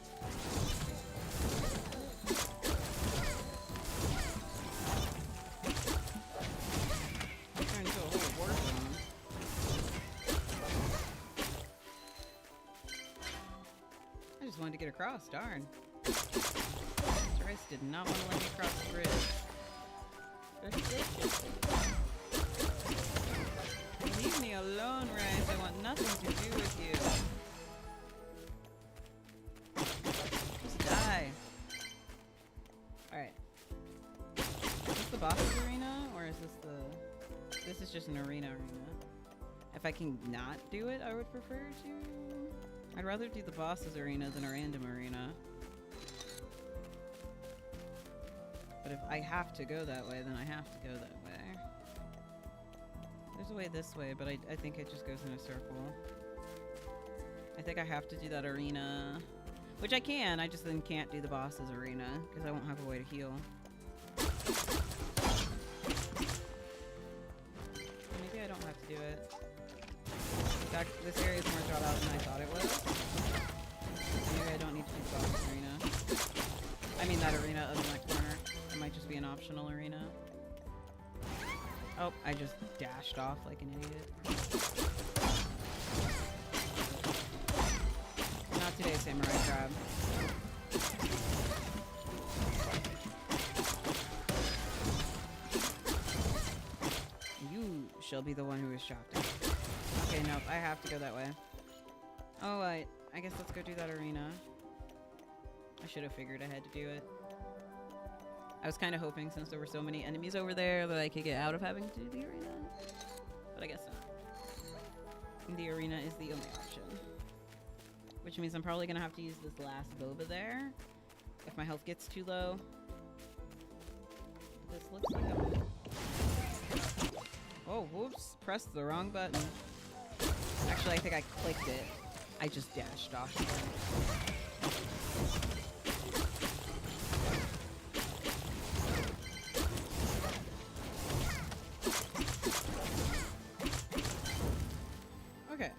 Turn into a whole war zone. I just wanted to get across, darn. Rice did not want to let me cross the bridge. Leave me alone, Rice. I want nothing to do with you. Just die. Alright. Is this the boss's arena? Or is this the... This is just an arena. If I can not do it, I would prefer to... I'd rather do the boss's arena than a random arena. But if I have to go that way, then I have to go that way. There's a way this way, but I think it just goes in a circle. I think I have to do that arena. Which I can, I just then can't do the boss's arena, because I won't have a way to heal. Maybe I don't have to do it. In fact, this area is more thought out than I thought it was. Maybe I don't need to do the boss's arena. I mean that arena in that corner. It might just be an optional arena. Oh, I just dashed off like an idiot. Not today, Samurai Crab. You shall be the one who is shocked. Okay, nope, I have to go that way. Oh, I guess let's go do that arena. I should have figured I had to do it. I was kind of hoping, since there were so many enemies over there, that I could get out of having to do the arena. But I guess not. The arena is the only option. Which means I'm probably going to have to use this last boba there. If my health gets too low. This looks like a... Oh, whoops. Pressed the wrong button. Actually, I think I clicked it. I just dashed off. Okay.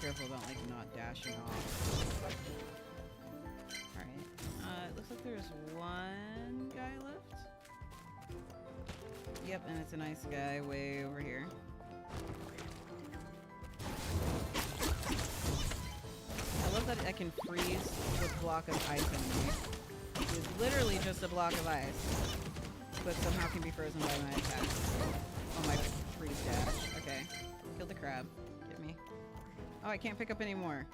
Careful about like not dashing off. Alright. It looks like there's one guy left. Yep, and it's a nice guy way over here. I love that I can freeze with block of ice enemy. It's literally just a block of ice, but somehow can be frozen by my attack. Oh, my freeze dash. Okay. Kill the crab. Get me. Oh, I can't pick up any more.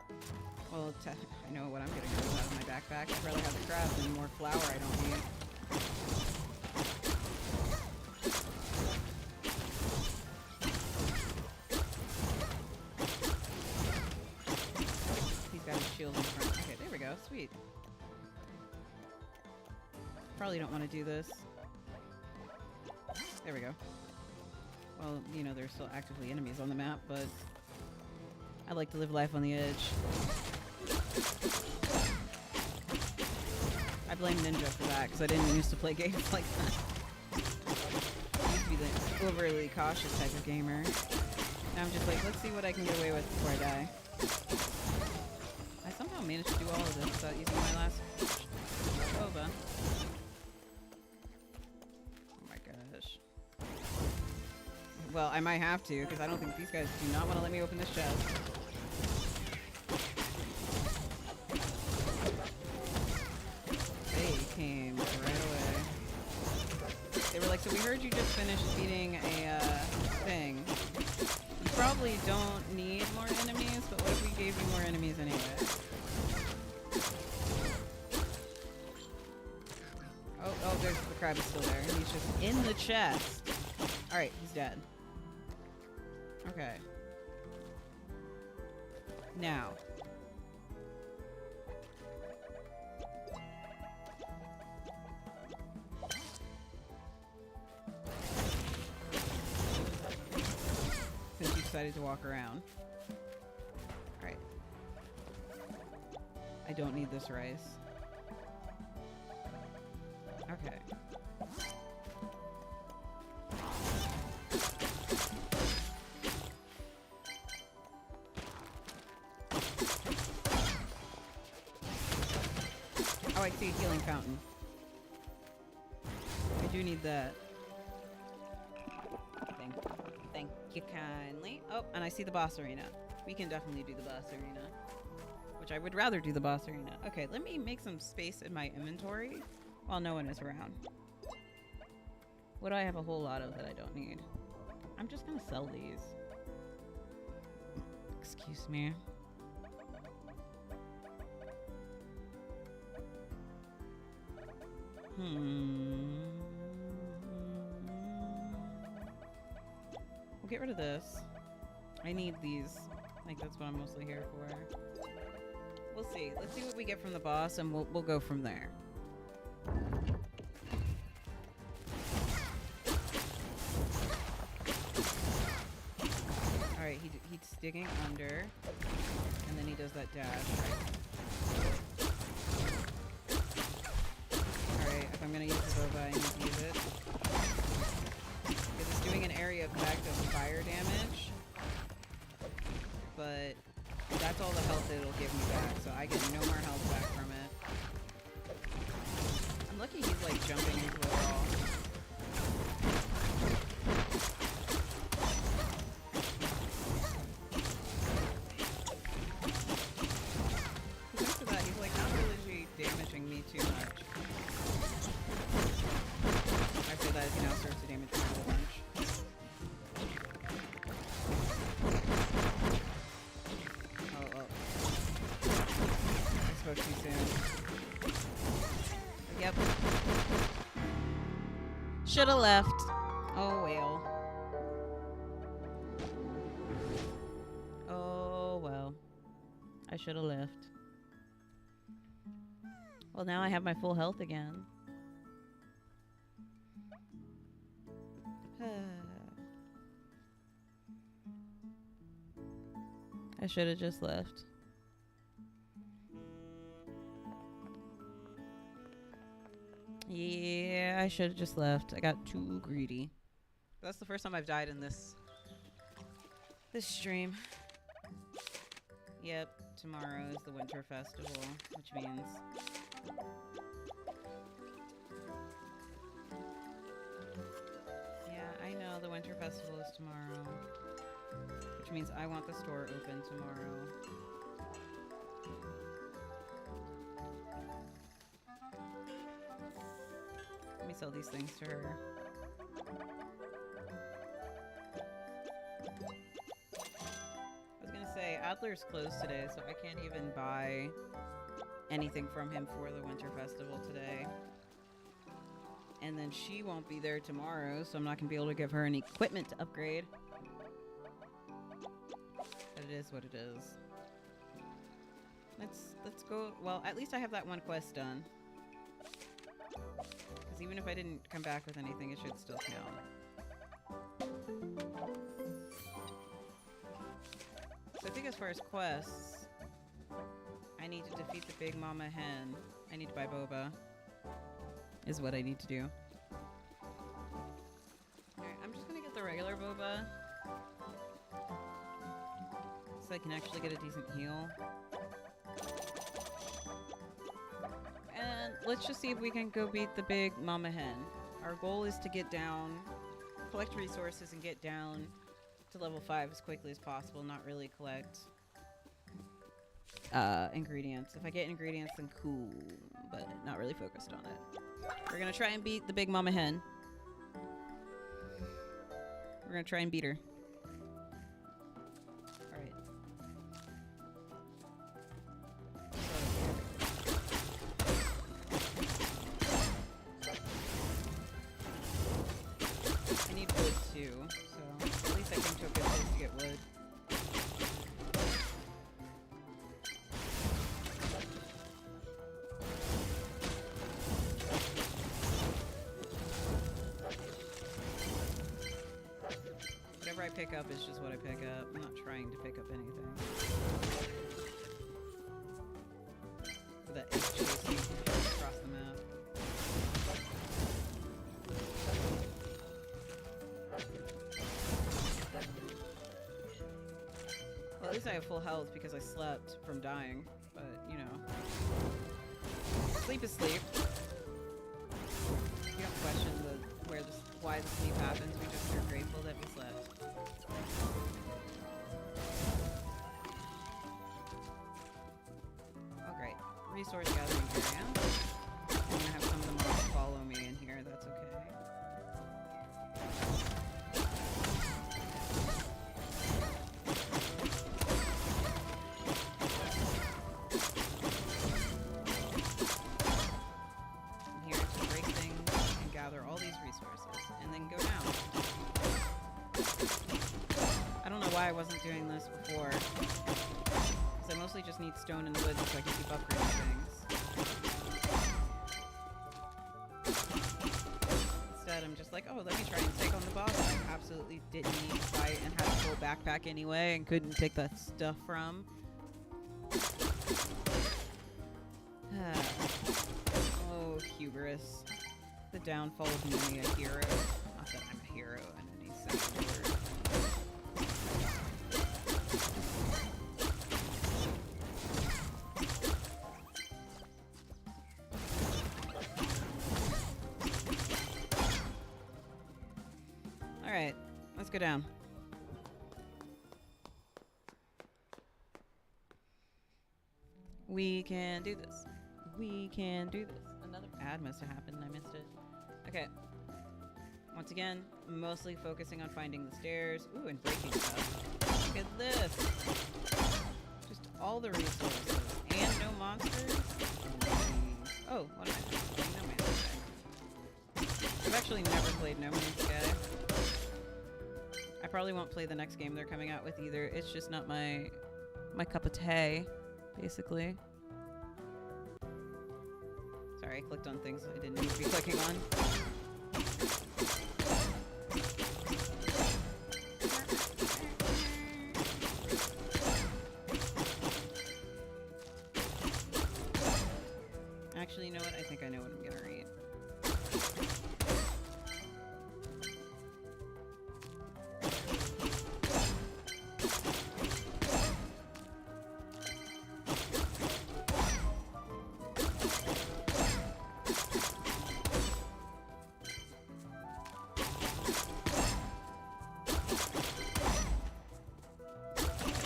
Well, I know what I'm getting rid of out of my backpack. I'd rather have the crabs than more flour I don't need. He's got his shield in front. Okay, there we go. Sweet. Probably don't want to do this. There we go. Well, you know, there's still actively enemies on the map, but... I like to live life on the edge. I blame Ninja for that because I didn't used to play games like that. I used to be the overly cautious type of gamer. Now I'm just like, let's see what I can get away with before I die. I somehow managed to do all of this without using my last boba. Oh my gosh. Well, I might have to because I don't think these guys do not want to let me open this chest. They came right away. They were like, so we heard you just finished beating a thing. You probably don't need more enemies, but what if we gave you more enemies anyway? Oh, there's the crab is still there. He's just in the chest. Alright, he's dead. Okay. Now. Since you decided to walk around. Alright. I don't need this rice. Okay. Oh, I see a healing fountain. I do need that. Thank you kindly. Oh, and I see the boss arena. We can definitely do the boss arena. Which I would rather do the boss arena. Okay, let me make some space in my inventory while no one is around. What do I have a whole lot of that I don't need? I'm just gonna sell these. Excuse me. We'll get rid of this. I need these. I think that's what I'm mostly here for. We'll see. Let's see what we get from the boss, and we'll go from there. Alright, he's digging under, and then he does that dash. Alright, if I'm gonna use the boba, I need to use it. Because it's doing an area effect of fire damage, but that's all the health it'll give me back, so I get no more health back from it. I'm lucky he's like jumping into a wall. Because after that, he's like not really damaging me too much. After that, he now starts to damage me a whole bunch. Spoke too soon. Yep. Shoulda left. Oh well. Oh well. I shoulda left. Well, now I have my full health again. I shoulda just left. Yeah, I should have just left. I got too greedy. That's the first time I've died in this stream. Yep, tomorrow is the Winter Festival, which means yeah, I know the Winter Festival is tomorrow, which means I want the store open tomorrow. Let me sell these things to her. I was gonna say, Adler's closed today, so I can't even buy anything from him for the Winter Festival today. And then she won't be there tomorrow, so I'm not gonna be able to give her any equipment to upgrade. But it is what it is. Let's go. Well, at least I have that one quest done. Even if I didn't come back with anything, it should still count. So I think as far as quests, I need to defeat the Big Mama Hen. I need to buy boba. is what I need to do. Alright, I'm just gonna get the regular boba. So I can actually get a decent heal. And let's just see if we can go beat the big mama hen. Our goal is to get down, collect resources and get down to level 5 as quickly as possible, not really collect ingredients. If I get ingredients, then cool, but not really focused on it. We're gonna try and beat the big mama hen. We're gonna try and beat her. Alright. I need wood too, so at least I came to a good place to get wood. Whatever I pick up is just what I pick up. I'm not trying to pick up anything. For that egg chasing across the map. Well, at least I have full health because I slept from dying. But, you know. Sleep is sleep. You don't question why the sleep happens. We just are grateful that we slept. Oh, great. Resource gathering area. I'm gonna have some of them all follow me in here. That's okay. I'm here to break things and gather all these resources, and then go down. I don't know why I wasn't doing this before. Because I mostly just need stone and wood so I can keep upgrading things. Instead, I'm just like, oh, let me try and take on the boss. I absolutely didn't need to fight and had a full backpack anyway and couldn't take that stuff from. Oh, hubris. The downfall of many a hero. Not that I'm a hero in any sense of the word. Alright, let's go down. We can do this. We can do this. Another ad must have happened and I missed it. Okay. Once again, mostly focusing on finding the stairs. Ooh, and breaking stuff. Look at this. Just all the resources. And no monsters. Oh, what am I playing? No Man's Sky. I've actually never played No Man's Sky. I probably won't play the next game they're coming out with either. It's just not my cup of tea, basically. Sorry, I clicked on things I didn't need to be clicking on. Actually, you know what? I think I know what I'm gonna read.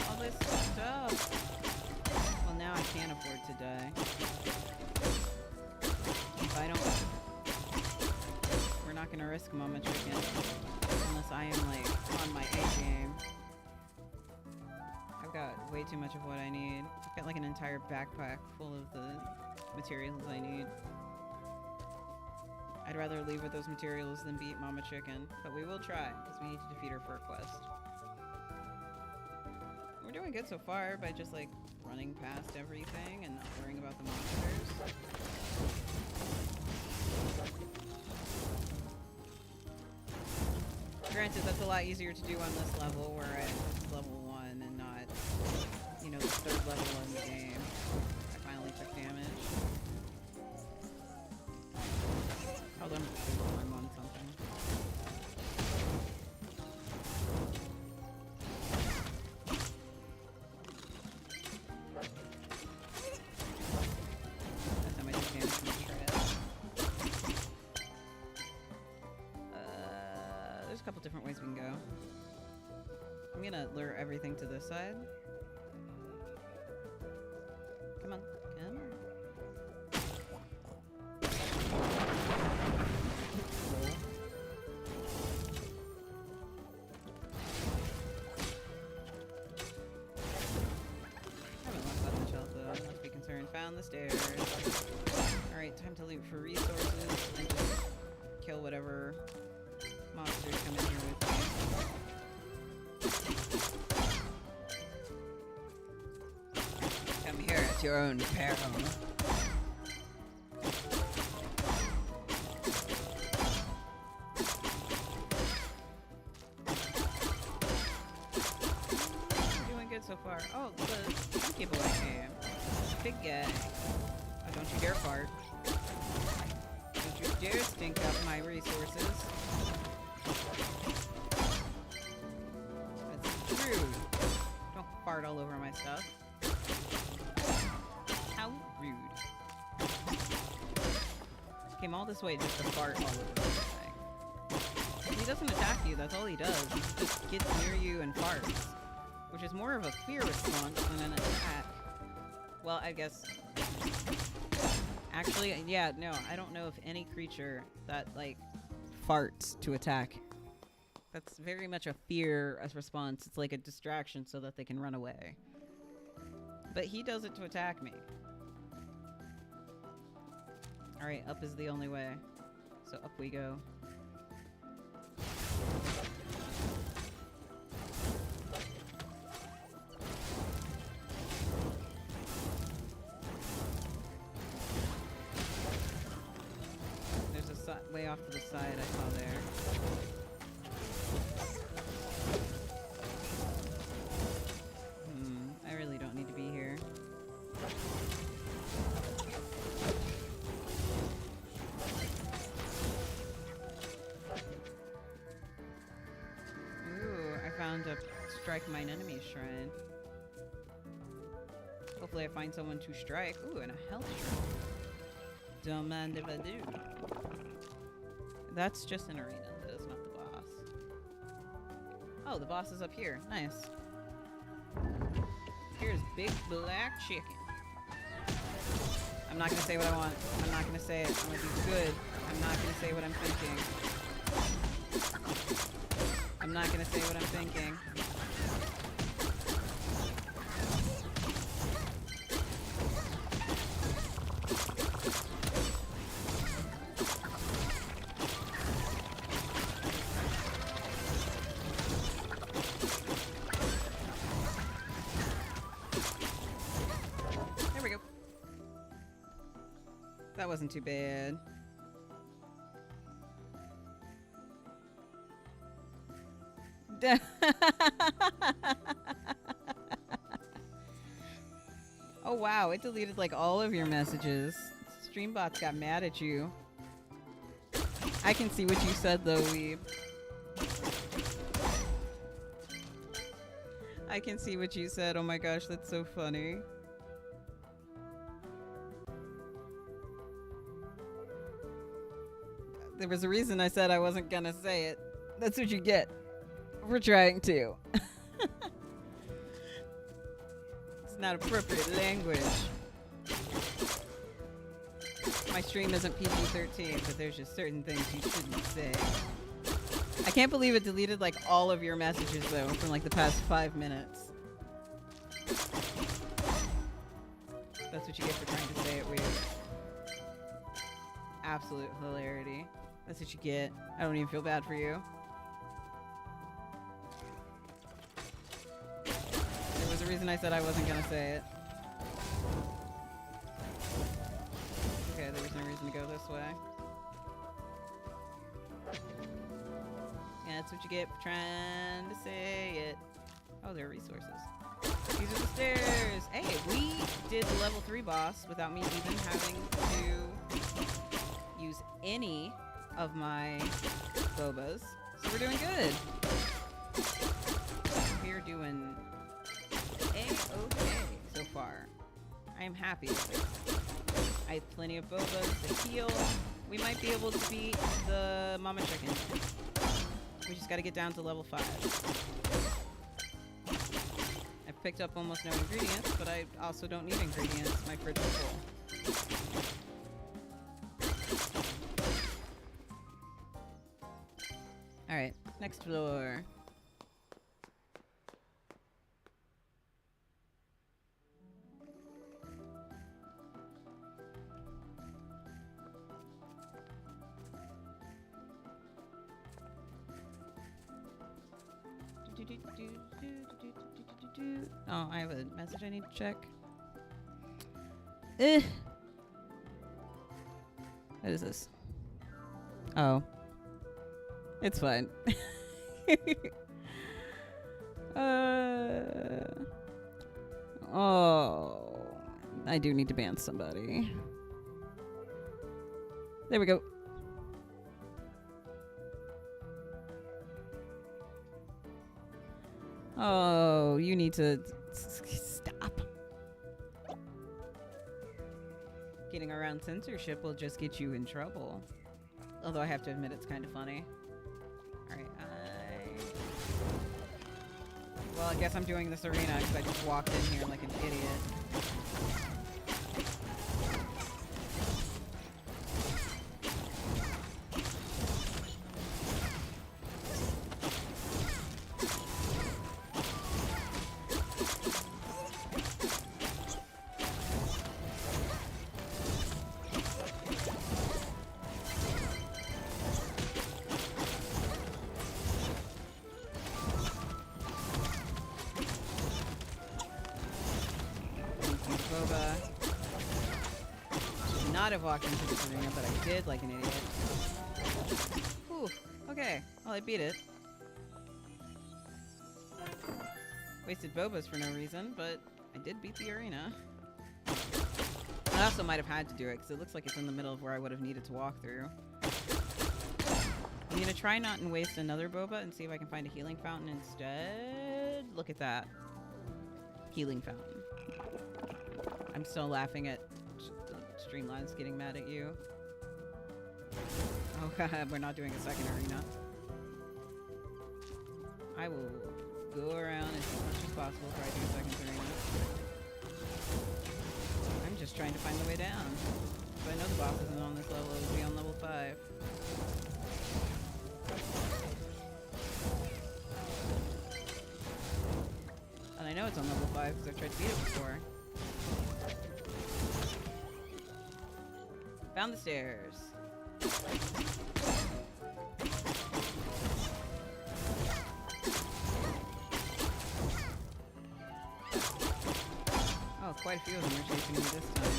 All this stuff. Well, now I can't afford to die. If I don't, we're not gonna risk Mama Chicken unless I am like on my A game. I've got way too much of what I need. I've got like an entire backpack full of the materials I need. I'd rather leave with those materials than beat Mama Chicken, but we will try because we need to defeat her for a quest. We're doing good so far by just like running past everything and not worrying about the monsters. Granted, that's a lot easier to do on this level where I'm level 1 and not, you know, the 3rd level in the game. I finally took damage. everything to this side. Come on. Come on. Found the stairs. Alright, time to loot for resources and just kill whatever monsters come in here with me. Come here at your own peril. Doing good so far. Oh, the chunky boy came. Big guy. Oh, don't you dare fart. Don't you dare stink up my resources. That's rude. Don't fart all over my stuff. How rude. Came all this way just to fart all over everything. He doesn't attack you, that's all he does. He just gets near you and farts. Which is more of a fear response than an attack. Well, I guess... Actually, yeah, no, I don't know of any creature that, like, farts to attack. That's very much a fear response. It's like a distraction so that they can run away. But he does it to attack me. Alright, up is the only way. So up we go. Way off to the side I saw there. I really don't need to be here. Ooh, I found a strike mine enemy shrine. Hopefully I find someone to strike. Ooh, and a health shrine. Don't mind if I do. That's just an arena, that is not the boss. Oh, the boss is up here. Nice. Here's Big Black Chicken. I'm not gonna say what I want. I'm not gonna say it. I'm gonna be good. I'm not gonna say what I'm thinking. I'm not gonna say what I'm thinking. That wasn't too bad. Oh wow, it deleted like all of your messages. Streambots got mad at you. I can see what you said though, Weeb. I can see what you said. Oh my gosh, that's so funny. There was a reason I said I wasn't gonna say it. That's what you get for trying to. It's not appropriate language. My stream isn't PG-13, but there's just certain things you shouldn't say. I can't believe it deleted like all of your messages though from like the past 5 minutes. That's what you get for trying to say it weird. Absolute hilarity. That's what you get. I don't even feel bad for you. There was a reason I said I wasn't gonna say it. Okay, there was no reason to go this way. Yeah, that's what you get for trying to say it. Oh, there are resources. These are the stairs. Hey, we did the level 3 boss without me even having to use any of my bobas. So we're doing good. We're doing A-okay so far. I am happy with it. I have plenty of bobas to heal. We might be able to beat the mama chicken. We just gotta get down to level 5. picked up almost no ingredients, but I also don't need ingredients. My fridge is full. Alright, next floor. Oh, I have a message I need to check. What is this? Oh. It's fine. Oh. I do need to ban somebody. There we go. Oh, you need to stop. Getting around censorship will just get you in trouble. Although I have to admit it's kind of funny. Alright, well, I guess I'm doing this arena because I just walked in here like an idiot. Have walked into this arena, but I did like an idiot. Whew, okay. Well, I beat it. Wasted bobas for no reason, but I did beat the arena. I also might have had to do it, because it looks like it's in the middle of where I would have needed to walk through. I'm going to try not and waste another boba and see if I can find a healing fountain instead. Look at that. Healing fountain. I'm still laughing at Streamline's getting mad at you. Oh god, we're not doing a second arena. I will go around as much as possible before I do a second arena. I'm just trying to find the way down. But I know the boss isn't on this level, it will be on level 5. And I know it's on level 5 because I've tried to beat it before. Found the stairs. Oh, quite a few of them are chasing me this time.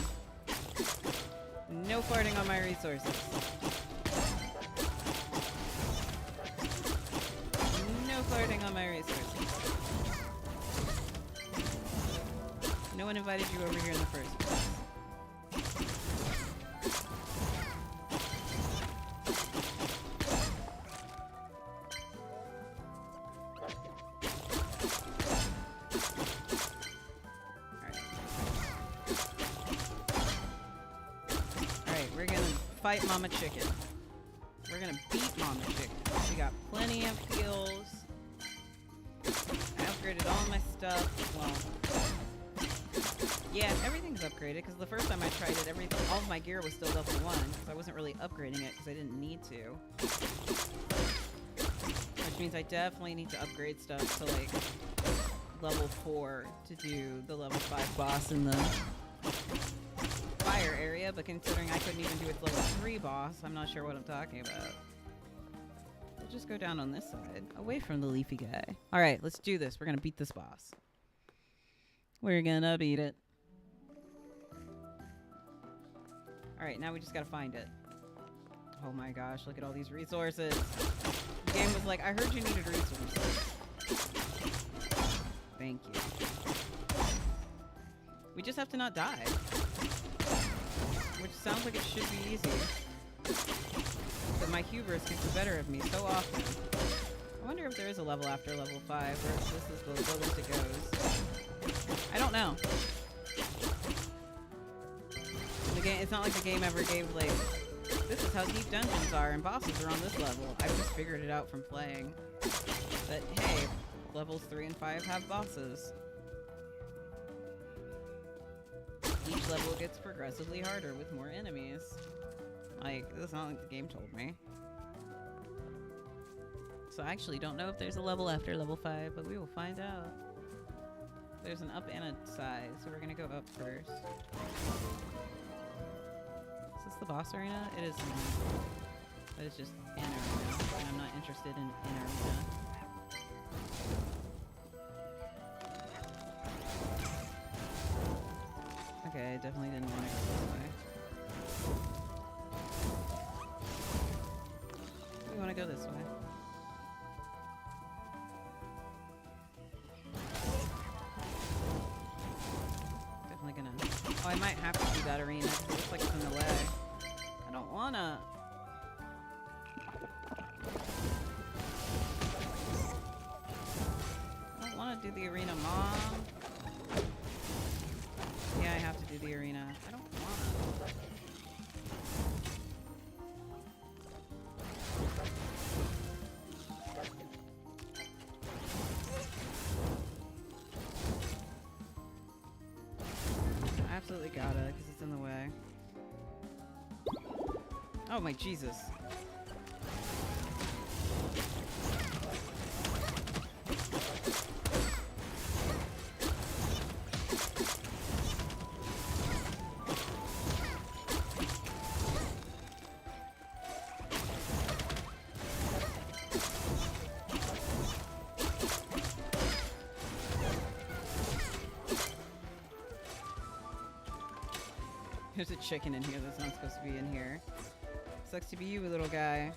No farting on my resources. No farting on my resources. No one invited you over here in the first place. Fight Mama Chicken. We're gonna beat Mama Chicken. We got plenty of heals. I upgraded all my stuff. Well, yeah, everything's upgraded because the first time I tried it, all of my gear was still level 1, so I wasn't really upgrading it because I didn't need to. Which means I definitely need to upgrade stuff to like level 4 to do the level 5 boss in the fire area, but considering I couldn't even do its level 3 boss, I'm not sure what I'm talking about. We'll just go down on this side, away from the leafy guy. Alright, let's do this. We're gonna beat this boss. We're gonna beat it. Alright, now we just gotta find it. Oh my gosh, look at all these resources. The game was like, I heard you needed resources. Thank you. We just have to not die. Which sounds like it should be easy. But my hubris gets the better of me so often. I wonder if there is a level after level 5, or if this is the lowest it goes. I don't know. The game, it's not like the game ever gave, like, this is how deep dungeons are and bosses are on this level. I've just figured it out from playing. But hey, levels 3 and 5 have bosses. each level gets progressively harder with more enemies. Like, that's not like the game told me. So I actually don't know if there's a level after level 5, but we will find out. There's an up and a side, so we're gonna go up first. Is this the boss arena? It is. But it's just an arena, and I'm not interested in an arena. Okay, I definitely didn't want to go this way. We want to go this way. Definitely gonna... Oh, I might have to do that arena because it looks like it's in the way. I don't wanna. I don't wanna do the arena, Mom. Yeah, I have to do the arena. I don't wanna. I absolutely gotta, because it's in the way. Oh my Jesus. There's a chicken in here that's not supposed to be in here. Sucks to be you, little guy.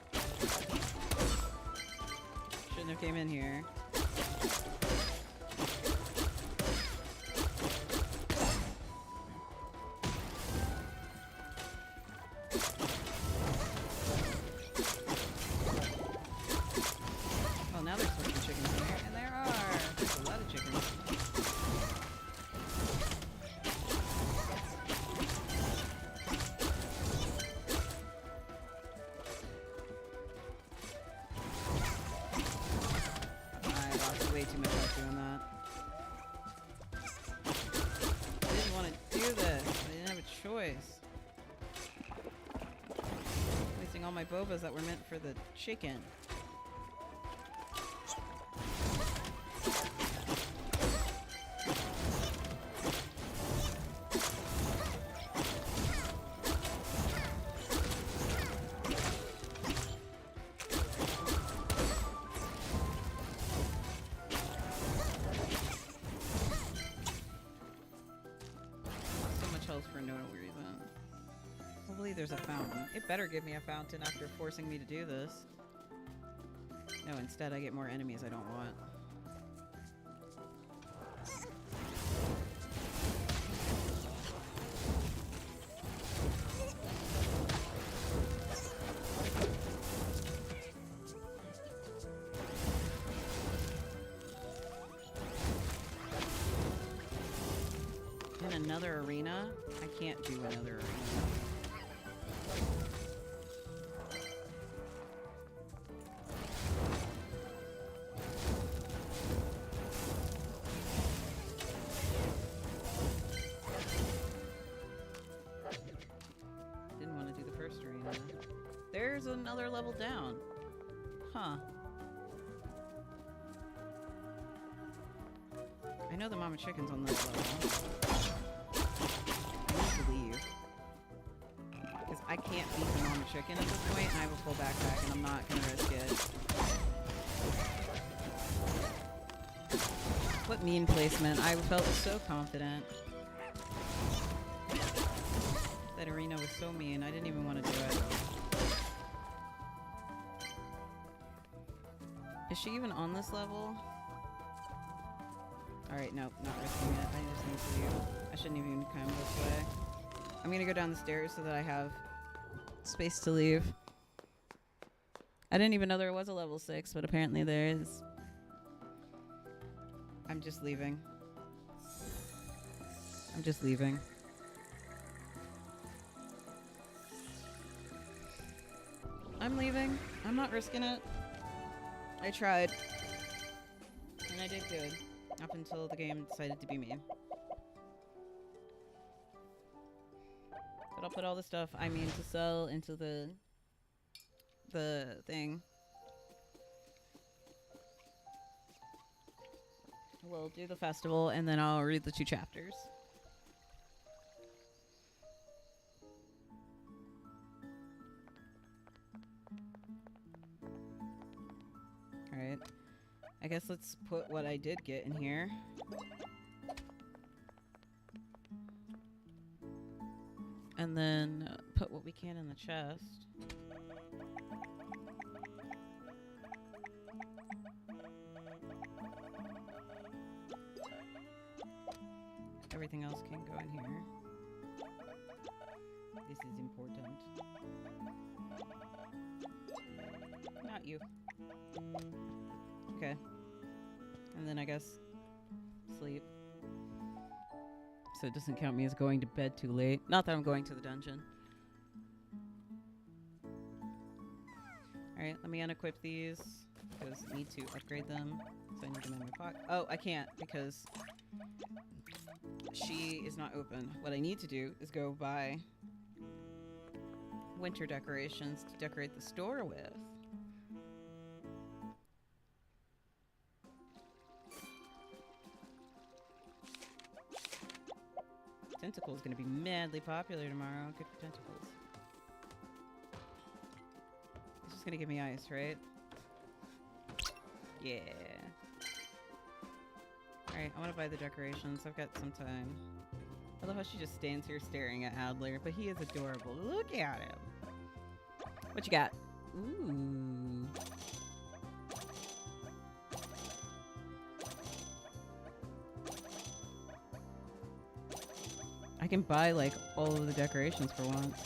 Shouldn't have came in here. Well, now there's supposed to be chickens in here, and there are. There's a lot of chickens. Way too much health doing that. I didn't want to do this. I didn't have a choice. Wasting all my bobas that were meant for the chicken. For no reason. Hopefully there's a fountain. It better give me a fountain after forcing me to do this. No, instead I get more enemies I don't want. In another arena? I can't do another arena. Didn't want to do the first arena. There's another level down. Huh. I know the mama chicken's on this level. I need to leave. Because I can't beat the mama chicken at this point, and I have a full backpack, and I'm not going to risk it. What mean placement. I felt so confident. That arena was so mean. I didn't even want to do it. Is she even on this level? Alright, nope, not risking it. I just need to leave. I shouldn't even come this way. I'm gonna go down the stairs so that I have space to leave. I didn't even know there was a level 6, but apparently there is. I'm just leaving. I'm just leaving. I'm leaving. I'm not risking it. I tried. And I did good. Up until the game decided to be mean. I'll put all the stuff I mean to sell into the thing. We'll do the festival, and then I'll read the 2 chapters. Alright. I guess let's put what I did get in here. And then put what we can in the chest. Everything else can go in here. This is important. Not you. Okay. And then I guess sleep. So it doesn't count me as going to bed too late. Not that I'm going to the dungeon. Alright, let me unequip these. Because I need to upgrade them. So I need them in my pocket. Oh, I can't because she is not open. What I need to do is go buy winter decorations to decorate the store with. Tentacle is going to be madly popular tomorrow. Good for tentacles. It's just going to give me ice, right? Yeah. Alright, I want to buy the decorations. I've got some time. I love how she just stands here staring at Adler, but he is adorable. Look at him. What you got? Ooh. I can buy, like, all of the decorations for once.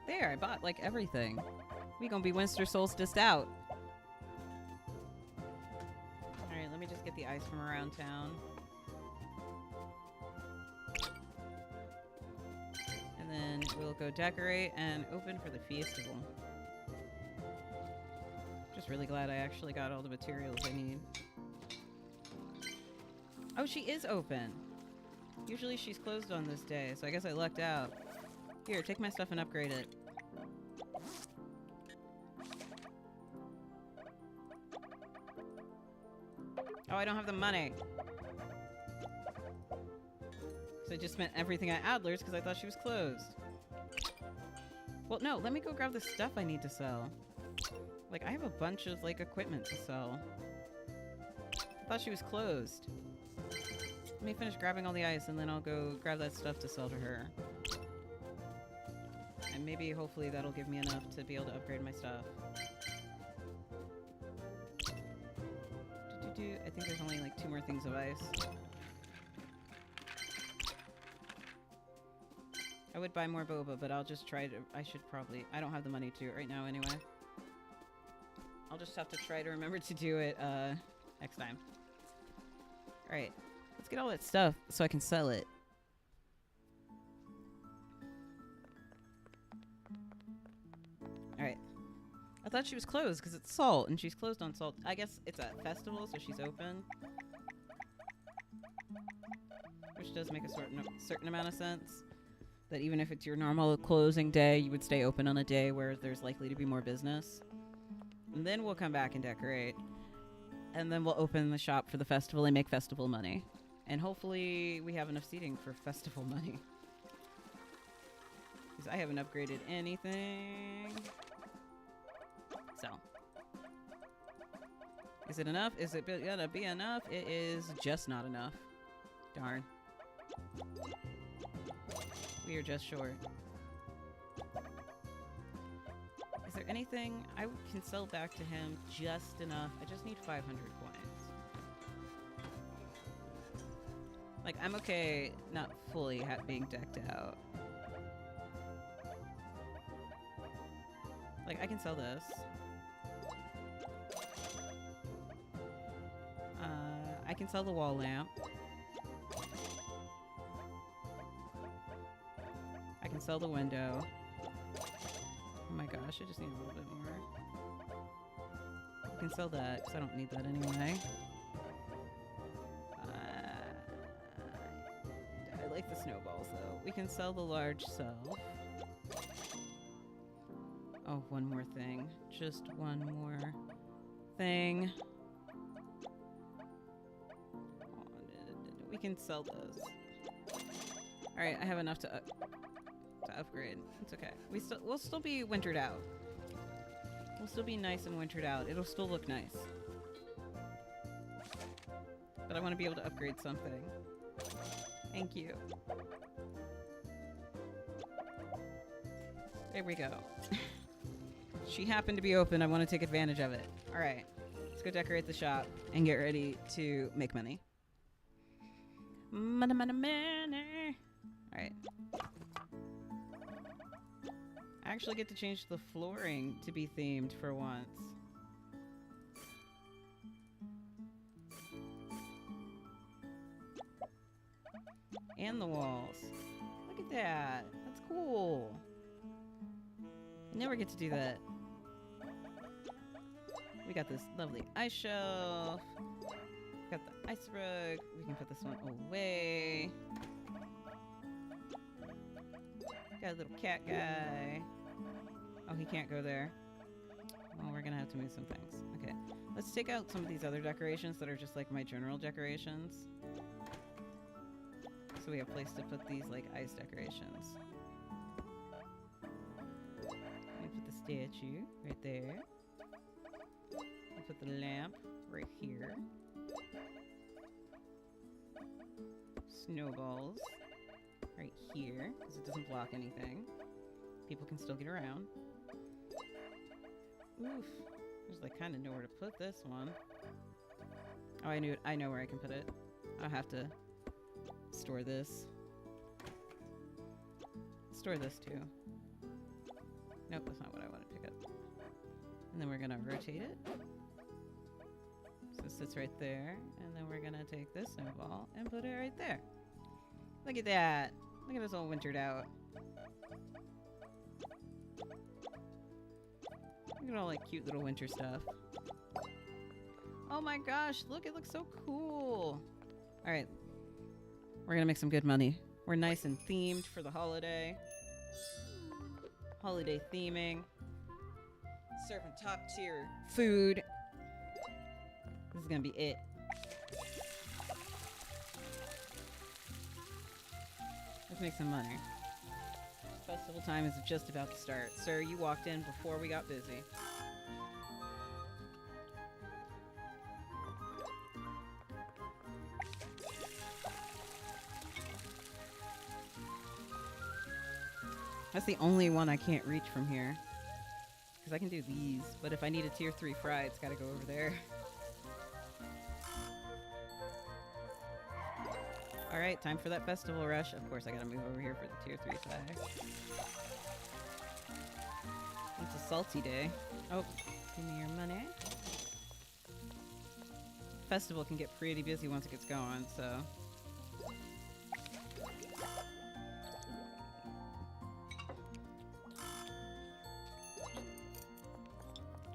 There, I bought, like, everything. We gonna be Winter Solsticed out. Alright, let me just get the ice from around town. And then we'll go decorate and open for the festival. Just really glad I actually got all the materials I need. Oh, she is open. Usually she's closed on this day, so I guess I lucked out. Here, take my stuff and upgrade it. Oh, I don't have the money. So I just spent everything at Adler's because I thought she was closed. Well, no, let me go grab the stuff I need to sell. Like, I have a bunch of, like, equipment to sell. I thought she was closed. Let me finish grabbing all the ice, and then I'll go grab that stuff to sell to her. And maybe, hopefully, that'll give me enough to be able to upgrade my stuff. I think there's only, like, 2 more things of ice. I would buy more boba, but I'll just try to... I should probably... I don't have the money to do it right now anyway. I'll just have to try to remember to do it next time. Alright. Let's get all that stuff so I can sell it. Alright. I thought she was closed because it's salt, and she's closed on salt. I guess it's a festival, so she's open. Which does make a certain amount of sense. That even if it's your normal closing day, you would stay open on a day where there's likely to be more business. And then we'll come back and decorate. And then we'll open the shop for the festival and make festival money. And hopefully we have enough seating for festival money. Because I haven't upgraded anything. So. Is it enough? Is it gonna be enough? It is just not enough. Darn. We are just short. Is there anything I can sell back to him just enough? I just need 500 coins. Like, I'm okay not fully being decked out. Like, I can sell this. I can sell the wall lamp. I can sell the window. Oh my gosh, I just need a little bit more. can sell that because I don't need that anyway. I like the snowballs though. We can sell the large self. Oh, one more thing. Just one more thing. We can sell those. Alright, I have enough to upgrade. It's okay. We'll still be wintered out. We'll still be nice and wintered out. It'll still look nice. But I want to be able to upgrade something. Thank you. There we go. She happened to be open. I want to take advantage of it. Alright. Let's go decorate the shop and get ready to make money. Money, money, money. Alright. I actually get to change the flooring to be themed for once. And the walls. Look at that. That's cool. I never get to do that. We got this lovely ice shelf. Got the ice rug. We can put this one away. Got a little cat guy. Oh, he can't go there. Well, we're gonna have to move some things. Okay. Let's take out some of these other decorations that are just like my general decorations. So we have a place to put these like ice decorations. I put the statue right there. I put the lamp right here. Snowballs right here, because it doesn't block anything. People can still get around. Oof. There's like kind of nowhere to put this one. Oh, I know where I can put it. I'll have to store this. Store this too. Nope, that's not what I want to pick up. And then we're gonna rotate it. So it sits right there. And then we're gonna take this snowball and put it right there. Look at that. Look at us all wintered out. Look at all like cute little winter stuff. Oh my gosh, look, it looks so cool. Alright. We're gonna make some good money. We're nice and themed for the holiday. Holiday theming. Serving top tier food. This is gonna be it. Let's make some money. Festival time is just about to start. Sir, you walked in before we got busy. That's the only one I can't reach from here. Because I can do these, but if I need a tier 3 fry, it's gotta go over there. Alright, time for that festival rush. Of course, I gotta move over here for the tier 3 fry. It's a salty day. Oh, give me your money. Festival can get pretty busy once it gets going, so...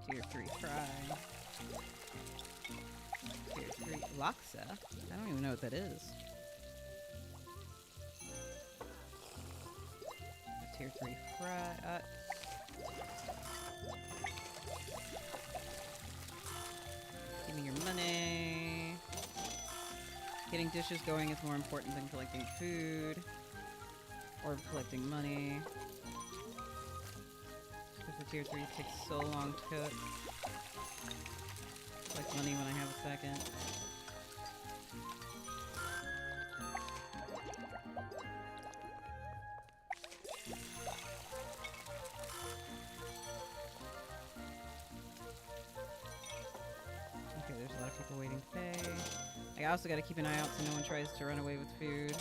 Tier 3 fry. Tier 3 laksa? I don't even know what that is. Tier 3 fry. Give me your money. Getting dishes going is more important than collecting food. Or collecting money. Because the tier 3 takes so long to cook. Collect money when I have a second. Okay, there's a lot of people waiting to pay. I also gotta keep an eye out so no one tries to run away with food.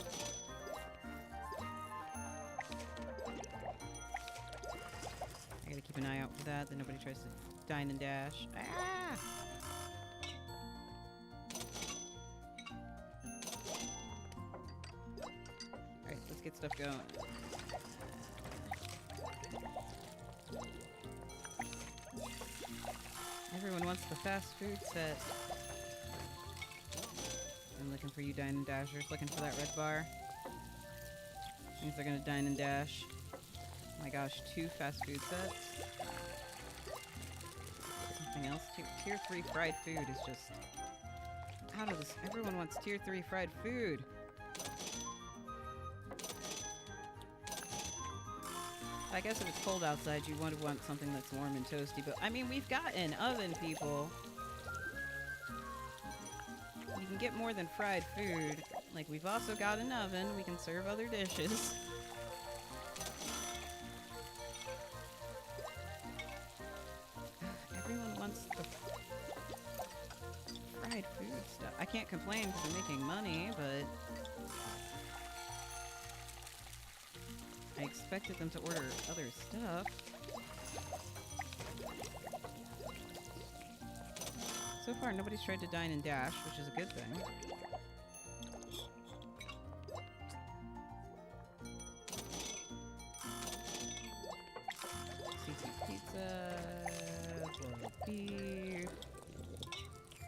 I gotta keep an eye out for that nobody tries to dine and dash. Ah! Alright, let's get stuff going. Never Everyone wants the fast food set. I'm looking for you dine and dashers, looking for that red bar. Means they're gonna dine and dash. Oh my gosh, 2 fast food sets. Something else? Tier 3 fried food is just out of this. Everyone wants tier 3 fried food. I guess if it's cold outside, you would want something that's warm and toasty. But I mean, we've got an oven, people. You can get more than fried food. Like, we've also got an oven. We can serve other dishes. Everyone wants the fried food stuff. I can't complain because I'm making money, but I expected them to order other stuff. So far, nobody's tried to dine and dash, which is a good thing. CC pizza, boiled beef.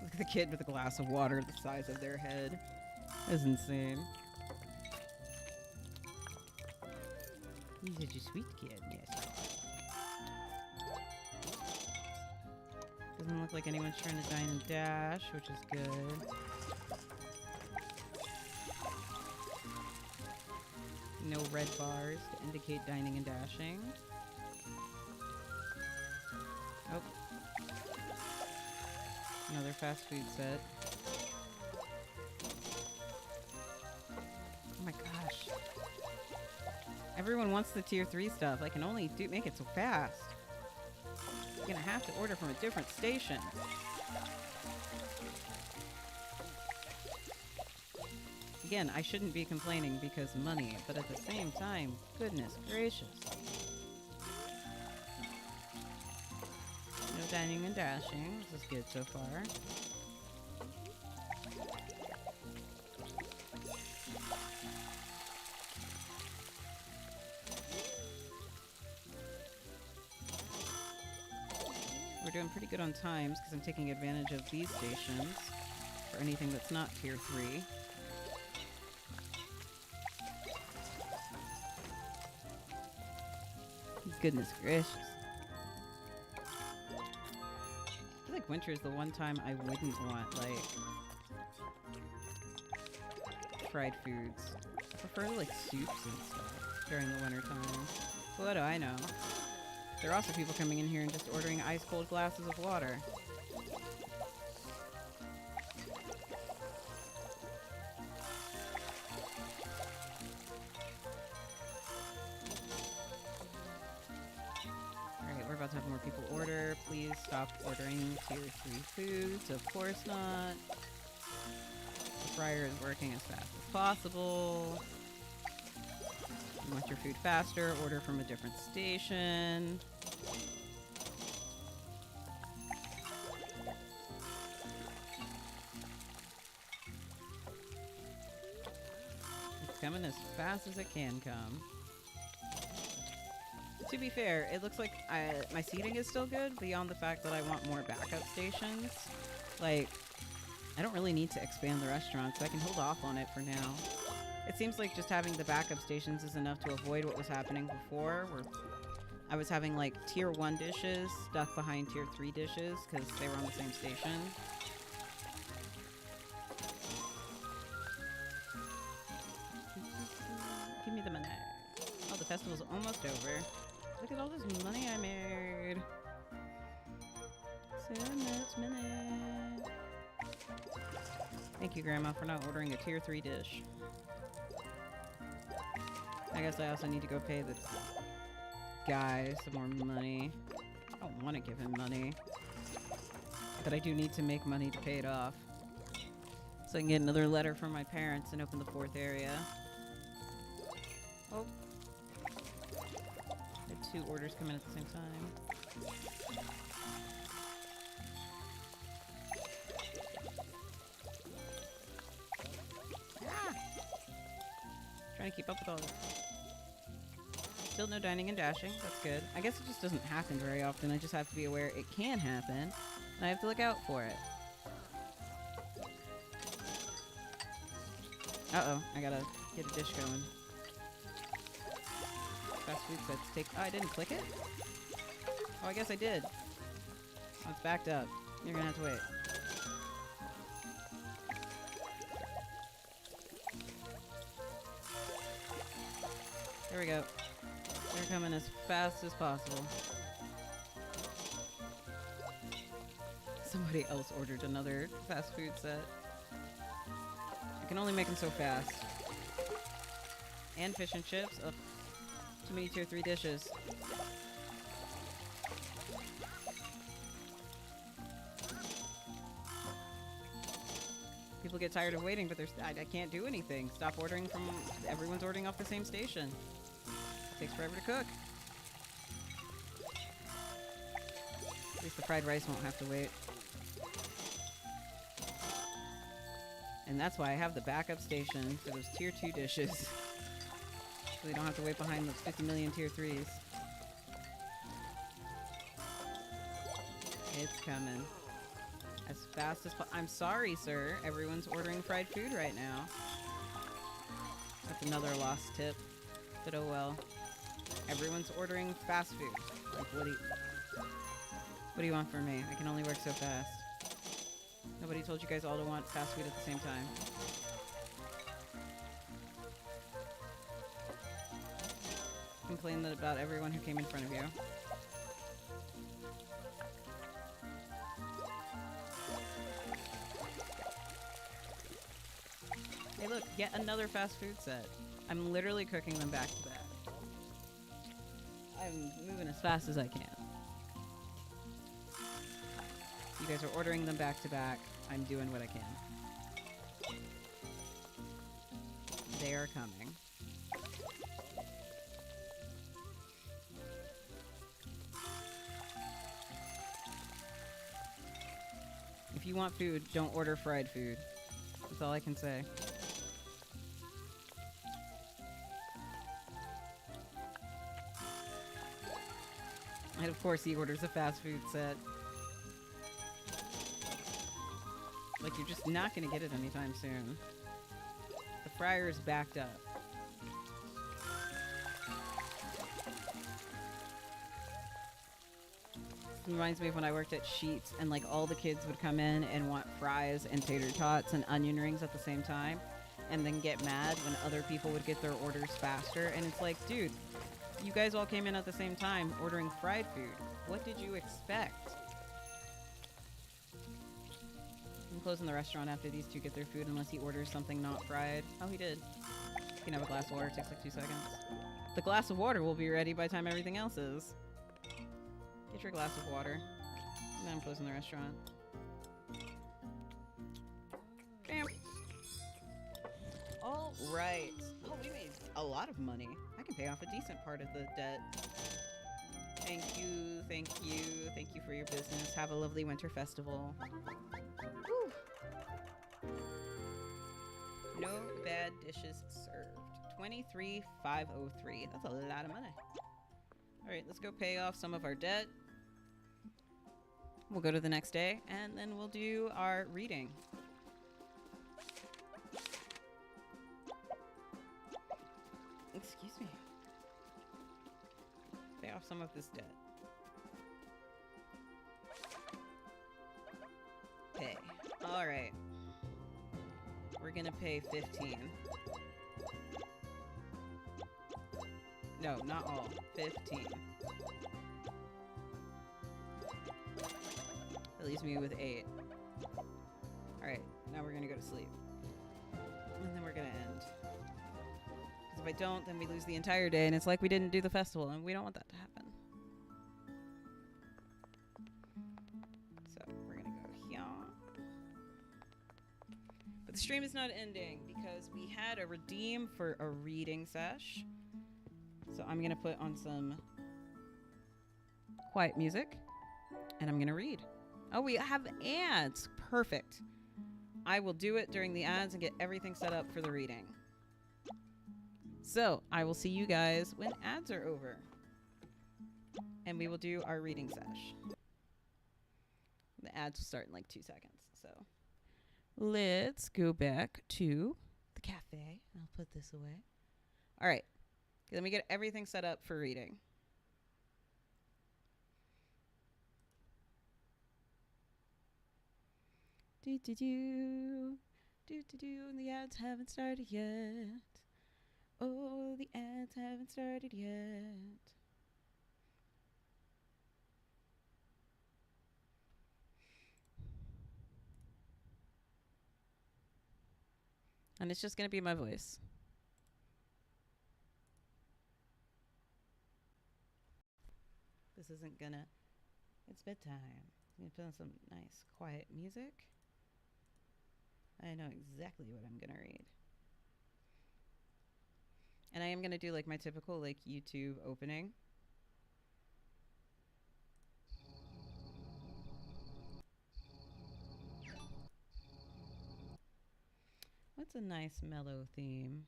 Look at the kid with a glass of water the size of their head. That's insane. He's such a sweet kid, yes. Doesn't look like anyone's trying to dine and dash, which is good. No red bars to indicate dining and dashing. Oh. Another fast food set. Oh my gosh. Everyone wants the tier 3 stuff. I can only make it so fast. You're gonna have to order from a different station. Again, I shouldn't be complaining because money, but at the same time, goodness gracious. No dining and dashing. This is good so far. We're doing pretty good on times because I'm taking advantage of these stations for anything that's not tier 3. Goodness gracious. I feel like winter is the one time I wouldn't want, like, fried foods. I prefer, like, soups and stuff during the winter time. What do I know? There are also people coming in here and just ordering ice-cold glasses of water. Alright, we're about to have more people order. Please stop ordering tier 3 foods. Of course not. The fryer is working as fast as possible. You want your food faster, order from a different station. It's coming as fast as it can come. To be fair, it looks like my seating is still good, beyond the fact that I want more backup stations. Like, I don't really need to expand the restaurant, so I can hold off on it for now. It seems like just having the backup stations is enough to avoid what was happening before, where I was having like tier 1 dishes stuck behind tier 3 dishes because they were on the same station. Give me the money. Oh, the festival's almost over. Look at all this money I made. So much money. Thank you, Grandma, for not ordering a tier 3 dish. I guess I also need to go pay the guy some more money. I don't want to give him money. But I do need to make money to pay it off. So I can get another letter from my parents and open the 4th area. Oh. I had 2 orders come in at the same time. Ah! Trying to keep up with all this. Still no dining and dashing. That's good. I guess it just doesn't happen very often. I just have to be aware it can happen. I have to look out for it. Uh-oh, I gotta get a dish going. Fast food sets take... Oh, I didn't click it? Oh, I guess I did. Oh, it's backed up. You're gonna have to wait. There we go. They're coming as fast as possible. Somebody else ordered another fast food set. I can only make them so fast. And fish and chips. Ugh. Too many tier 3 dishes. People get tired of waiting, but I can't do anything. Stop ordering from... Everyone's ordering off the same station. It takes forever to cook. At least the fried rice won't have to wait. And that's why I have the backup station for those tier 2 dishes. So we don't have to wait behind those 50 million tier 3s. It's coming. As fast as I'm sorry, sir. Everyone's ordering fried food right now. That's another lost tip. But oh well. Everyone's ordering fast food. Like, what do you want from me? I can only work so fast. Nobody told you guys all to want fast food at the same time. Complain about everyone who came in front of you. Hey look, yet another fast food set. I'm literally cooking them back to back. I'm moving as fast as I can. You guys are ordering them back to back. I'm doing what I can. They are coming. If you want food, don't order fried food. That's all I can say. And of course he orders a fast food set. Like, you're just not gonna get it anytime soon. The fryer is backed up. This reminds me of when I worked at Sheetz and like all the kids would come in and want fries and tater tots and onion rings at the same time and then get mad when other people would get their orders faster. And it's like, dude, you guys all came in at the same time ordering fried food. What did you expect? I'm closing the restaurant after these two get their food unless he orders something not fried. Oh, he did. You can have a glass of water. It takes like 2 seconds. The glass of water will be ready by the time everything else is. Get your glass of water. And then I'm closing the restaurant. Bam. All right. Oh, we made a lot of money. I can pay off a decent part of the debt. Thank you, thank you, thank you for your business. Have a lovely winter festival. Whew. No bad dishes served. 23,503. That's a lot of money. All right, let's go pay off some of our debt. We'll go to the next day, and then we'll do our reading. Excuse me. Pay off some of this debt. Pay. All right. We're gonna pay 15. No, not all. 15. That leaves me with 8. Alright, now we're gonna go to sleep. And then we're gonna end. Because if I don't, then we lose the entire day, and it's like we didn't do the festival, and we don't want that to happen. So, we're gonna go here. But the stream is not ending, because we had a redeem for a reading sesh. So I'm gonna put on some quiet music, and I'm gonna read. Oh, we have ads. Perfect. I will do it during the ads and get everything set up for the reading. So I will see you guys when ads are over, and we will do our reading sesh. The ads will start in like 2 seconds. So let's go back to the cafe. I'll put this away. All right. Let me get everything set up for reading. Do do do. Do do do. And the ads haven't started yet. Oh, the ads haven't started yet. And it's just going to be my voice. This isn't going to... It's bedtime. I'm going to put on some nice, quiet music. I know exactly what I'm going to read. And I am going to do like my typical like YouTube opening. What's a nice mellow theme?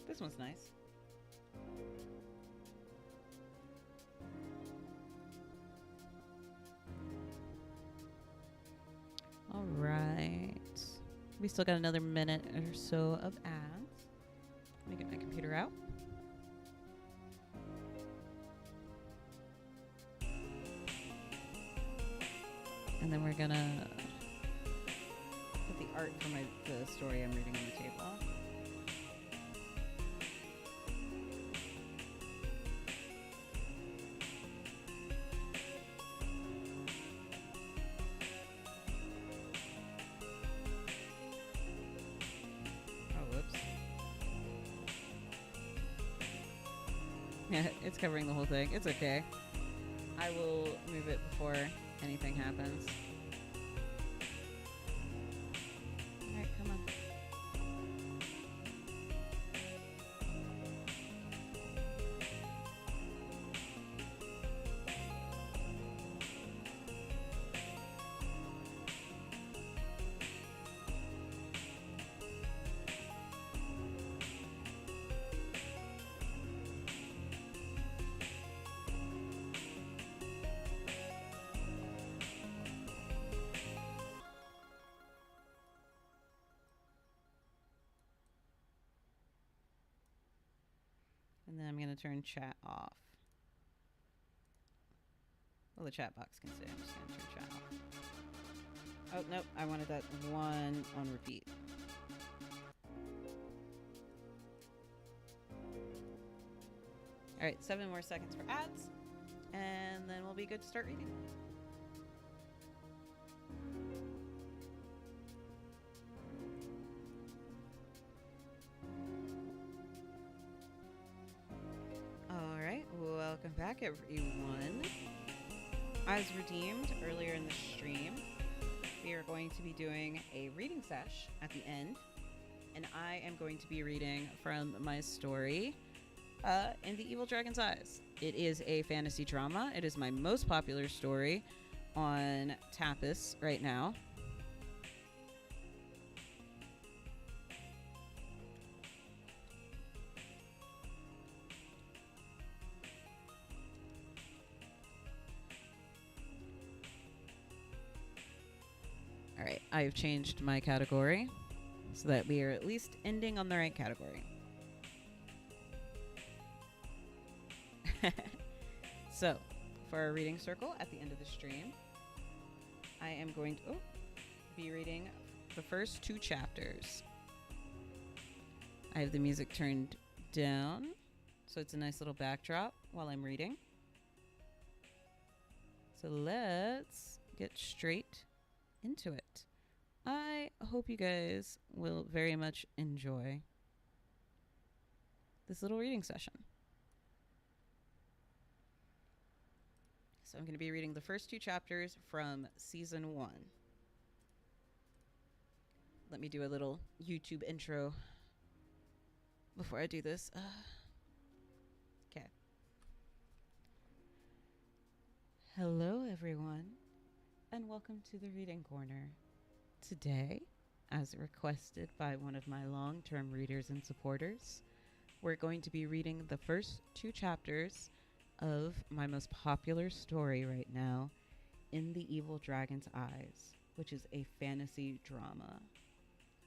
This one's nice. All right. We still got another minute or so of ads. Let me get my computer out. And then we're gonna put the art for the story I'm reading on the table. Yeah, it's covering the whole thing. It's okay. I will move it before anything happens. Alright, come on. And then I'm going to turn chat off. Well, the chat box can stay. I'm just going to turn chat off. Oh, nope. I wanted that one on repeat. All right, 7 more seconds for ads. And then we'll be good to start reading. Welcome back, everyone. As redeemed earlier in the stream, we are going to be doing a reading sesh at the end, and I am going to be reading from my story, In the Evil Dragon's Eyes. It is a fantasy drama. It is my most popular story on Tapas right now. All right, I've changed my category so that we are at least ending on the right category. So, for our reading circle at the end of the stream, I am going to be reading the first 2 chapters. I have the music turned down, so it's a nice little backdrop while I'm reading. So let's get straight into it. I hope you guys will very much enjoy this little reading session. So I'm going to be reading the first 2 chapters from season 1. Let me do a little YouTube intro before I do this. Okay. Hello, everyone, and welcome to the Reading Corner. Today, as requested by one of my long term readers and supporters, we're going to be reading the first two chapters of my most popular story right now, In the Evil Dragon's Eyes, which is a fantasy drama.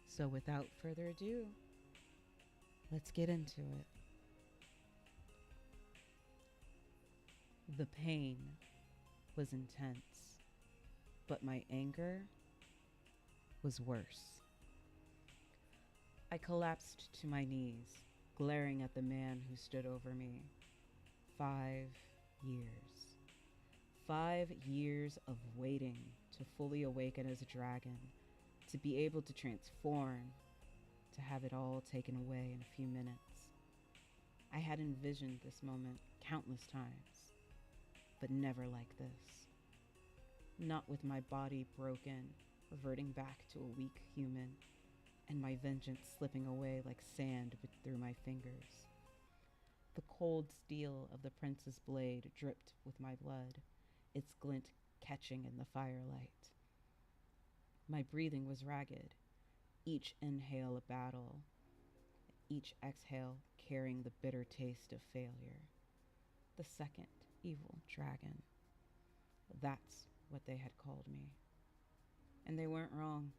So, without further ado, let's get into it. The pain was intense, but my anger was worse. I collapsed to my knees, glaring at the man who stood over me. 5 years. 5 years of waiting to fully awaken as a dragon, to be able to transform, to have it all taken away in a few minutes. I had envisioned this moment countless times, but never like this. Not with my body broken, reverting back to a weak human, and my vengeance slipping away like sand through my fingers. The cold steel of the prince's blade dripped with my blood, its glint catching in the firelight. My breathing was ragged, each inhale a battle, each exhale carrying the bitter taste of failure. The second evil dragon. That's what they had called me. And they weren't wrong.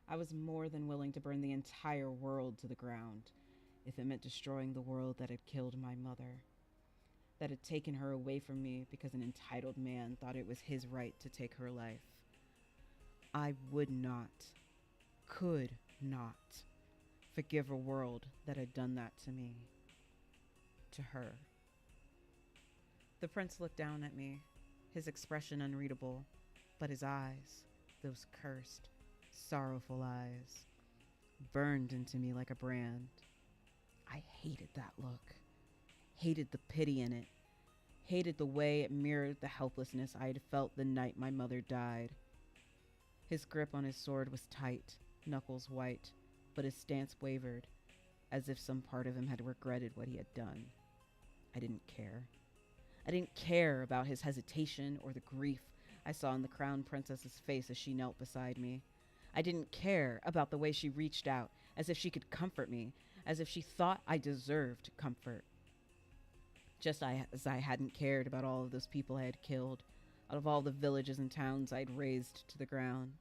I was more than willing to burn the entire world to the ground if it meant destroying the world that had killed my mother, that had taken her away from me because an entitled man thought it was his right to take her life. I would not, could not, forgive a world that had done that to me, to her. The prince looked down at me, his expression unreadable, but his eyes, those cursed, sorrowful eyes, burned into me like a brand. I hated that look, hated the pity in it, hated the way it mirrored the helplessness I had felt the night my mother died. His grip on his sword was tight, knuckles white, but his stance wavered, as if some part of him had regretted what he had done. I didn't care. I didn't care about his hesitation or the grief I saw in the crown princess's face as she knelt beside me. I didn't care about the way she reached out, as if she could comfort me, as if she thought I deserved comfort. Just as I hadn't cared about all of those people I had killed, out of all the villages and towns I'd razed to the ground.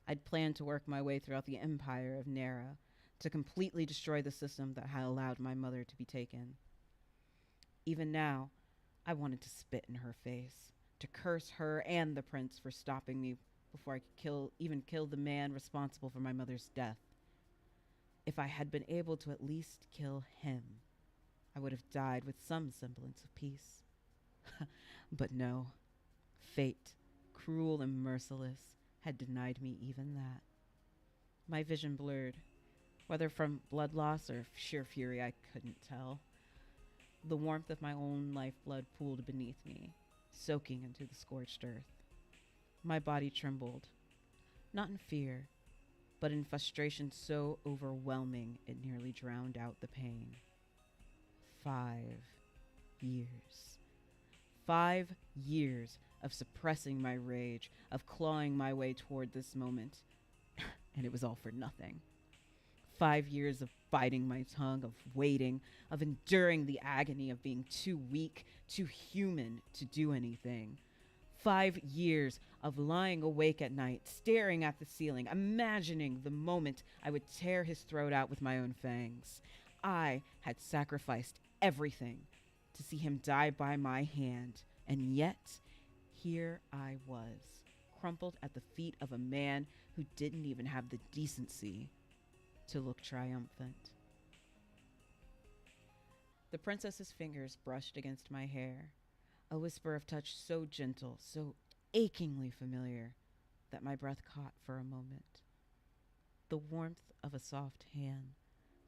I'd planned to work my way throughout the empire of Nera, to completely destroy the system that had allowed my mother to be taken. Even now, I wanted to spit in her face, to curse her and the prince for stopping me before I could even kill the man responsible for my mother's death. If I had been able to at least kill him, I would have died with some semblance of peace. But no, fate, cruel and merciless, had denied me even that. My vision blurred, whether from blood loss or sheer fury I couldn't tell. The warmth of my own lifeblood pooled beneath me, soaking into the scorched earth. My body trembled, not in fear, but in frustration so overwhelming it nearly drowned out the pain. 5 years. 5 years of suppressing my rage, of clawing my way toward this moment, and it was all for nothing. 5 years of biting my tongue, of waiting, of enduring the agony of being too weak, too human to do anything. 5 years of lying awake at night, staring at the ceiling, imagining the moment I would tear his throat out with my own fangs. I had sacrificed everything to see him die by my hand, and yet here I was, crumpled at the feet of a man who didn't even have the decency to look triumphant. The princess's fingers brushed against my hair, a whisper of touch so gentle, so achingly familiar, that my breath caught for a moment. The warmth of a soft hand,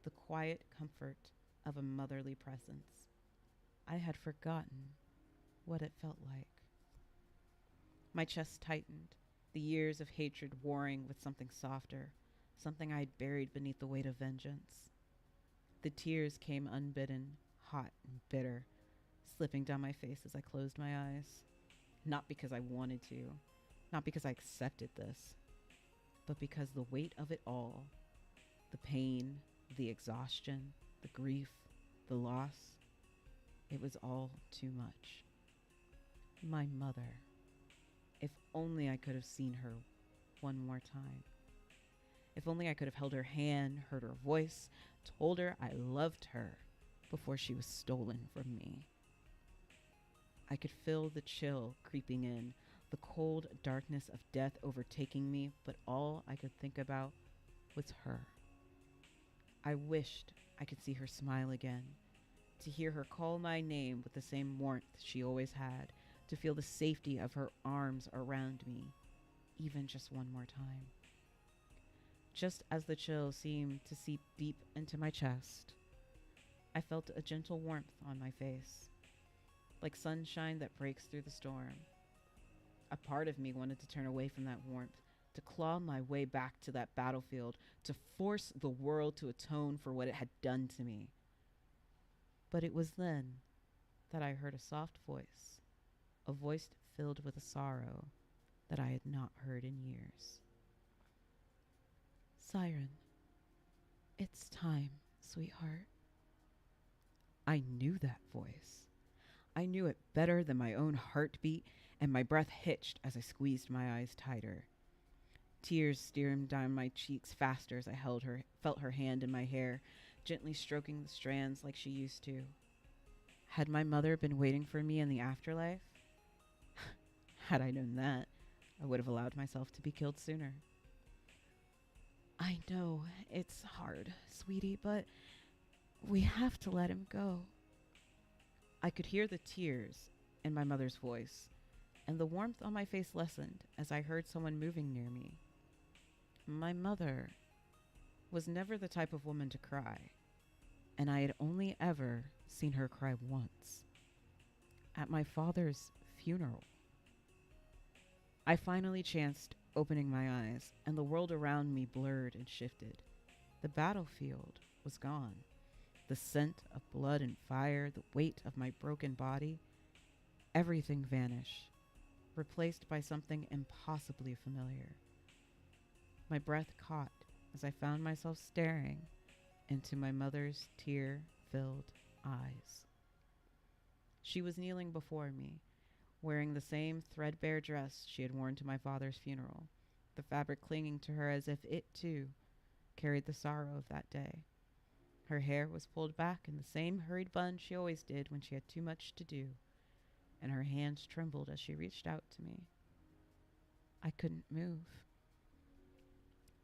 the quiet comfort of a motherly presence. I had forgotten what it felt like. My chest tightened, the years of hatred warring with something softer, something I had buried beneath the weight of vengeance. The tears came unbidden, hot and bitter, slipping down my face as I closed my eyes. Not because I wanted to, not because I accepted this, but because the weight of it all, the pain, the exhaustion, the grief, the loss, it was all too much. My mother. If only I could have seen her one more time. If only I could have held her hand, heard her voice, told her I loved her before she was stolen from me. I could feel the chill creeping in, the cold darkness of death overtaking me, but all I could think about was her. I wished I could see her smile again, to hear her call my name with the same warmth she always had, to feel the safety of her arms around me, even just one more time. Just as the chill seemed to seep deep into my chest, I felt a gentle warmth on my face, like sunshine that breaks through the storm. A part of me wanted to turn away from that warmth, to claw my way back to that battlefield, to force the world to atone for what it had done to me. But it was then that I heard a soft voice, a voice filled with a sorrow that I had not heard in years. Siren, it's time, sweetheart. I knew that voice. I knew it better than my own heartbeat, and my breath hitched as I squeezed my eyes tighter. Tears streamed down my cheeks faster as I felt her hand in my hair, gently stroking the strands like she used to. Had my mother been waiting for me in the afterlife? Had I known that, I would have allowed myself to be killed sooner. I know it's hard, sweetie, but we have to let him go. I could hear the tears in my mother's voice, and the warmth on my face lessened as I heard someone moving near me. My mother was never the type of woman to cry, and I had only ever seen her cry once, at my father's funeral. I finally chanced opening my eyes, and the world around me blurred and shifted. The battlefield was gone. The scent of blood and fire, the weight of my broken body, everything vanished, replaced by something impossibly familiar. My breath caught as I found myself staring into my mother's tear-filled eyes. She was kneeling before me, wearing the same threadbare dress she had worn to my father's funeral, the fabric clinging to her as if it, too, carried the sorrow of that day. Her hair was pulled back in the same hurried bun she always did when she had too much to do, and her hands trembled as she reached out to me. I couldn't move.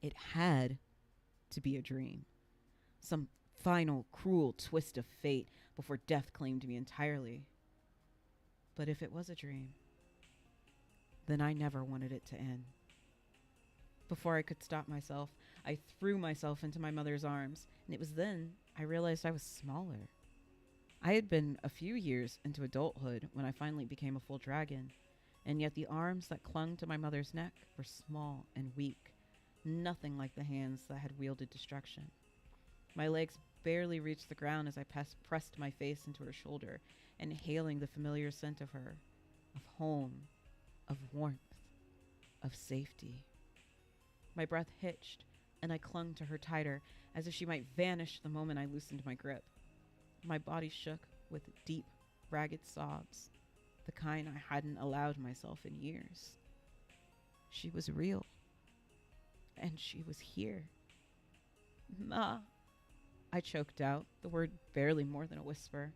It had to be a dream, some final cruel twist of fate before death claimed me entirely. But if it was a dream, then I never wanted it to end. Before I could stop myself, I threw myself into my mother's arms, and it was then I realized I was smaller. I had been a few years into adulthood when I finally became a full dragon, and yet the arms that clung to my mother's neck were small and weak, nothing like the hands that had wielded destruction. My legs barely reached the ground as I pressed my face into her shoulder, inhaling the familiar scent of her, of home, of warmth, of safety. My breath hitched, and I clung to her tighter, as if she might vanish the moment I loosened my grip. My body shook with deep, ragged sobs, the kind I hadn't allowed myself in years. She was real, and she was here. Ma, I choked out, the word barely more than a whisper.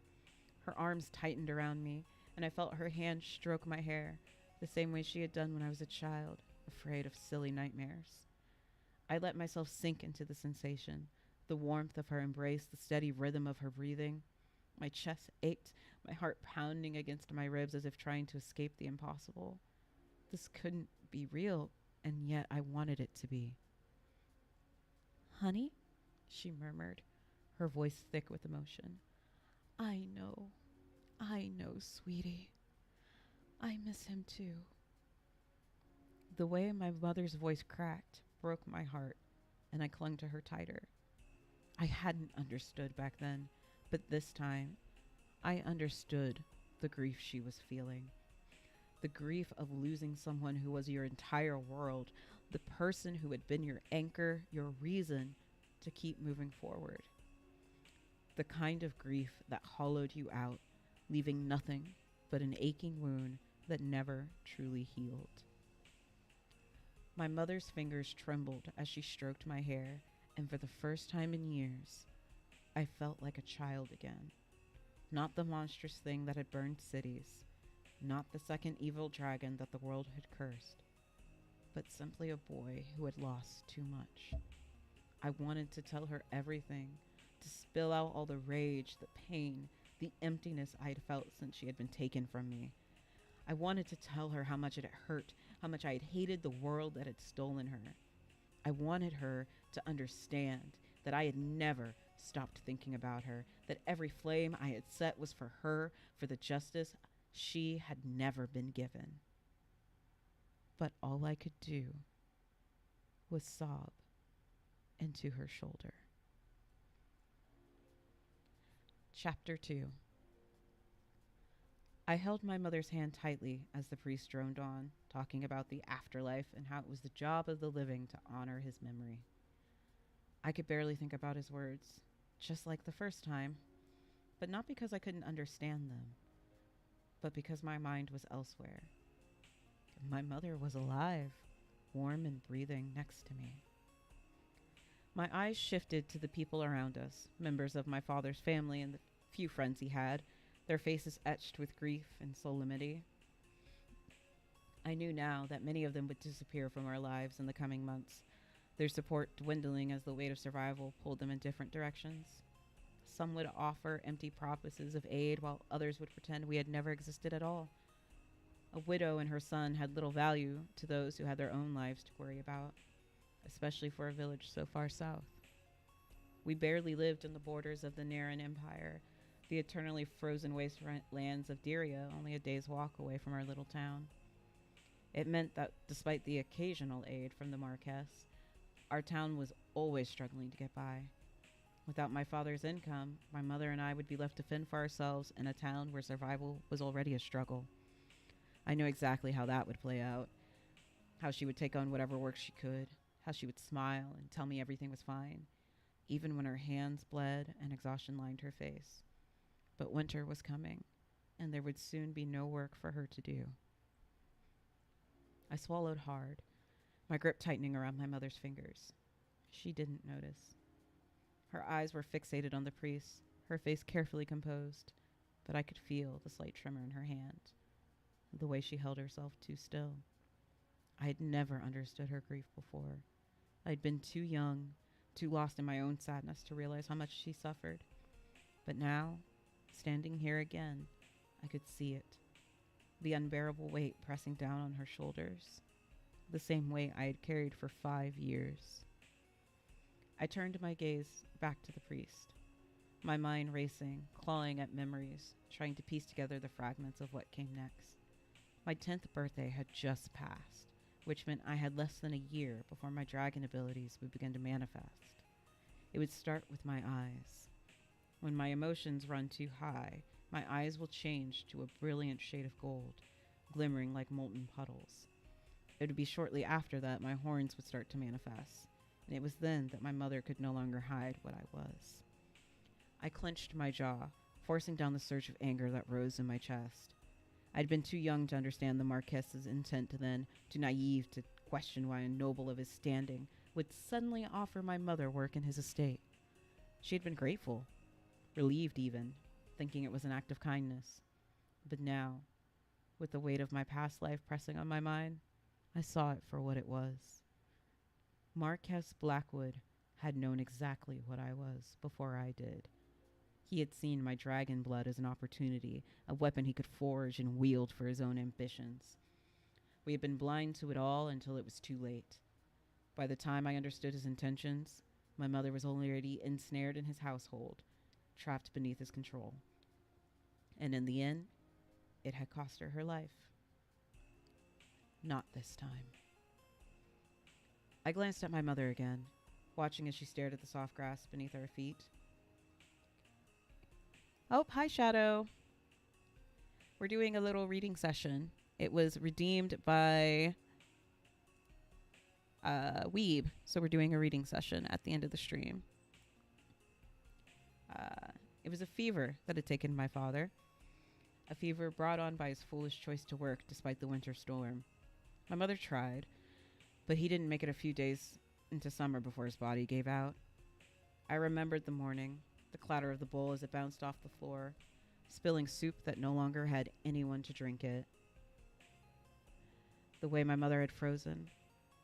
Her arms tightened around me, and I felt her hand stroke my hair, the same way she had done when I was a child, afraid of silly nightmares. I let myself sink into the sensation, the warmth of her embrace, the steady rhythm of her breathing. My chest ached, my heart pounding against my ribs as if trying to escape the impossible. This couldn't be real, and yet I wanted it to be. Honey, she murmured, her voice thick with emotion. I know, sweetie. I miss him too. The way my mother's voice cracked broke my heart, and I clung to her tighter. I hadn't understood back then, but this time I understood the grief she was feeling. The grief of losing someone who was your entire world, the person who had been your anchor, your reason to keep moving forward. The kind of grief that hollowed you out, leaving nothing but an aching wound that never truly healed. My mother's fingers trembled as she stroked my hair, and for the first time in years, I felt like a child again. Not the monstrous thing that had burned cities, not the second evil dragon that the world had cursed, but simply a boy who had lost too much. I wanted to tell her everything, to spill out all the rage, the pain, the emptiness I had felt since she had been taken from me. I wanted to tell her how much it had hurt, how much I had hated the world that had stolen her. I wanted her to understand that I had never stopped thinking about her, that every flame I had set was for her, for the justice she had never been given. But all I could do was sob into her shoulder. Chapter 2. I held my mother's hand tightly as the priest droned on, talking about the afterlife and how it was the job of the living to honor his memory. I could barely think about his words, just like the first time, but not because I couldn't understand them, but because my mind was elsewhere. My mother was alive, warm and breathing next to me. My eyes shifted to the people around us, members of my father's family and the few friends he had, their faces etched with grief and solemnity. I knew now that many of them would disappear from our lives in the coming months, their support dwindling as the weight of survival pulled them in different directions. Some would offer empty promises of aid, while others would pretend we had never existed at all. A widow and her son had little value to those who had their own lives to worry about, especially for a village so far south. We barely lived in the borders of the Naran Empire, the eternally frozen wastelands of Diria, only a day's walk away from our little town. It meant that despite the occasional aid from the Marquess, our town was always struggling to get by. Without my father's income, my mother and I would be left to fend for ourselves in a town where survival was already a struggle. I knew exactly how that would play out, how she would take on whatever work she could, how she would smile and tell me everything was fine, even when her hands bled and exhaustion lined her face. But winter was coming, and there would soon be no work for her to do. I swallowed hard, my grip tightening around my mother's fingers. She didn't notice. Her eyes were fixated on the priest, her face carefully composed, but I could feel the slight tremor in her hand, the way she held herself too still. I had never understood her grief before. I'd been too young, too lost in my own sadness to realize how much she suffered. But now, standing here again, I could see it. The unbearable weight pressing down on her shoulders. The same weight I had carried for 5 years. I turned my gaze back to the priest, my mind racing, clawing at memories, trying to piece together the fragments of what came next. My 10th birthday had just passed, which meant I had less than a year before my dragon abilities would begin to manifest. It would start with my eyes. When my emotions run too high, my eyes will change to a brilliant shade of gold, glimmering like molten puddles. It would be shortly after that my horns would start to manifest, and it was then that my mother could no longer hide what I was. I clenched my jaw, forcing down the surge of anger that rose in my chest. I'd been too young to understand the Marquess's intent then, too naive to question why a noble of his standing would suddenly offer my mother work in his estate. She had been grateful, relieved even, thinking it was an act of kindness. But now, with the weight of my past life pressing on my mind, I saw it for what it was. Marquess Blackwood had known exactly what I was before I did. He had seen my dragon blood as an opportunity, a weapon he could forge and wield for his own ambitions. We had been blind to it all until it was too late. By the time I understood his intentions, my mother was already ensnared in his household, trapped beneath his control. And in the end, it had cost her her life. Not this time. I glanced at my mother again, watching as she stared at the soft grass beneath our feet. Oh, hi, Shadow. We're doing a little reading session. It was redeemed by Weeb. So we're doing a reading session at the end of the stream. It was a fever that had taken my father, a fever brought on by his foolish choice to work despite the winter storm. My mother tried, but he didn't make it a few days into summer before his body gave out. I remembered the morning, the clatter of the bowl as it bounced off the floor, spilling soup that no longer had anyone to drink it. The way my mother had frozen,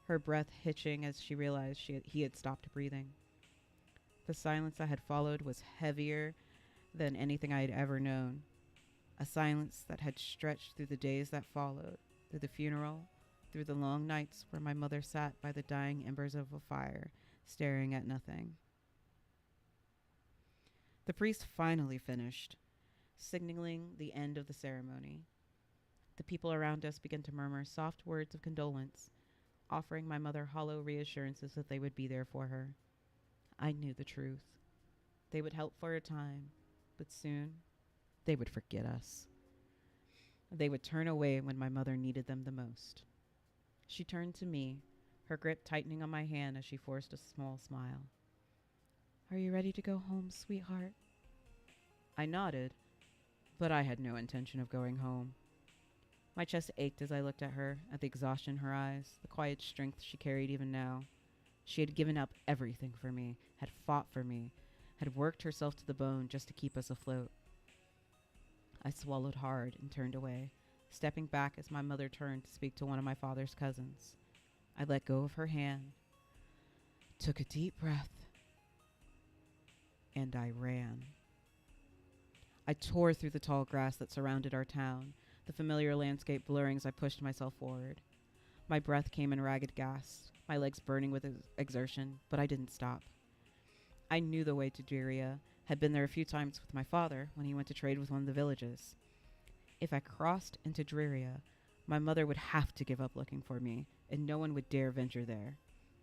her breath hitching as she realized he had stopped breathing. The silence that had followed was heavier than anything I had ever known, a silence that had stretched through the days that followed, through the funeral, through the long nights where my mother sat by the dying embers of a fire, staring at nothing. The priest finally finished, signaling the end of the ceremony. The people around us began to murmur soft words of condolence, offering my mother hollow reassurances that they would be there for her. I knew the truth. They would help for a time, but soon they would forget us. They would turn away when my mother needed them the most. She turned to me, her grip tightening on my hand as she forced a small smile. Are you ready to go home, sweetheart? I nodded, but I had no intention of going home. My chest ached as I looked at her, at the exhaustion in her eyes, the quiet strength she carried even now. She had given up everything for me, had fought for me, had worked herself to the bone just to keep us afloat. I swallowed hard and turned away, stepping back as my mother turned to speak to one of my father's cousins. I let go of her hand, took a deep breath, and I ran. I tore through the tall grass that surrounded our town, the familiar landscape blurring as I pushed myself forward. My breath came in ragged gasps, my legs burning with exertion, but I didn't stop. I knew the way to Driria, had been there a few times with my father when he went to trade with one of the villages. If I crossed into Driria, my mother would have to give up looking for me, and no one would dare venture there.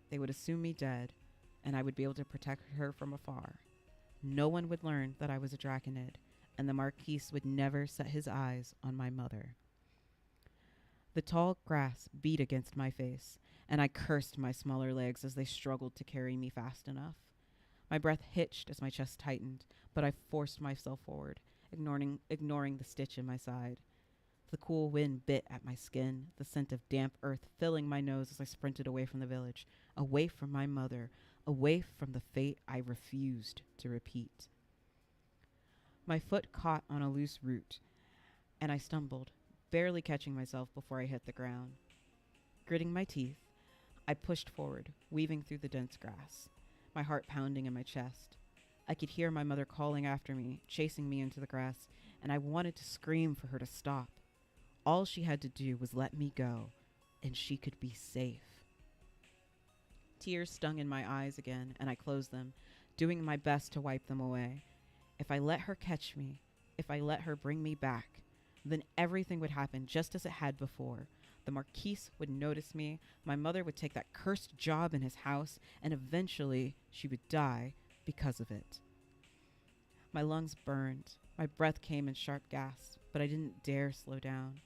They would assume me dead, and I would be able to protect her from afar. No one would learn that I was a Draconid, and the Marquis would never set his eyes on my mother. The tall grass beat against my face, and I cursed my smaller legs as they struggled to carry me fast enough. My breath hitched as my chest tightened, but I forced myself forward, ignoring the stitch in my side. The cool wind bit at my skin, the scent of damp earth filling my nose as I sprinted away from the village, away from my mother, away from the fate I refused to repeat. My foot caught on a loose root, and I stumbled, barely catching myself before I hit the ground. Gritting my teeth, I pushed forward, weaving through the dense grass, my heart pounding in my chest. I could hear my mother calling after me, chasing me into the grass, and I wanted to scream for her to stop. All she had to do was let me go, and she could be safe. Tears stung in my eyes again, and I closed them, doing my best to wipe them away. If I let her catch me, if I let her bring me back, then everything would happen just as it had before. The Marquis would notice me, my mother would take that cursed job in his house, and eventually she would die because of it. My lungs burned, my breath came in sharp gasps, but I didn't dare slow down.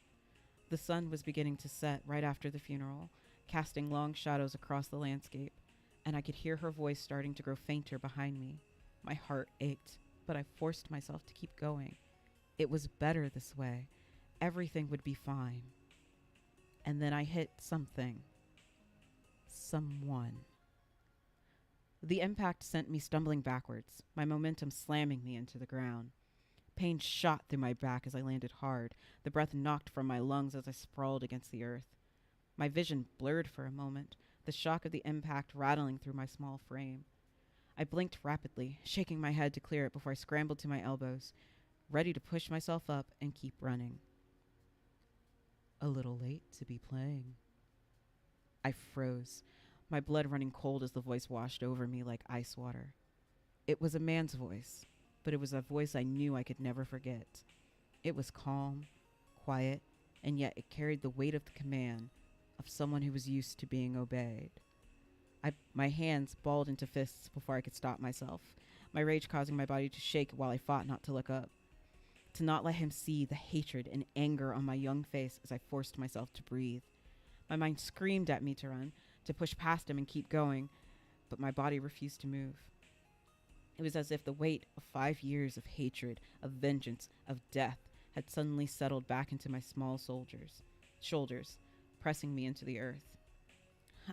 The sun was beginning to set right after the funeral, casting long shadows across the landscape, and I could hear her voice starting to grow fainter behind me. My heart ached, but I forced myself to keep going. It was better this way. Everything would be fine. And then I hit something. Someone. The impact sent me stumbling backwards, my momentum slamming me into the ground. Pain shot through my back as I landed hard, the breath knocked from my lungs as I sprawled against the earth. My vision blurred for a moment, the shock of the impact rattling through my small frame. I blinked rapidly, shaking my head to clear it before I scrambled to my elbows, ready to push myself up and keep running. A little late to be playing. I froze, my blood running cold as the voice washed over me like ice water. It was a man's voice, but it was a voice I knew I could never forget. It was calm, quiet, and yet it carried the weight of the command of someone who was used to being obeyed. My hands balled into fists before I could stop myself, my rage causing my body to shake while I fought not to look up. to not let him see the hatred and anger on my young face as I forced myself to breathe. My mind screamed at me to run, to push past him and keep going, but my body refused to move. It was as if the weight of 5 years of hatred, of vengeance, of death had suddenly settled back into my small shoulders, pressing me into the earth.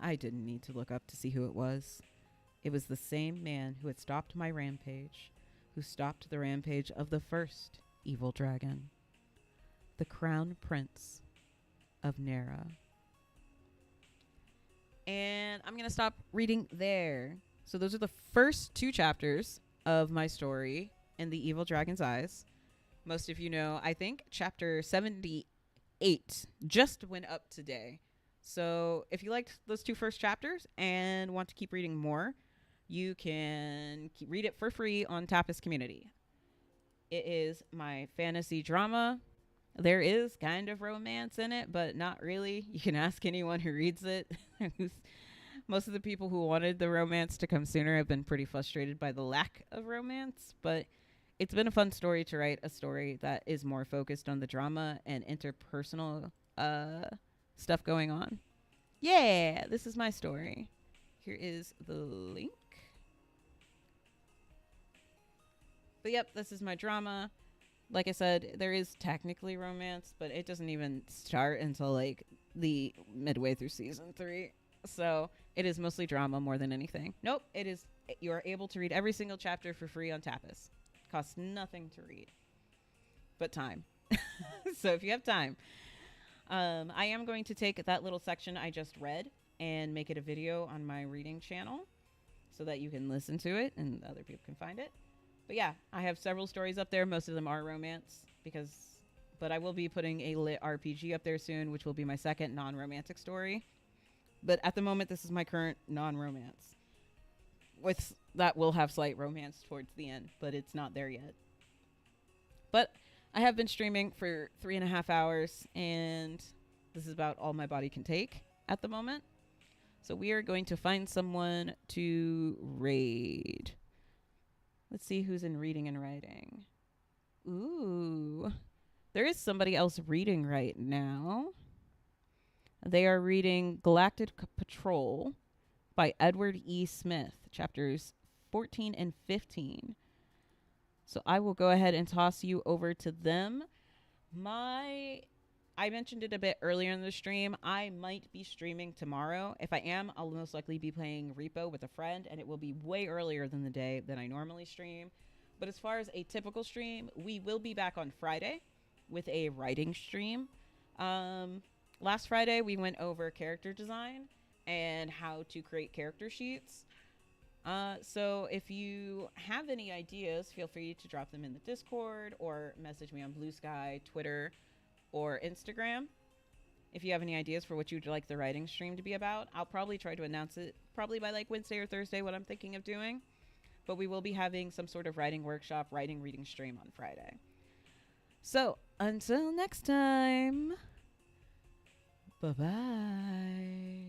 I didn't need to look up to see who it was. It was the same man who had stopped my rampage, who stopped the rampage of the first evil dragon, the Crown Prince of Nera. And I'm going to stop reading there. So those are the first 2 chapters of my story in the Evil Dragon's Eyes. Most of you know, I think chapter 78 just went up today. So if you liked those 2 first chapters and want to keep reading more, you can read it for free on Tapas Community. It is my fantasy drama. There is kind of romance in it, but not really. You can ask anyone who reads it. Most of the people who wanted the romance to come sooner have been pretty frustrated by the lack of romance, but it's been a fun story to write, a story that is more focused on the drama and interpersonal stuff going on. Yeah, this is my story. Here is the link. But yep, this is my drama. Like I said, there is technically romance, but it doesn't even start until like the midway through season 3. So it is mostly drama more than anything. Nope, it is. You are able to read every single chapter for free on Tapas. Costs nothing to read, but time. So if you have time, I am going to take that little section I just read and make it a video on my reading channel so that you can listen to it and other people can find it. But yeah, I have several stories up there. Most of them are romance but I will be putting a lit RPG up there soon, which will be my second non-romantic story. But at the moment, this is my current non-romance. With that will have slight romance towards the end, but it's not there yet. But I have been streaming for 3.5 hours, and this is about all my body can take at the moment. So we are going to find someone to raid. Let's see who's in reading and writing. Ooh, there is somebody else reading right now. They are reading Galactic Patrol by Edward E. Smith, chapters 14 and 15. So I will go ahead and toss you over to them. I mentioned it a bit earlier in the stream. I might be streaming tomorrow. If I am, I'll most likely be playing Repo with a friend, and it will be way earlier than the day that I normally stream. But as far as a typical stream, we will be back on Friday with a writing stream. Last Friday, we went over character design and how to create character sheets. So if you have any ideas, feel free to drop them in the Discord or message me on Blue Sky, Twitter, or Instagram. If you have any ideas for what you'd like the writing stream to be about, I'll probably try to announce it probably by like Wednesday or Thursday, what I'm thinking of doing. But we will be having some sort of writing workshop, writing reading stream on Friday. So until next time, bye-bye.